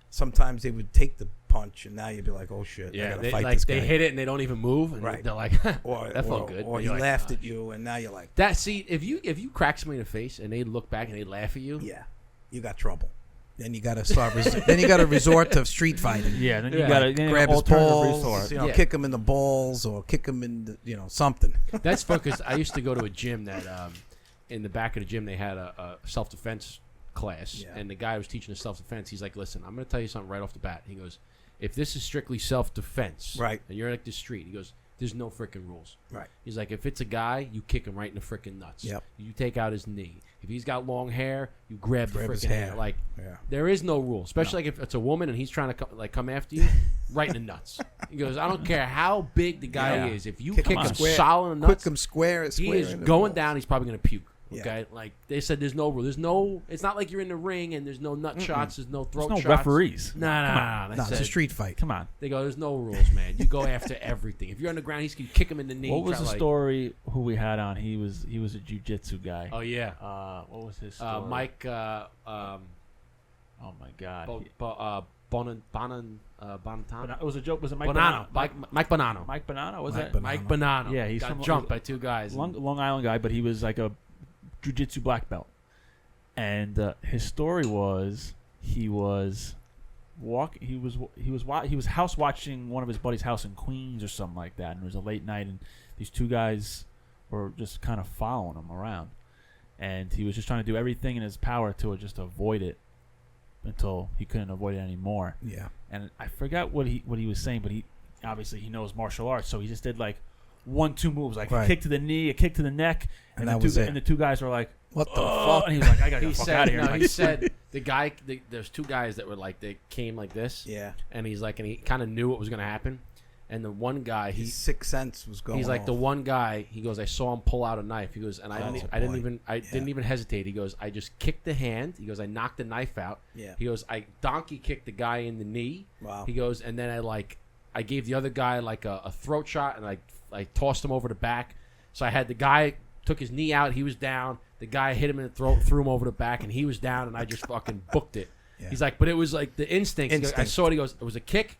sometimes they would take the punch and now you'd be like, oh shit, I Yeah, gotta they, fight like this they guy. hit it and they don't even move, and Right. they're like, Or, that felt or- good. Or And he you're like, laughed at "Gosh." you and now you're like, That see, if you crack somebody in the face and they look back and they laugh at you, yeah, you got trouble. Then you got to start. Then you got to resort to street fighting. Yeah, then you Yeah. gotta Grab his alternative balls, resort. Yeah. kick him in the balls, or kick him in the, something. that's fun because I used to go to a gym that in the back of the gym they had a self defense class, Yeah. and the guy who was teaching us self defense. He's like, "Listen, I'm going to tell you something right off the bat." He goes, "If this is strictly self defense, Right. and you're like the street," he goes, "There's no freaking rules." Right. He's like, "If it's a guy, you kick him right in the freaking nuts. Yep. You take out his knee. If he's got long hair, you grab the Grab his freaking hair. hair. Like, Yeah. there is no rule, especially like if it's a woman and he's trying to come after you, right in the nuts. He goes, "I don't care how big the guy Yeah. is. If you Kick kick him him square- solid in the Quick nuts, him square. he square is in the going balls. down. He's probably gonna puke." Yeah. Okay, like they said, there's no rule. There's no. It's not like you're in the ring and there's no nut shots. There's no throat There's no shots. referees. Nah. No, it's a street fight. Come on. They go, "There's no rules, man. You go after everything. If you're on the ground, you kick him in the knee." What was try the like- story? Who we had on? He was a jiu-jitsu guy. Oh yeah, What was his story? Mike. Oh my God. Bonantano. It was a joke. Was it Mike Bonanno. Bonanno? Mike Bonanno. Mike Bonanno? Was Mike that? Bonanno. Mike Bonanno. Yeah, he's got from- jumped by two guys. Long Island guy, but he was like a jiu-jitsu black belt. And his story was he was house watching one of his buddy's house in Queens or something like that, and it was a late night, and these two guys were just kind of following him around, and he was just trying to do everything in his power to just avoid it until he couldn't avoid it anymore. Yeah. And I forgot what he was saying, but he obviously he knows martial arts, so he just did like 1-2 moves, like Right. a kick to the knee, a kick to the neck, And the that two, was it. And the two guys were like, What the fuck? And he was like, I gotta He get the fuck said, out of here. no, I'm he like, said there's two guys that were like, they came like this. Yeah. And he's like, and he kind of knew what was going to happen. And the one guy, His sixth sense was going he's like, off. the one guy, he goes, I saw him pull out a knife. He goes, and I didn't boy. even hesitate. He goes, I just kicked the hand. He goes, I knocked the knife out. Yeah. He goes, I donkey kicked the guy in the knee. Wow. He goes, and then I gave the other guy like a throat shot, and I tossed him over the back. So I had the guy took his knee out. He was down. The guy hit him in the throat, threw him over the back, and he was down. And I just fucking booked it. Yeah. He's like, but it was like the instinct. He goes, I saw it. He goes, it was a kick,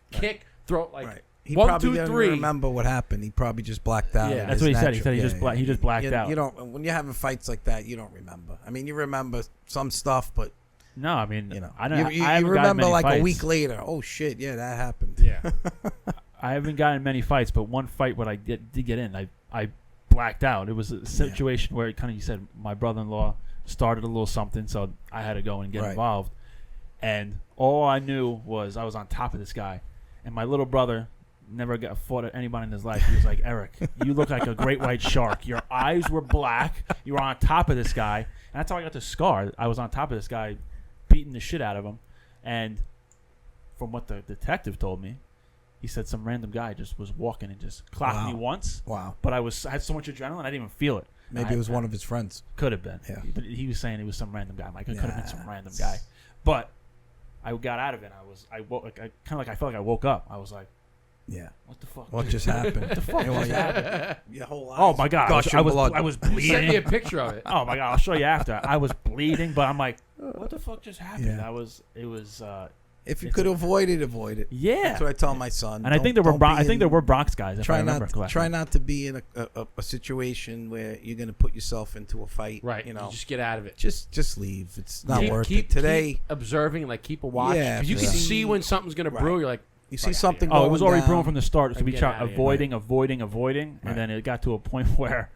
throat, like. Right. He 1, probably 2, didn't 3. remember what happened. He probably just blacked out. Yeah. It That's was what he said. He natural. said he just blacked out. You don't. When you're having fights like that, you don't remember. I mean, you remember some stuff, but No, I mean, you know, I don't. you I haven't gotten remember many like fights. a week later. Oh shit! Yeah, that happened. Yeah. I haven't gotten many fights, but one fight when I did get in, I blacked out. It was a situation where kind of you said my brother-in-law started a little something, so I had to go and get involved. And all I knew was I was on top of this guy, and my little brother never got fought at anybody in his life. He was like, Eric, you look like a great white shark. Your eyes were black. You were on top of this guy. And that's how I got the scar. I was on top of this guy, beating the shit out of him. And from what the detective told me, he said some random guy just was walking and just clocked me once. Wow. But I had so much adrenaline, I didn't even feel it. Maybe it was one of his friends. Could have been. Yeah. But he was saying it was some random guy. I'm like, it could have been some random guy. But I got out of it. I felt like I woke up. I was like, Yeah. what the fuck? What just happened? What the fuck just happened? Your whole eyes. Oh my god! gushing blood. I was Send me a bleeding. picture of it. Oh my god! I'll show you after. I was bleeding, but I'm like, what the fuck just happened? Yeah. It was. If you could avoid it, avoid it. Yeah. That's what I tell my son. And I think there were Bronx guys. If I Try remember not correctly. try not to be in a situation where you're going to put yourself into a fight. Right. You know, just get out of it. just leave. It's not worth keep, it. Today, keep observing, like keep a watch. Yeah, 'Cause you can yeah. see when something's gonna brew. You're like, you see something. Oh, it was going already down. brewing from the start. So we Get tried outta here. avoiding, Right. and then it got to a point where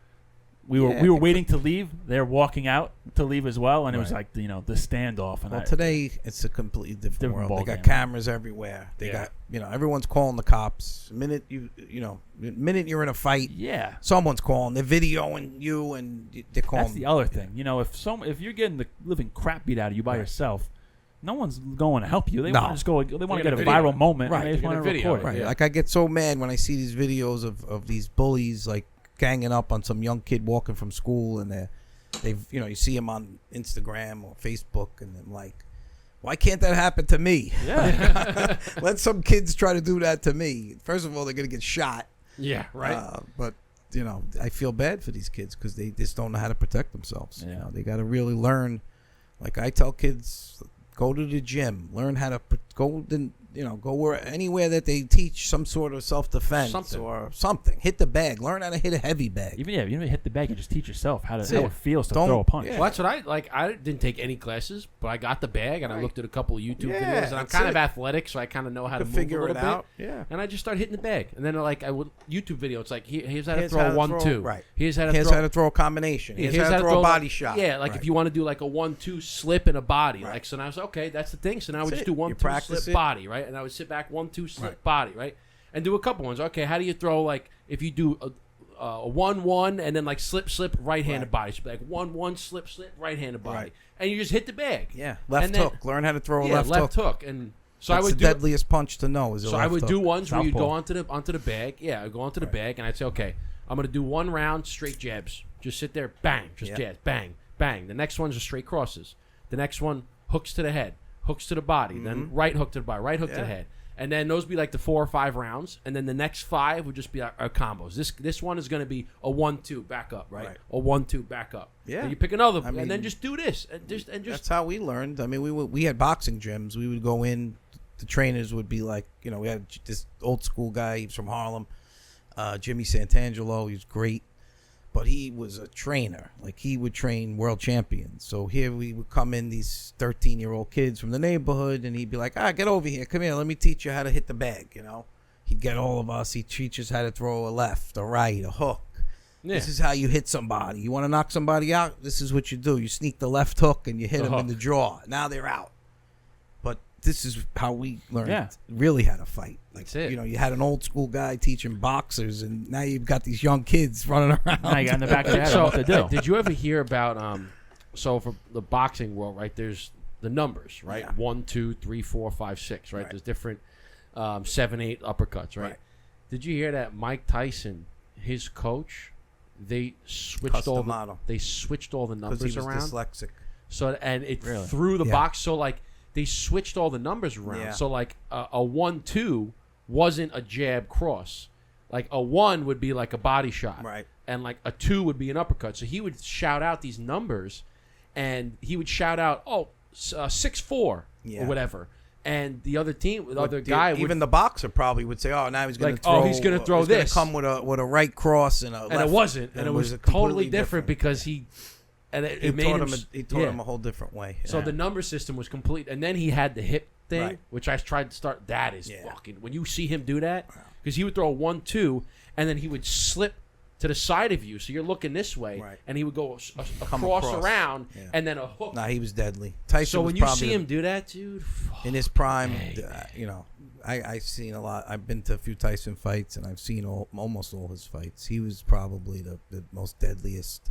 we were Yeah, waiting to leave. They're walking out to leave as well, and it was Right. like the standoff. And Well, today it's a completely different Different world. They ball got game. cameras everywhere. They Yeah. got everyone's calling the cops. The minute the minute you're in a fight, yeah. someone's calling. They're videoing you, and they're calling. That's the other thing. If you're getting the living crap beat out of you by yourself, no one's going to help you. They want to just go. They want to get get a a video. viral moment. Right. And they just They're want to gonna video record it. it. Right. Yeah. Like I get so mad when I see these videos of these bullies like ganging up on some young kid walking from school, and they've you see them on Instagram or Facebook, and I'm like, why can't that happen to me? Yeah. Let some kids try to do that to me. First of all, they're gonna get shot. yeah, right. But I feel bad for these kids because they just don't know how to protect themselves. Yeah. They got to really learn. Like I tell kids, go to the gym, learn how to go anywhere that they teach some sort of self-defense Something. or something. Hit the bag. Learn how to hit a heavy bag. Even you don't hit the bag. You just teach yourself how it. it feels to Don't- throw a punch. yeah. Well, that's what I like. I didn't take any classes, but I got the bag and I looked at a couple of YouTube Yeah, videos, and I'm that's kind of it. athletic, so I kind of know how to move figure a little it bit. out. Yeah. And I just started hitting the bag, and then I would YouTube video. It's like here's how to Here's throw how a to 1-2. throw- right. Here's how to Here's throw. how to throw a combination. Here's how to throw a like- body shot. Yeah, like Right. if you want to do like a 1-2 slip in a body, Right. like so. Now I was okay. That's the thing. So now we That's just it. do You 1-2 practice slip it. body, right? And I would sit back 1-2 slip Right. body, right? And do a couple ones. Okay, how do you throw like if you do a 1-1 and then like slip right-handed Right. body? So like 1-1 slip right-handed body, Right. and you just hit the bag. Yeah. Left And then- hook. Learn how to throw a Yeah, left hook. and so That's I would the do. deadliest punch to know is a So left I would hook. do ones where you go Southpaw. onto the bag. Yeah, I go onto the bag, and I'd say, okay, I'm gonna do one round straight jabs. Just sit there, bang, just Yeah. jabs, bang, bang. The next one's just straight crosses. The next one hooks to the head, hooks to the body, then right hook to the body, right hook to the Yeah. head. And then those be like the 4 or 5 rounds, and then the next 5 would just be our combos. This one is going to be a 1-2 back up, right? Right. A 1-2 back up. Yeah. Then you pick another, I and then mean, just do this, and just That's how we learned. I mean, we had boxing gyms. We would go in. The trainers would be like, we had this old school guy. He was from Harlem, Jimmy Santangelo. He was great, but he was a trainer. Like he would train world champions. So here we would come in, these 13-year-old kids from the neighborhood, and he'd be like, get over here. Come here. Let me teach you how to hit the bag. He'd get all of us. He'd teach us how to throw a left, a right, a hook. Yeah. This is how you hit somebody. You want to knock somebody out? This is what you do. You sneak the left hook and you hit The them in hook. the jaw. Now they're out. But this is how we learned Yeah. really how to fight. Like, That's it. you had an old school guy teaching boxers, and now you've got these young kids running around. Now you got in the back of the head So, what to do. did you ever hear about So for the boxing world, right? There's the numbers, right? Yeah. 1, 2, 3, 4, 5, 6, right? Right. There's different 7, 8 uppercuts, right? Did you hear that Mike Tyson, his coach, they switched Custom all model. they switched all the Because numbers he was around. dyslexic. So and it Really? threw the Yeah. box. So like they switched all the numbers around. Yeah. So like a 1-2 wasn't a jab cross. Like a 1 would be like a body shot, Right. and like a 2 would be an uppercut. So he would shout out these numbers, and he would shout out 6-4 or Yeah. whatever. And the other team, the But other guy, even would, the boxer probably would say, "Oh, now he's going Like, to throw. he's gonna throw he's gonna this." come with a right cross and a and left, it wasn't, and it was completely totally different because he, and it, he it made taught him. he taught yeah. him a whole different way. So Yeah. the number system was complete, and then he had the hip thing, Right. which I tried to start. That is Yeah. fucking. When you see him do that, because he would throw a 1-2, and then he would slip to the side of you, so you're looking this way, Right. and he would go Come across across. around, Yeah. and then a hook. Nah, he was deadly. Tyson So was when you probably see him do that, dude, in his prime, Hey, you know, I've seen a lot. I've been to a few Tyson fights, and I've seen almost all his fights. He was probably the most deadliest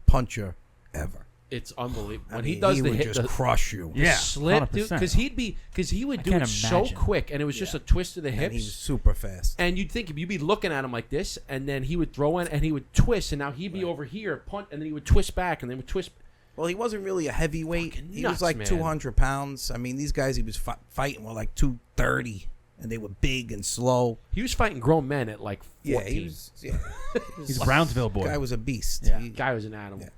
puncher ever. it's unbelievable I when mean, he does he the would hit, just crush you. Yeah. slip, dude, 100%. because he would I do it can't so imagine. quick, and it was just Yeah. a twist of the And hips. he was super fast. And you'd think you'd be looking at him like this, and then he would throw in, and he would twist, and now he'd be over here, punt, and then he would twist back, and then would twist. Well, he wasn't really a heavyweight. Fucking He nuts, was like man. 200 pounds. I mean, these guys he was fighting were like 230, and they were big and slow. He was fighting grown men at like 14. Yeah, he was. Yeah, He's a Brownsville boy. guy was a beast. Yeah. Guy was an animal. Yeah.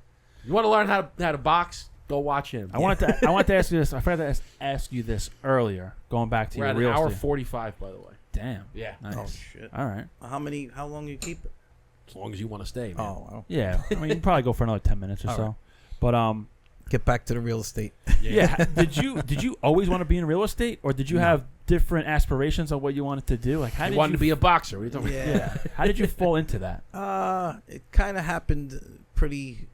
You want to learn how to box? Go watch him. I wanted to ask you this. I forgot to ask you this earlier. Going back to We're your at an real hour estate. 45, by the way. Damn. Yeah, Nice. Oh shit! All right. How long you keep it? as long as you want to stay, man. Oh, well. Yeah. I mean, you can probably go for another 10 minutes or All so. right. But Get back to the real estate. yeah. Did you always want to be in real estate, or did you have different aspirations on what you wanted to do? Like how He did wanted you to be a boxer. What are you talking about? Yeah. How did you fall into that? It kind of happened pretty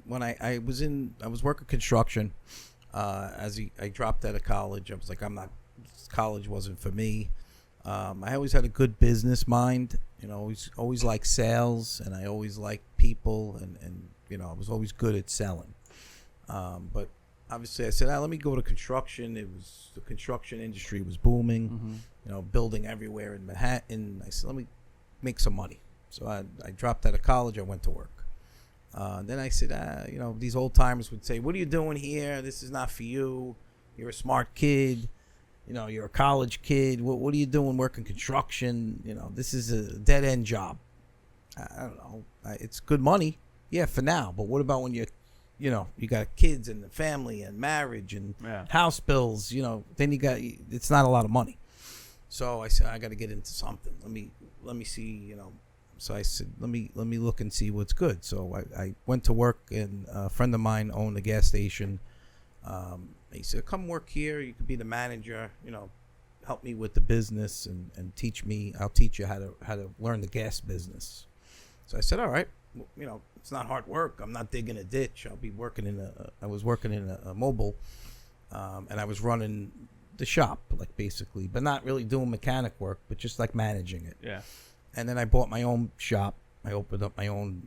when I was working construction. I dropped out of college, I was like, college wasn't for me. I always had a good business mind, you know, always liked sales, and I always liked people, and you know, I was always good at selling. But obviously I said, let me go to construction. The construction industry was booming, Mm-hmm. you know, building everywhere in Manhattan. I said, let me make some money. So I dropped out of college. I went to work. Then I said, you know, these old timers would say, what are you doing here? This is not for you. You're a smart kid. You know, you're a college kid. What are you doing working construction? You know, this is a dead end job. I don't know. It's good money. Yeah, for now. But what about when you know, you got kids and the family and marriage and Yeah. house bills, you know, then it's not a lot of money. So I said, I got to get into something. Let me see, you know. So I said, let me look and see what's good. So I went to work, and a friend of mine owned a gas station. He said, come work here. You could be the manager, you know, help me with the business and teach me. I'll teach you how to learn the gas business. So I said, all right, well, you know, it's not hard work. I'm not digging a ditch. I'll be working I was working in a mobile, and I was running the shop, like, basically, but not really doing mechanic work, but just like managing it. Yeah. And then I bought my own shop. I opened up my own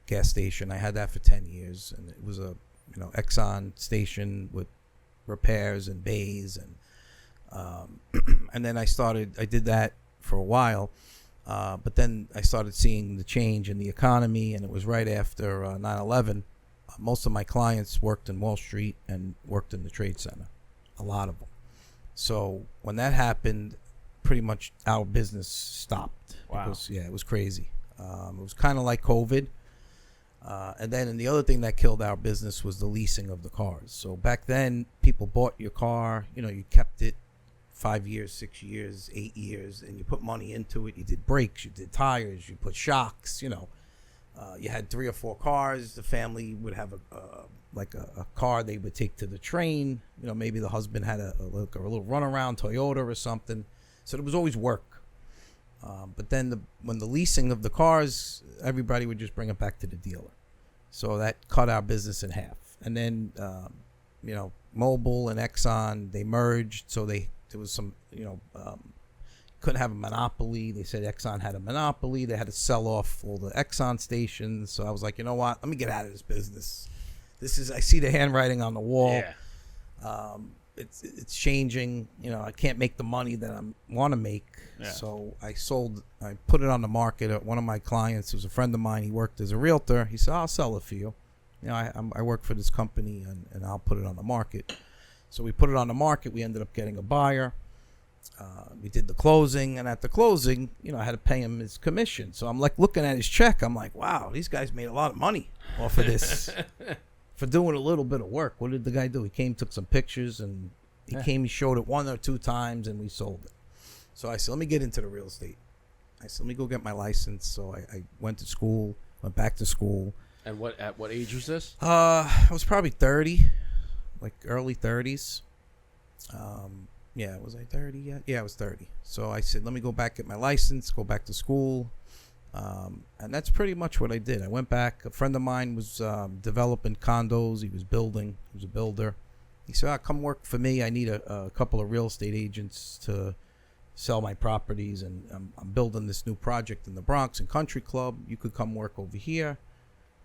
gas station. I had that for 10 years, and it was a, you know, Exxon station with repairs and bays, and then I did that for a while, but then I started seeing the change in the economy, and it was right after 9/11. Most of my clients worked in Wall Street and worked in the Trade Center, a lot of them. So when that happened, pretty much our business stopped. Wow. It was crazy. It was kind of like COVID. And then the other thing that killed our business was the leasing of the cars. So back then, people bought your car, you know, you kept it 5 years, 6 years, 8 years, and you put money into it. You did brakes, you did tires, you put shocks, you know. You had 3 or 4 cars. The family would have a car they would take to the train. You know, maybe the husband had a little runaround Toyota or something. So there was always work. But then when the leasing of the cars, everybody would just bring it back to the dealer. So that cut our business in half. And then, you know, Mobil and Exxon, they merged. So there was some, you know, couldn't have a monopoly. They said Exxon had a monopoly. They had to sell off all the Exxon stations. So I was like, you know what? Let me get out of this business. I see the handwriting on the wall. Yeah. It's changing. I can't make the money that I want to make. Yeah. So I put it on the market. One of my clients, who's a friend of mine, he worked as a realtor. He said, I'll sell it for you. I work for this company, and I'll put it on the market. So we put it on the market. We ended up getting a buyer. We did the closing, and at the closing, I had to pay him his commission. So I'm like looking at his check. I'm like, wow, these guys made a lot of money off of this for doing a little bit of work. What did the guy do? He came, took some pictures, and he showed it 1 or 2 times, and we sold it. So I said, let me get into the real estate. I said, let me go get my license. So I went to school, went back to school. And at what age was this? I was probably 30, like early 30s. Yeah, was I 30 yet? Yeah, I was 30. So I said, let me go back, get my license, go back to school. And that's pretty much what I did. I went back. A friend of mine was developing condos. He was building. He was a builder. He said, come work for me. I need a couple of real estate agents to sell my properties. And I'm building this new project in the Bronx and Country Club. You could come work over here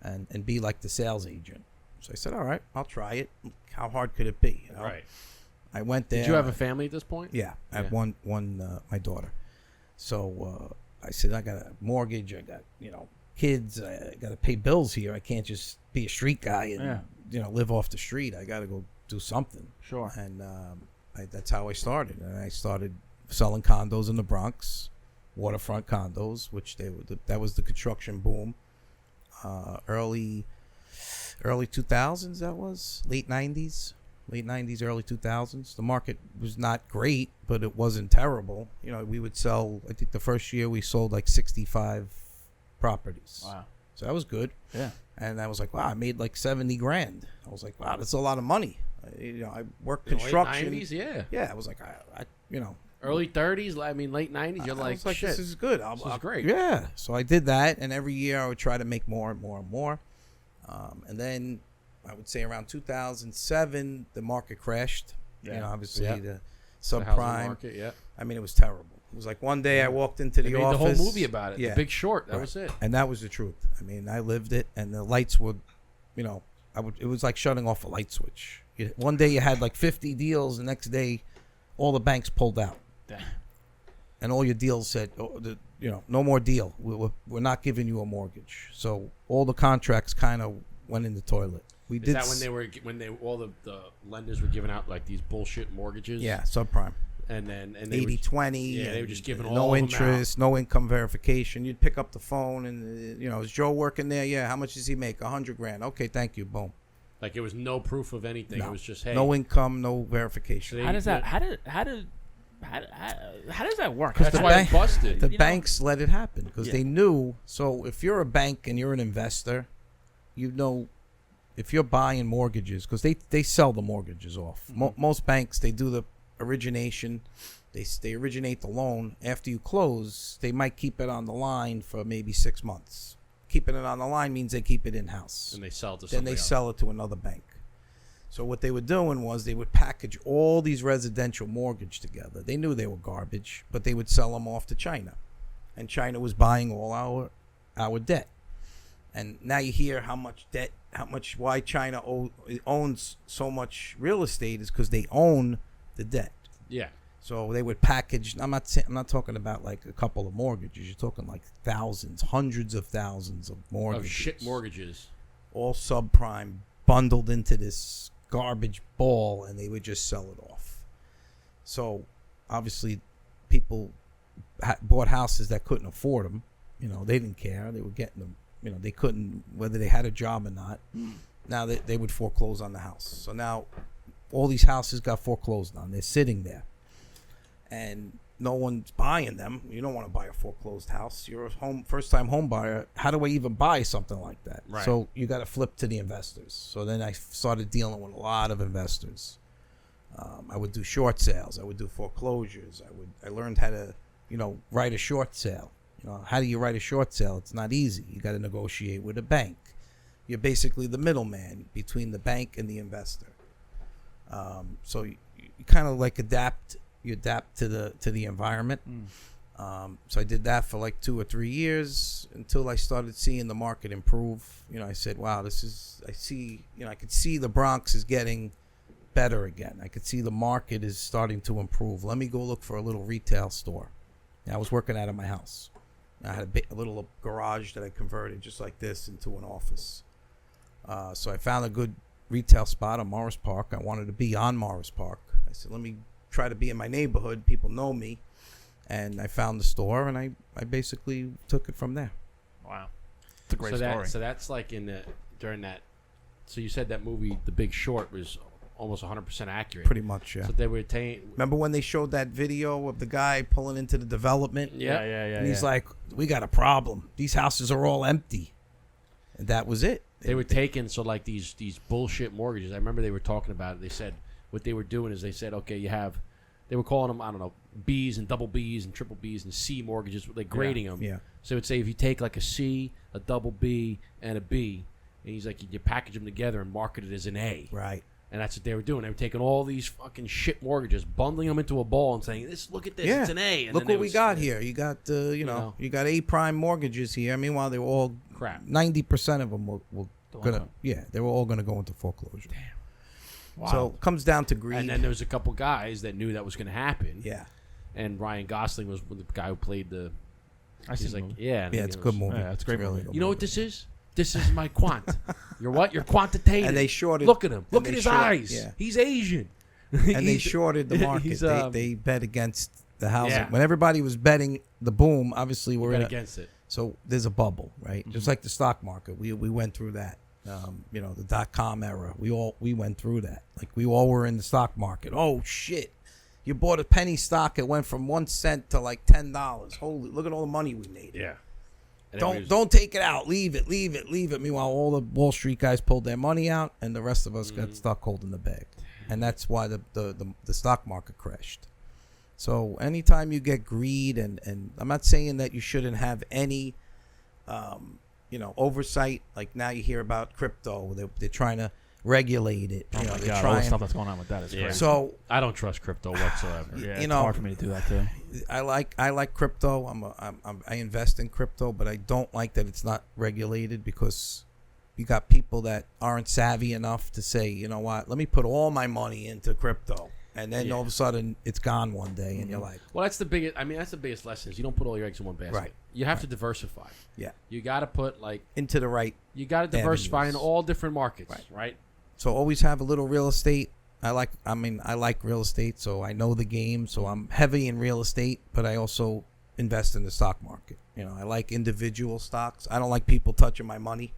and be like the sales agent. So I said, all right, I'll try it. How hard could it be? Right. I went there. Did you have a family at this point? Yeah, I had one my daughter. So I said, I got a mortgage. I got kids. I got to pay bills here. I can't just be a street guy and live off the street. I got to go do something. Sure. And that's how I started. And I started selling condos in the Bronx, waterfront condos, which that was the construction boom. Early 2000s. That was late 90s, early 2000s. The market was not great, but it wasn't terrible. We would sell. I think the first year we sold like 65 properties. Wow. So that was good. Yeah. And I was like, wow, I made like $70,000. I was like, wow, that's a lot of money. I worked construction. Late 90s, yeah. Yeah, I was like, Early 30s, I mean, late 90s, you're I like, was like, shit. this is good. This is great. Yeah. So I did that, and every year I would try to make more and more and more. And then I would say around 2007, the market crashed. Yeah. Obviously the The subprime housing market, yeah. I mean, it was terrible. It was like one day I walked into They the made office. the whole movie about it. Yeah. The Big Short. That was it. And that was the truth. I mean, I lived it, and the lights would, it was like shutting off a light switch. One day you had like 50 deals, the next day all the banks pulled out. Damn. And all your deals said, no more deal. We're not giving you a mortgage. So all the contracts kind of went in the toilet. Is that when all the lenders were giving out like these bullshit mortgages? Yeah, subprime. And then 80-20. Yeah, they were just giving all no of interest, no income verification. You'd pick up the phone and is Joe working there? Yeah. How much does he make? $100,000. Okay, thank you. Boom. Like it was no proof of anything. No. It was just hey. No income, no verification. How does that? How does that work? That's why it busted. The banks let it happen because they knew. So if you're a bank and you're an investor, if you're buying mortgages, because they sell the mortgages off. Mm-hmm. Most banks, they do the origination. They originate the loan. After you close, they might keep it on the line for maybe 6 months. Keeping it on the line means they keep it in-house. And they sell it to then somebody they else. sell it to another bank. So what they were doing was they would package all these residential mortgage together. They knew they were garbage, but they would sell them off to China. And China was buying all our debt. And now you hear why China owns so much real estate is because they own the debt. Yeah. So they would package. I'm not talking about like a couple of mortgages. You're talking like thousands, hundreds of thousands of mortgages. Of shit mortgages. All subprime, bundled into this garbage ball, and they would just sell it off. So obviously people bought houses that couldn't afford them. They didn't care. They were getting them. They couldn't, whether they had a job or not. Now they would foreclose on the house. So now all these houses got foreclosed on. They're sitting there. And no one's buying them. You don't want to buy a foreclosed house. You're a first-time home buyer. How do I even buy something like that? Right. So you got to flip to the investors. So then I started dealing with a lot of investors. I would do short sales. I would do foreclosures. I learned how to, write a short sale. How do you write a short sale? It's not easy. You got to negotiate with a bank. You're basically the middleman between the bank and the investor. So you kind of like adapt. You adapt to the environment. So I did that for like 2 or 3 years until I started seeing the market improve. I said, wow, I could see the Bronx is getting better again. I could see the market is starting to improve. Let me go look for a little retail store. And I was working out of my house. I had a little garage that I converted just like this into an office. So I found a good retail spot on Morris Park. I wanted to be on Morris Park. I said, let me try to be in my neighborhood. People know me. And I found the store, and I basically took it from there. Wow. It's a great story. So that's like during that. So you said that movie, The Big Short, was almost 100% accurate. Pretty much, yeah. So they were Remember when they showed that video of the guy pulling into the development? Yeah. And he's like, we got a problem. These houses are all empty. And that was it. They were taking, so like these bullshit mortgages. I remember they were talking about it. They said what they were doing is they said, okay, they were calling them, I don't know, B's and double B's and triple B's and C mortgages. They're grading them. Yeah. So it would say if you take like a C, a double B, and a B, and he's like, you package them together and market it as an A. Right. And that's what they were doing. They were taking all these fucking shit mortgages, bundling them into a ball and saying, look at this, it's an A. And look what we got here. You got, you got A prime mortgages here. Meanwhile, they were all crap. 90% of them they were all gonna go into foreclosure. Damn. Wow. So it comes down to greed. And then there was a couple guys that knew that was going to happen. Yeah. And Ryan Gosling was the guy who played the. He's like, yeah, it's a good movie. Yeah, it's a great really movie. You know what this is? This is my quant. You're what? You're quantitative. And they shorted. Look at him. Look at his eyes. Yeah. He's Asian. And they shorted the market. They bet against the housing. Yeah. When everybody was betting the boom, obviously we're against it. So there's a bubble, right? Mm-hmm. Just like the stock market. We went through that. The .com era. We went through that. Like we all were in the stock market. Oh shit. You bought a penny stock, it went from 1 cent to like $10. Holy, look at all the money we made. Yeah. Don't take it out. Leave it. Meanwhile, all the Wall Street guys pulled their money out, and the rest of us got stuck holding the bag. And that's why the stock market crashed. So anytime you get greed, and I'm not saying that you shouldn't have any, oversight. Like now you hear about crypto. They're trying to regulate it. Oh my God, all the stuff that's going on with that is crazy. So I don't trust crypto whatsoever. It's hard for me to do that too. I like crypto. I invest in crypto, but I don't like that it's not regulated because you got people that aren't savvy enough to say, you know what, let me put all my money into crypto, and then all of a sudden it's gone one day, and you're like, well, that's the biggest. I mean, that's the biggest lesson is you don't put all your eggs in one basket. Right. You have to diversify. Yeah. You got to put into the right. You got to diversify avenues. in all different markets. Right. So always have a little real estate. I like real estate, so I know the game. So I'm heavy in real estate, but I also invest in the stock market. I like individual stocks. I don't like people touching my money.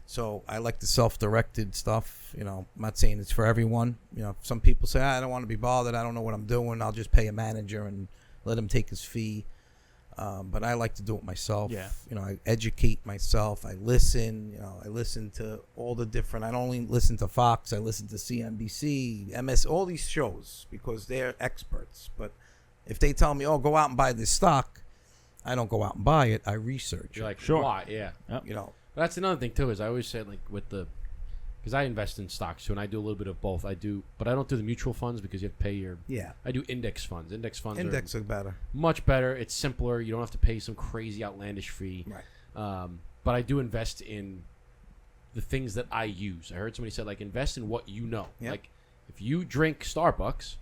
So I like the self-directed stuff. I'm not saying it's for everyone. Some people say, I don't want to be bothered. I don't know what I'm doing. I'll just pay a manager and let him take his fee. But I like to do it myself. Yeah. I educate myself. I listen. I listen to all the different. I don't only listen to Fox. I listen to CNBC, MS, all these shows because they're experts. But if they tell me, "Oh, go out and buy this stock," I don't go out and buy it. I research. You're like, sure. Why? Yeah. Yep. But that's another thing too. Is I always say because I invest in stocks too, and I do a little bit of both. But I don't do the mutual funds because you have to pay your. Yeah. I do index funds. Index are better. Much better. It's simpler. You don't have to pay some crazy outlandish fee. Right. But I do invest in the things that I use. I heard somebody said invest in what you know. Yep. Like if you drink Starbucks,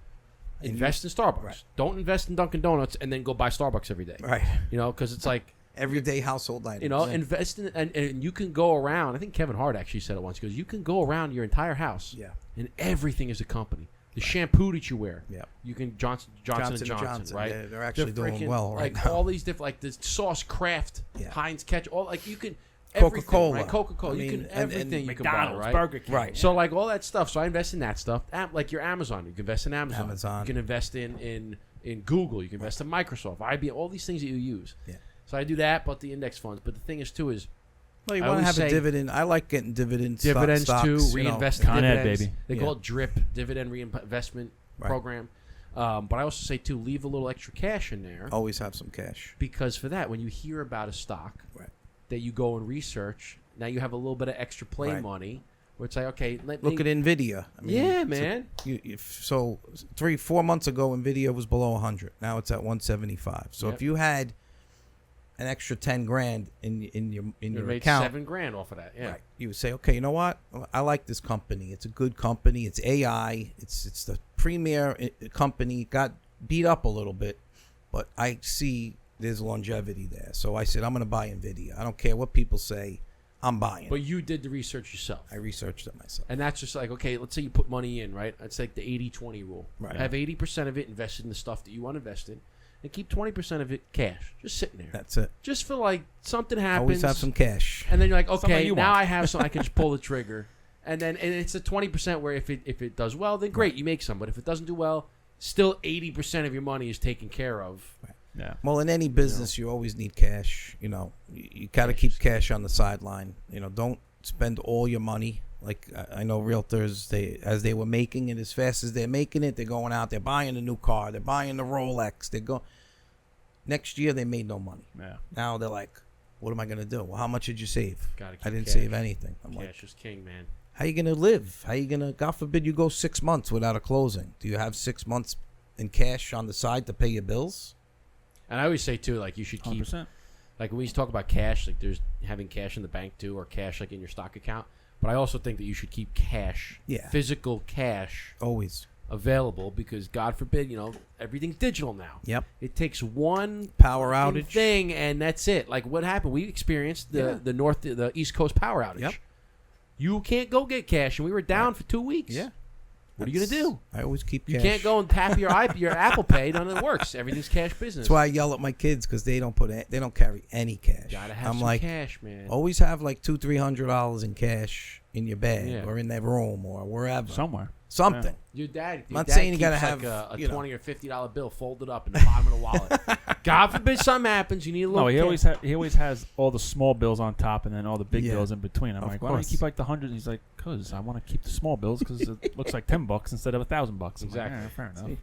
invest in Starbucks. Right. Don't invest in Dunkin' Donuts and then go buy Starbucks every day. Right. Because it's like. Everyday household items. Invest in and you can go around. I think Kevin Hart actually said it once. He goes, you can go around your entire house. Yeah. And everything is a company. The shampoo that you wear. Yeah. You can Johnson & Johnson, right? Yeah, they're actually doing well right now. All these different the sauce Kraft, Heinz ketchup, you can Coca-Cola. right? Coca-Cola. You can everything you can buy, McDonald's, right? Burger King. Right. So all that stuff. So I invest in that stuff. Like your Amazon, you can invest in Amazon. You can invest in Google. You can invest in Microsoft, IBM, all these things that you use. Yeah. So I do that, but the index funds. But the thing is, too, is well, you want to have a dividend. I like getting dividends too. Reinvest dividends. Baby. They call it DRIP, dividend reinvestment program. But I also say too, leave a little extra cash in there. Always have some cash because for that, when you hear about a stock that you go and research, now you have a little bit of extra play money. Where it's like, okay, Look at Nvidia. I mean, yeah, man. So 3-4 months ago, Nvidia was below 100. Now it's at 175. So if you had an extra 10 grand in your made account, $7,000 off of that. Yeah, right, you would say, okay, you know what? I like this company. It's a good company. It's AI. It's the premier company. Got beat up a little bit, but I see there's longevity there. So I said, I'm going to buy Nvidia. I don't care what people say. I'm buying. But you did the research yourself. I researched it myself. And that's just like, okay, let's say you put money in, right? It's like the 80-20 rule. Right. Have 80% of it invested in the stuff that you want to invest in, and keep 20% of it cash, just sitting there. That's it. Just for like something happens. Always have some cash. And then you're like, Something okay, you now want. I have some. I can just pull the trigger. And it's a 20% where if it does well, then great, you make some. But if it doesn't do well, still 80% of your money is taken care of. Right. Yeah. Well, in any business, you always need cash. You got to keep cash on the sideline. Don't spend all your money. Like I know realtors, as they were making it, as fast as they're making it, they're going out, they're buying a new car, they're buying the Rolex. Next year they made no money. Yeah. Now they're like, what am I gonna do? Well, how much did you save? Gotta keep I didn't cash. save anything. I'm like, Cash is king, man. how you gonna live? How you gonna? God forbid you go 6 months without a closing. Do you have 6 months in cash on the side to pay your bills? And I always say too, like you should keep 100%. like when we talk about cash, like there's having cash in the bank too, or cash like in your stock account. But I also think that you should keep cash, physical cash, Always. available because God forbid, everything's digital now. Yep. It takes one Power fucking outage. thing, and that's it. Like what happened? We experienced the East Coast power outage. Yep. You can't go get cash, and we were down for 2 weeks. Yeah. What are you gonna do? I always keep You cash. can't go and tap your your Apple Pay. None of it works. Everything's cash business. That's why I yell at my kids because they don't carry any cash. Gotta have I'm some like, cash, man. always have like $200-300 in cash in your bag or in their room or wherever. Somewhere. Something. Your dad. I'm not dad saying you gotta keeps, have, like a you know. $20 or $50 bill folded up in the bottom of the wallet. God forbid something happens. You need a little. No, cash. he always has all the small bills on top and then all the big Yeah. bills in between. I'm Of like, why don't you course. keep like the 100? He's like, cause I want to keep the small bills because it looks like $10 instead of $1,000. I'm like, Exactly. "Yeah, fair enough. See?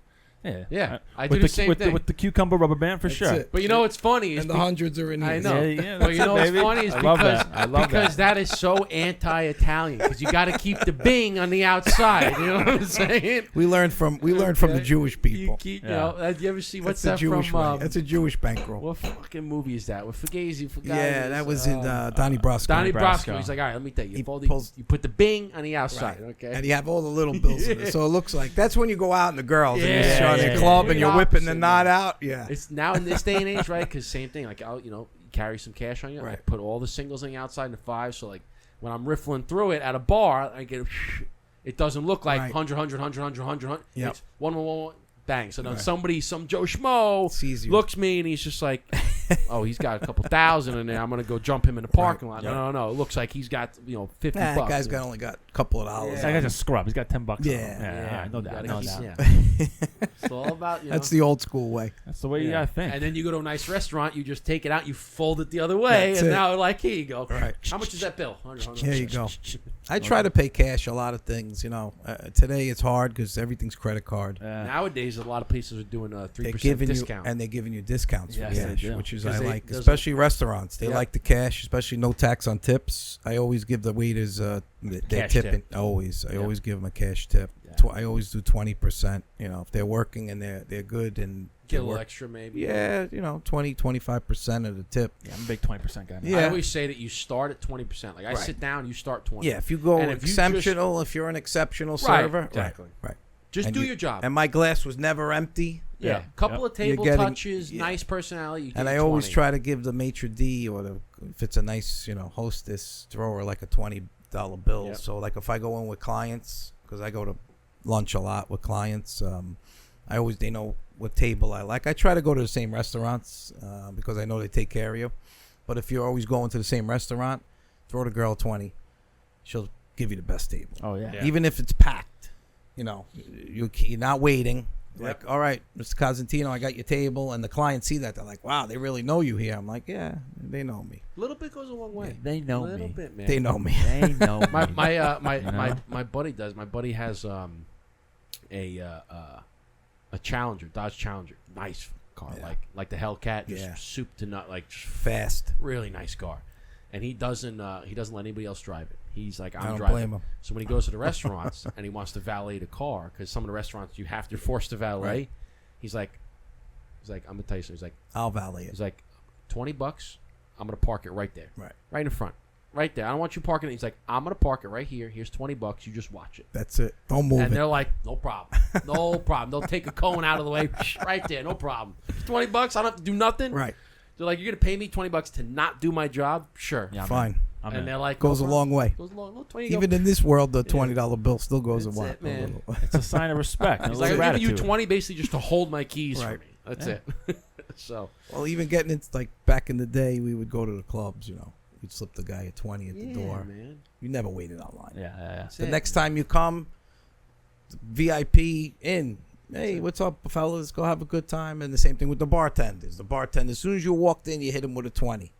Yeah, Yeah, I with do the the, same with thing. with the cucumber rubber band for That's sure. it. But you know what's funny is And the hundreds are in here. I know. Yeah, But you know what's baby. funny is I love because that. I love because that is so anti-Italian because you got to keep the bing on the outside. You know what I'm saying? We learned from the Jewish people. You keep, Yeah. you ever see what's That's that a Jewish from? way. That's a Jewish bankroll. What fucking movie is that? With Fugazi? Yeah, that was in Donnie Brasco. Donnie Brasco. Brasco. He's like, all right, let me tell you. He You, fold pulls- you put the bing on the outside, Right. okay? And you have all the little bills in it. So it looks like that's when you go out and the girls and Yeah, you're showing yeah, the club yeah. and you're whipping the Opposite, knot man. out. Yeah. It's now in this day and age, right? Because same thing. Like, I'll carry some cash on you. I Right. put all the singles on the outside and the fives. So like when I'm riffling through it at a bar, I get it doesn't look like Right. 100. Yep. It's 1. Bang. So then Right. some Joe Schmo Sees you. looks me and he's just like, oh, he's got a couple thousand in there. I'm gonna go jump him in the parking lot. Right. No. It looks like he's got 50 Nah, bucks. that guy's only got a couple of dollars. That guy's a scrub. He's got $10. Yeah. on him. Yeah, I know you that. I gotta know keep- that. yeah. It's all about That's the old school way. That's the way you Yeah. gotta think. And then you go to a nice restaurant, you just take it out, you fold it the other way, That's and it. now like here you go. Right. How much is that bill? 100. There you go. I try to pay cash a lot of things. Today it's hard because everything's credit card. Nowadays, a lot of places are doing a They're 3% giving discount. you, and they're giving you discounts Yes, for they cash, do. which is 'Cause I they- like, those are- especially restaurants. They Yeah. like the cash, especially no tax on tips. I always give the waiters their Cash tipping. tip. Always, I Yeah. always give them a cash tip. Yeah. I always do 20%. If they're working and they're good and Get a they little work, extra, maybe. yeah, 25% of the tip. Yeah, I'm a big 20% guy. Now. Yeah. I always say that you start at 20%. Like I Right. sit down, you start 20. Yeah, if you go And if you exceptional, if you're an exceptional Right, server, exactly. right. Just And do you- your job. And my glass was never empty. Yeah, Yeah. couple Yep. of table You're getting- touches, yeah. nice personality. You And get I always 20. try to give the maitre d' or if it's a nice, hostess, throw her like a $20 bill. Yep. So like if I go in with clients, because I go to lunch a lot with clients, they know what table I like. I try to go to the same restaurants because I know they take care of you. But if you're always going to the same restaurant, throw the girl 20. She'll give you the best table. Oh yeah. Yeah. Even if it's packed, you're not waiting. Like, all right, Mr. Cosentino, I got your table, and the clients see that they're like, "Wow, they really know you here." I'm like, "Yeah, they know me. A little bit goes a long way. They know a little me. bit, man. They know me." They know my me. my buddy does. My buddy has a Challenger, Dodge Challenger, nice car, Yeah. like the Hellcat, just Yeah. soup to nut, like just Fast. really nice car. and he doesn't let anybody else drive it. He's like, I'm I don't driving. blame him. So when he goes to the restaurants and he wants to valet the car, because some of the restaurants you're forced to valet. Right. He's like, I'm gonna tell you something. He's like, I'll valet it. he's like, $20. I'm gonna park it right there, right in front, right there. I don't want you parking it. He's like, I'm gonna park it right here. Here's $20. You just watch it. That's it. Don't move And it. they're like, no problem, no problem. They'll take a cone out of the way, right there, no problem. It's $20. I don't have to do nothing. Right. They're like, you're gonna pay me $20 to not do my job? Sure. Yeah, Fine. And they're like, Goes a long way. Goes a long. Well, 20 Even in this world, the $20 bill still goes a That's while. it, man. It's a sign of respect. He's like, I'm giving you 20 basically just to hold my keys for Right. me. That's it. So. Well, even getting it, like back in the day, we would go to the clubs, We'd slip the guy a 20 at the door. Man. You never waited online. Yeah. The next time you come, VIP in. Hey, what's up, fellas? Go have a good time. And the same thing with the bartenders. The bartender, as soon as you walked in, you hit him with a 20.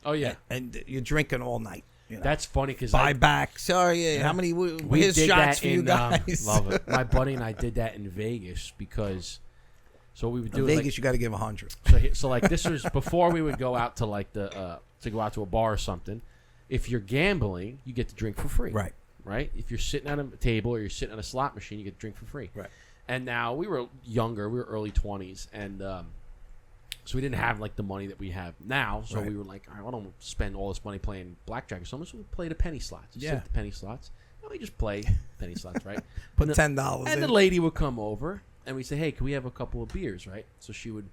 Oh, yeah. And you're drinking all night. That's funny because buy back. Sorry, how many? Here's did shots that for you guys. love it. My buddy and I did that in Vegas because. So we would do in it Vegas. You got to give 100. So like this was before we would go out to like to go out to a bar or something. If you're gambling, you get to drink for free. Right. If you're sitting at a table or you're sitting at a slot machine, you get to drink for free. Right. And now we were younger. We were early 20s, and so we didn't have like the money that we have now. So we were like, all right, I don't spend all this money playing blackjack or something. So we play the penny slots. Sit at the penny slots. And we just play penny slots, right? Put $10 and in. the lady would come over. And we say, hey, can we have a couple of beers, right? So she would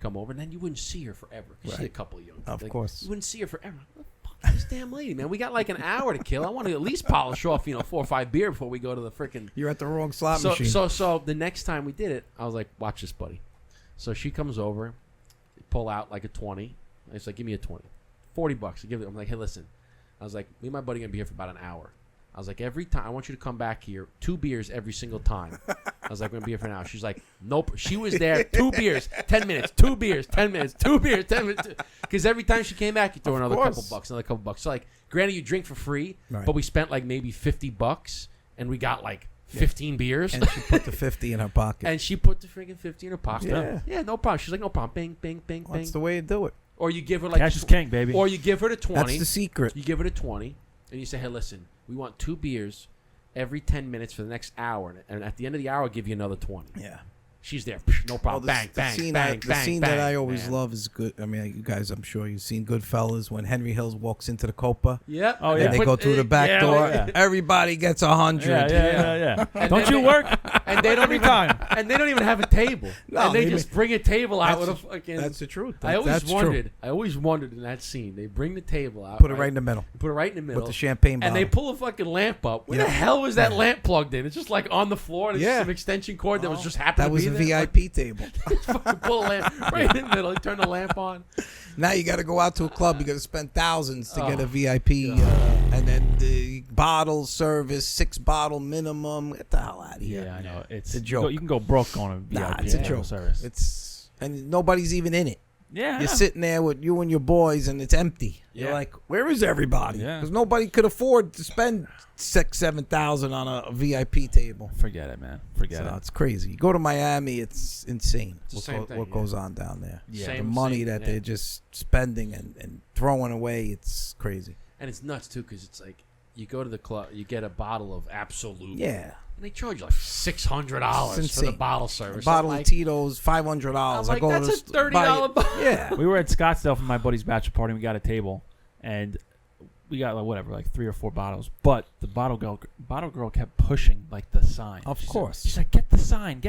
come over, and then you wouldn't see her forever. She's a couple of young people. Of course. You wouldn't see her forever. What the fuck is this damn lady, man? We got like an hour to kill. I want to at least polish off, 4 or 5 beer before we go to the freaking... You're at the wrong slot machine. So the next time we did it, I was like, watch this, buddy. So she comes over, pull out like a 20. I was like, give me a 20. $40. I'm like, hey, listen. I was like, me and my buddy are going to be here for about an hour. I was like, every time, I want you to come back here, 2 beers every single time. I was like, we're going to be here for an hour. She's like, nope. She was there, 2 beers, 10 minutes, 2 beers, 10 minutes, 2 beers, 10 minutes. Because every time she came back, you throw another couple bucks. So, like, granted, you drink for free, but we spent, like, maybe $50, and we got, like, 15 beers. And she put the 50 in her pocket. And she put the freaking 50 in her pocket. Yeah. No problem. She's like, no problem. Bing, bing, bing, bing. That's the way you do it. Or you give her, like... Cash is king, baby. Or you give her the 20. That's the secret. You give her the 20, and you say, hey, listen, we want 2 beers every 10 minutes for the next hour, and at the end of the hour, I'll give you another 20. Yeah. She's there. No problem. Bang, bang, scene bang, the bang, scene bang, that I always man. love is good. I mean, you guys, I'm sure you've seen Goodfellas when Henry Hills walks into the Copa. Yeah. Oh, And yeah. they go through the back door. yeah. Everybody gets 100. Yeah. And Don't then you they- work? And they don't Every even time. And they don't even have a table. No, and they they just bring a table out with a fucking. That's the truth. I always That's wondered. True. I always wondered in that scene. They bring the table out. Put it right in the middle Put it right in the middle with the champagne bottle. And they pull a fucking lamp up. Where the hell was that lamp plugged in? It's just like on the floor. And it's just some extension cord that was just happened That to was be a there. VIP table. Fucking pull a lamp right in the middle. They turn the lamp on. Now you got to go out to a club. You got to spend thousands to get a Oh, VIP, and then the bottle service, 6-bottle minimum. Get the hell out of here. Yeah, I know. It's a joke. You can go broke on a VIP Nah, it's a table joke. service. It's and nobody's even in it. Yeah. You're sitting there with you and your boys, and it's empty. You're Yeah. like, where is everybody? Yeah. Because nobody could afford to spend $7,000 on a VIP table. Forget it, man. Forget So it. it's crazy. You go to Miami, it's insane. It's the same thing, what yeah. goes on down there? Yeah. The Same- money same, that yeah. they're just spending and throwing away, it's crazy. And it's nuts too, because it's like you go to the club, you get a bottle of Absolute. Yeah. And they charge you like $600 It's for the insane. bottle A service. bottle I'm of like, Tito's, $500. I'm like, I go that's to a $30 buy- bottle. Yeah. We were at Scottsdale for my buddy's bachelor party. And we got a table, and we got like 3 or 4 bottles. But the bottle girl kept pushing like the sign. Of course. She's like, get the sign.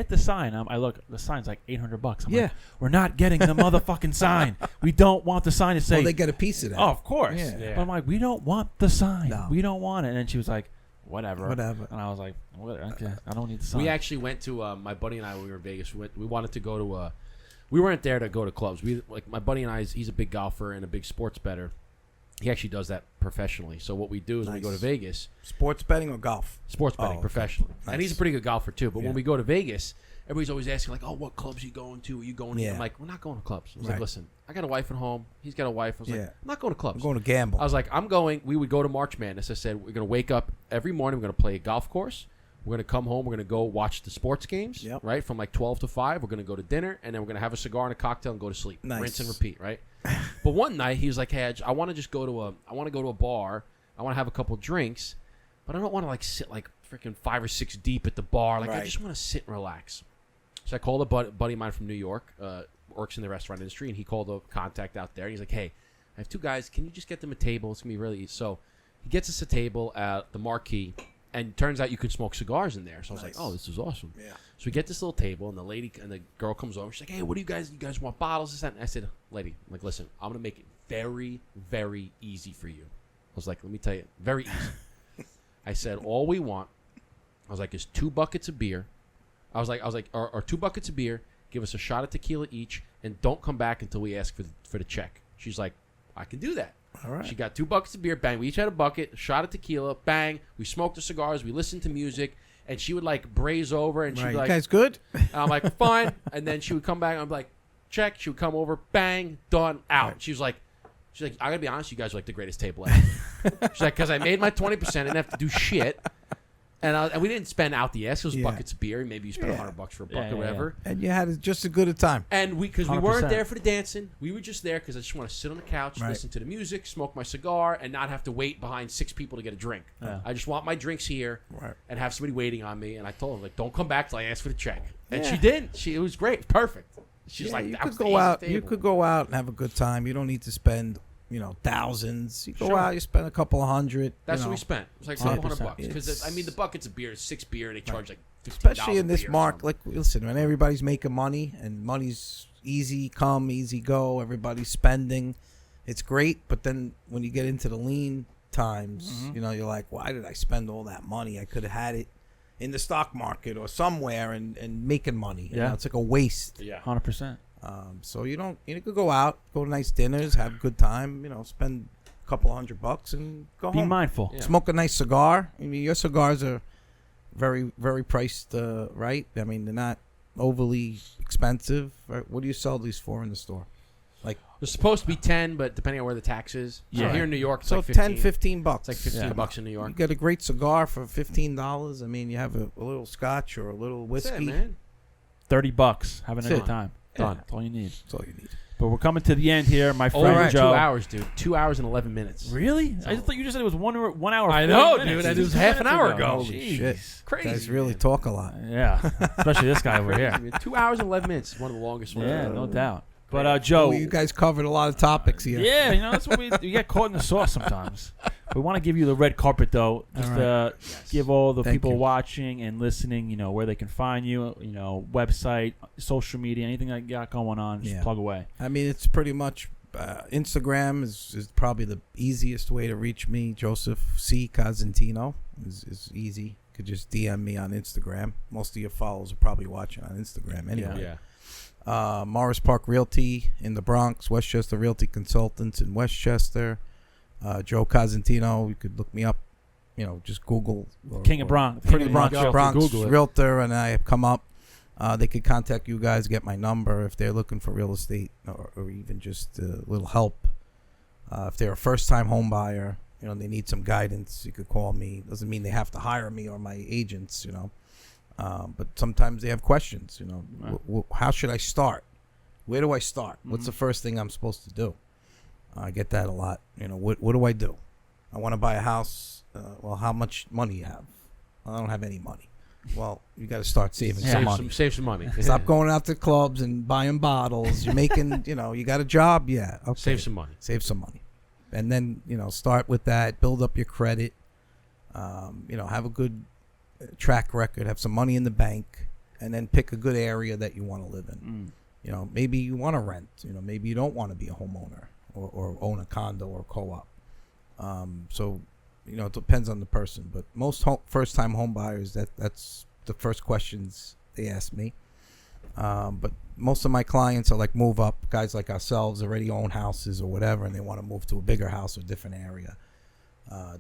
I look, the sign's like $800. I'm Yeah. like, we're not getting the motherfucking sign. We don't want the sign to say. Well, they get a piece of that. Oh, of course. Yeah. But I'm like, we don't want the sign. No. We don't want it. And then she was like, whatever. Whatever. And I was like, okay, I don't need the sign. We actually went to my buddy and I when we were in Vegas. We wanted to go to we weren't there to go to clubs. We like my buddy and I. He's a big golfer and a big sports bettor. He actually does that professionally. So what we do is when we go to Nice. Vegas, Sports betting or golf? sports betting okay. professionally, Nice. and he's a pretty good golfer too. But Yeah. when we go to Vegas, everybody's always asking like, "Oh, what clubs are you going to? Are you going?" Yeah. I'm like, "We're not going to clubs." I was like, Right. "Listen, I got a wife at home. He's got a wife." I was like, Yeah. "I'm not going to clubs." I'm going to gamble. I was like, I'm going. We would go to March Madness. I said, we're going to wake up every morning. We're going to play a golf course. We're going to come home. We're going to go watch the sports games, Yep. right? From like 12 to 5. We're going to go to dinner, and then we're going to have a cigar and a cocktail and go to sleep. Nice. Rinse and repeat, right? But one night, he was like, hey, I want to just go to a bar. I want to have a couple drinks, but I don't want to like sit like freaking 5 or 6 deep at the bar. Like, I just want to sit and relax. So I called a buddy of mine from New York, works in the restaurant industry, and he called a contact out there. He's like, hey, I have 2 guys. Can you just get them a table? It's going to be really easy. So he gets us a table at the Marquee. And turns out you can smoke cigars in there. So I was like, oh, this is awesome. Yeah. So we get this little table, and the girl comes over. She's like, hey, what do you guys want bottles? This, that? And I said, lady, I'm like, listen, I'm going to make it very, very easy for you. I was like, let me tell you, very easy. I said, all we want, I was like, is 2 buckets of beer. I was like, or 2 buckets of beer, give us a shot of tequila each, and don't come back until we ask for the check. She's like, I can do that. All right. She got 2 buckets of beer. Bang. We each had a bucket. A shot of tequila. Bang. We smoked the cigars. We listened to music. And she would like braze over. And she'd be like, you guys good? And I'm like, fine. And then she would come back. And I'm like, check. She would come over. Bang. Done. Out. Right. She's like, I gotta be honest. You guys are like the greatest table ever. She's like, because I made my 20%. I didn't have to do shit. And we didn't spend out the ass. It was buckets of beer. Maybe you spent $100 for a buck or whatever. And you had just as good a time. And because we weren't there for the dancing, we were just there because I just want to sit on the couch, listen to the music, smoke my cigar, and not have to wait behind 6 people to get a drink. Yeah. I just want my drinks here and have somebody waiting on me. And I told her, like, don't come back till I ask for the check. And she didn't. It was great. Perfect. She's like, you could go out. You could go out and have a good time. You don't need to spend thousands. You go out, you spend a couple of $100. That's what we spent. It was like $700 because the buckets of beer is 6 beer. They charge like $15. Especially in this market. Like, listen, when everybody's making money and money's easy come, easy go, everybody's spending, it's great. But then when you get into the lean times, you're like, why did I spend all that money? I could have had it in the stock market or somewhere and making money. You know, it's like a waste. Yeah, 100%. So you could go out, go to nice dinners, have a good time, spend a couple $100 and go home. Be mindful. Yeah. Smoke a nice cigar. I mean, your cigars are very, very priced right. I mean, they're not overly expensive. Right? What do you sell these for in the store? Like, they're supposed to be 10, but depending on where the tax is. So here in New York, it's so like 15. $10, $15. It's like $15 in New York. You get a great cigar for $15. I mean, you have a little scotch or a little whiskey. That's it, man. $30. Having a good time. Done. That's all you need. That's all you need. But we're coming to the end here, my friend Joe. 2 hours, dude. 2 hours and 11 minutes. Really? I just thought you just said it was 1 hour. I know, minutes. dude. It was half an hour ago. Holy shit. Crazy. You guys really talk a lot. Yeah. Especially this guy over here. 2 hours and 11 minutes. One of the longest ones. Yeah, no doubt. But Joe, you guys covered a lot of topics here. Yeah, that's what we get caught in the sauce sometimes. We want to give you the red carpet, though, just to give all the people watching and listening, where they can find you, website, social media, anything that you got going on. Just plug away. I mean, it's pretty much Instagram is probably the easiest way to reach me. Joseph C. Cosentino is easy. You could just DM me on Instagram. Most of your followers are probably watching on Instagram anyway. Yeah. Morris Park Realty in the Bronx, Westchester Realty Consultants in Westchester, Joe Cosentino. You could look me up, just Google King of Bronx, Bronx Realtor, and I come up. They could contact you guys, get my number if they're looking for real estate or even just a little help. If they're a first-time home buyer, they need some guidance. You could call me. Doesn't mean they have to hire me or my agents, but sometimes they have questions. How should I start? Where do I start? What's the first thing I'm supposed to do? I get that a lot. What do I do? I want to buy a house. Well, how much money you have? I don't have any money. Well, you got to start saving some money. Save some money. Stop going out to clubs and buying bottles. You're making, you got a job. Yeah. Okay. Save some money. Save some money. And then, start with that. Build up your credit. Have a good track record. Have some money in the bank. And then pick a good area that you want to live in. Maybe you want to rent. Maybe you don't want to be a homeowner or own a condo or co-op. So, it depends on the person. But most first-time home buyers, that's the first questions they ask me. But most of my clients are like move up. Guys like ourselves already own houses or whatever, and they want to move to a bigger house or different area.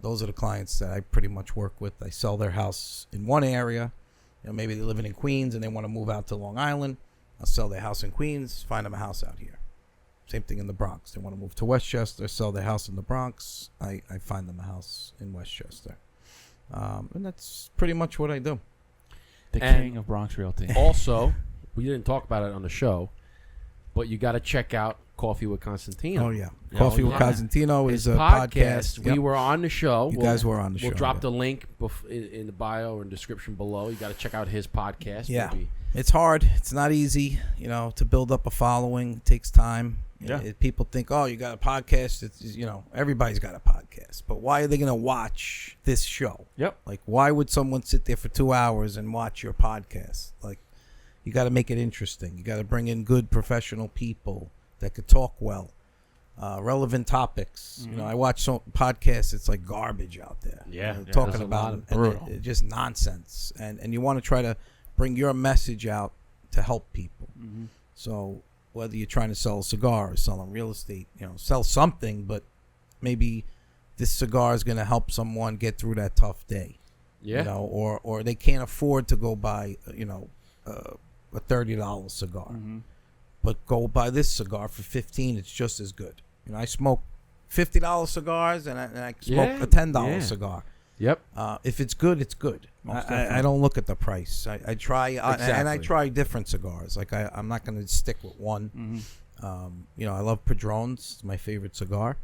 Those are the clients that I pretty much work with. I sell their house in one area. Maybe they're living in Queens and they want to move out to Long Island. I'll sell their house in Queens, find them a house out here. Same thing in the Bronx. They want to move to Westchester, sell their house in the Bronx. I find them a house in Westchester. And that's pretty much what I do. The And King of Bronx Realty. Also, we didn't talk about it on the show, but you got to check out Coffee with Cosentino. Oh yeah, Coffee with Cosentino is His a podcast. We were on the show. You guys were on the show. We'll drop the link in the bio or description below. You got to check out his podcast. Yeah, maybe. It's hard. It's not easy, to build up a following. It takes time. Yeah. People think, oh, you got a podcast. It's, everybody's got a podcast. But why are they going to watch this show? Yep. Like, why would someone sit there for 2 hours and watch your podcast? Like, you got to make it interesting. You got to bring in good professional people that could talk well, relevant topics. Mm-hmm. I watch some podcasts. It's like garbage out there. Yeah, talking there's a about lot of and it's just nonsense. And you want to try to bring your message out to help people. Mm-hmm. So whether you're trying to sell a cigar or selling real estate, sell something, but maybe this cigar is going to help someone get through that tough day. Yeah. Or they can't afford to go buy, a $30 cigar. Mm-hmm. But go buy this cigar for $15. It's just as good. I smoke $50 cigars and I smoke a $10 cigar. Yep. If it's good, it's good. I don't look at the price. I try and I try different cigars. Like I'm not going to stick with one. Mm-hmm. I love Padrones. It's my favorite cigar.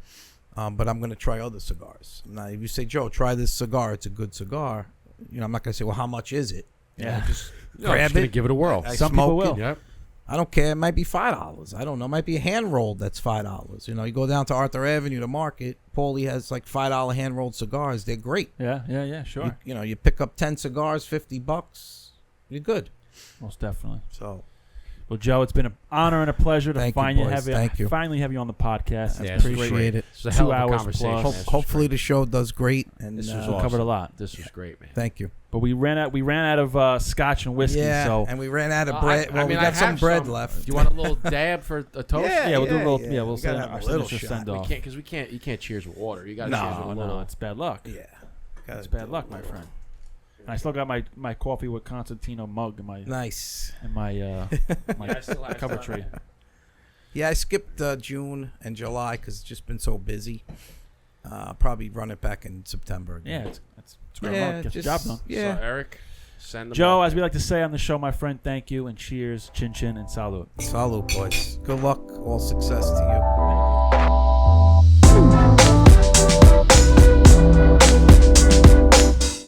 But I'm going to try other cigars. Now, if you say, Joe, try this cigar, it's a good cigar. I'm not going to say, well, how much is it? Yeah. Just Grab grab it. Give it a whirl. I Some people smoke will. it. Yep. I don't care. It might be $5. I don't know. It might be a hand rolled that's $5. You go down to Arthur Avenue to Market. Paulie has like $5 hand rolled cigars. They're great. Yeah, sure. You pick up 10 cigars, $50. You're good. Most definitely. So, Well, Joe, it's been an honor and a pleasure to Thank you, finally boys. have you. Thank you. Finally have you on the podcast. Yeah, It's appreciate it. It's a hell of 2 a hours conversation. plus. This was hopefully great. the show does great. And This was We awesome. covered a lot. This was great, man. thank you. But we ran out of scotch and whiskey. Yeah, So and we ran out of bread. We I got some have bread some. left. Do you want a little dab for a toast? yeah, we'll do a little. yeah. Yeah, we'll We send gotta have our a little signature shot. send We off. can't because you can't cheers with water. You got to cheers with a No, little. it's bad luck. Yeah. It's bad luck, my friend. And I still got my coffee with Cosentino mug in my Nice. my I still have cover some. tree. Yeah, I skipped June and July because it's just been so busy. Probably run it back in September again. Yeah, it's great. Get the job done. Yeah. So Eric, send them. Joe, off. as we like to say on the show, my friend, thank you and cheers, chin chin, and salute. Salute, boys. Good luck. All success to you. Thank you.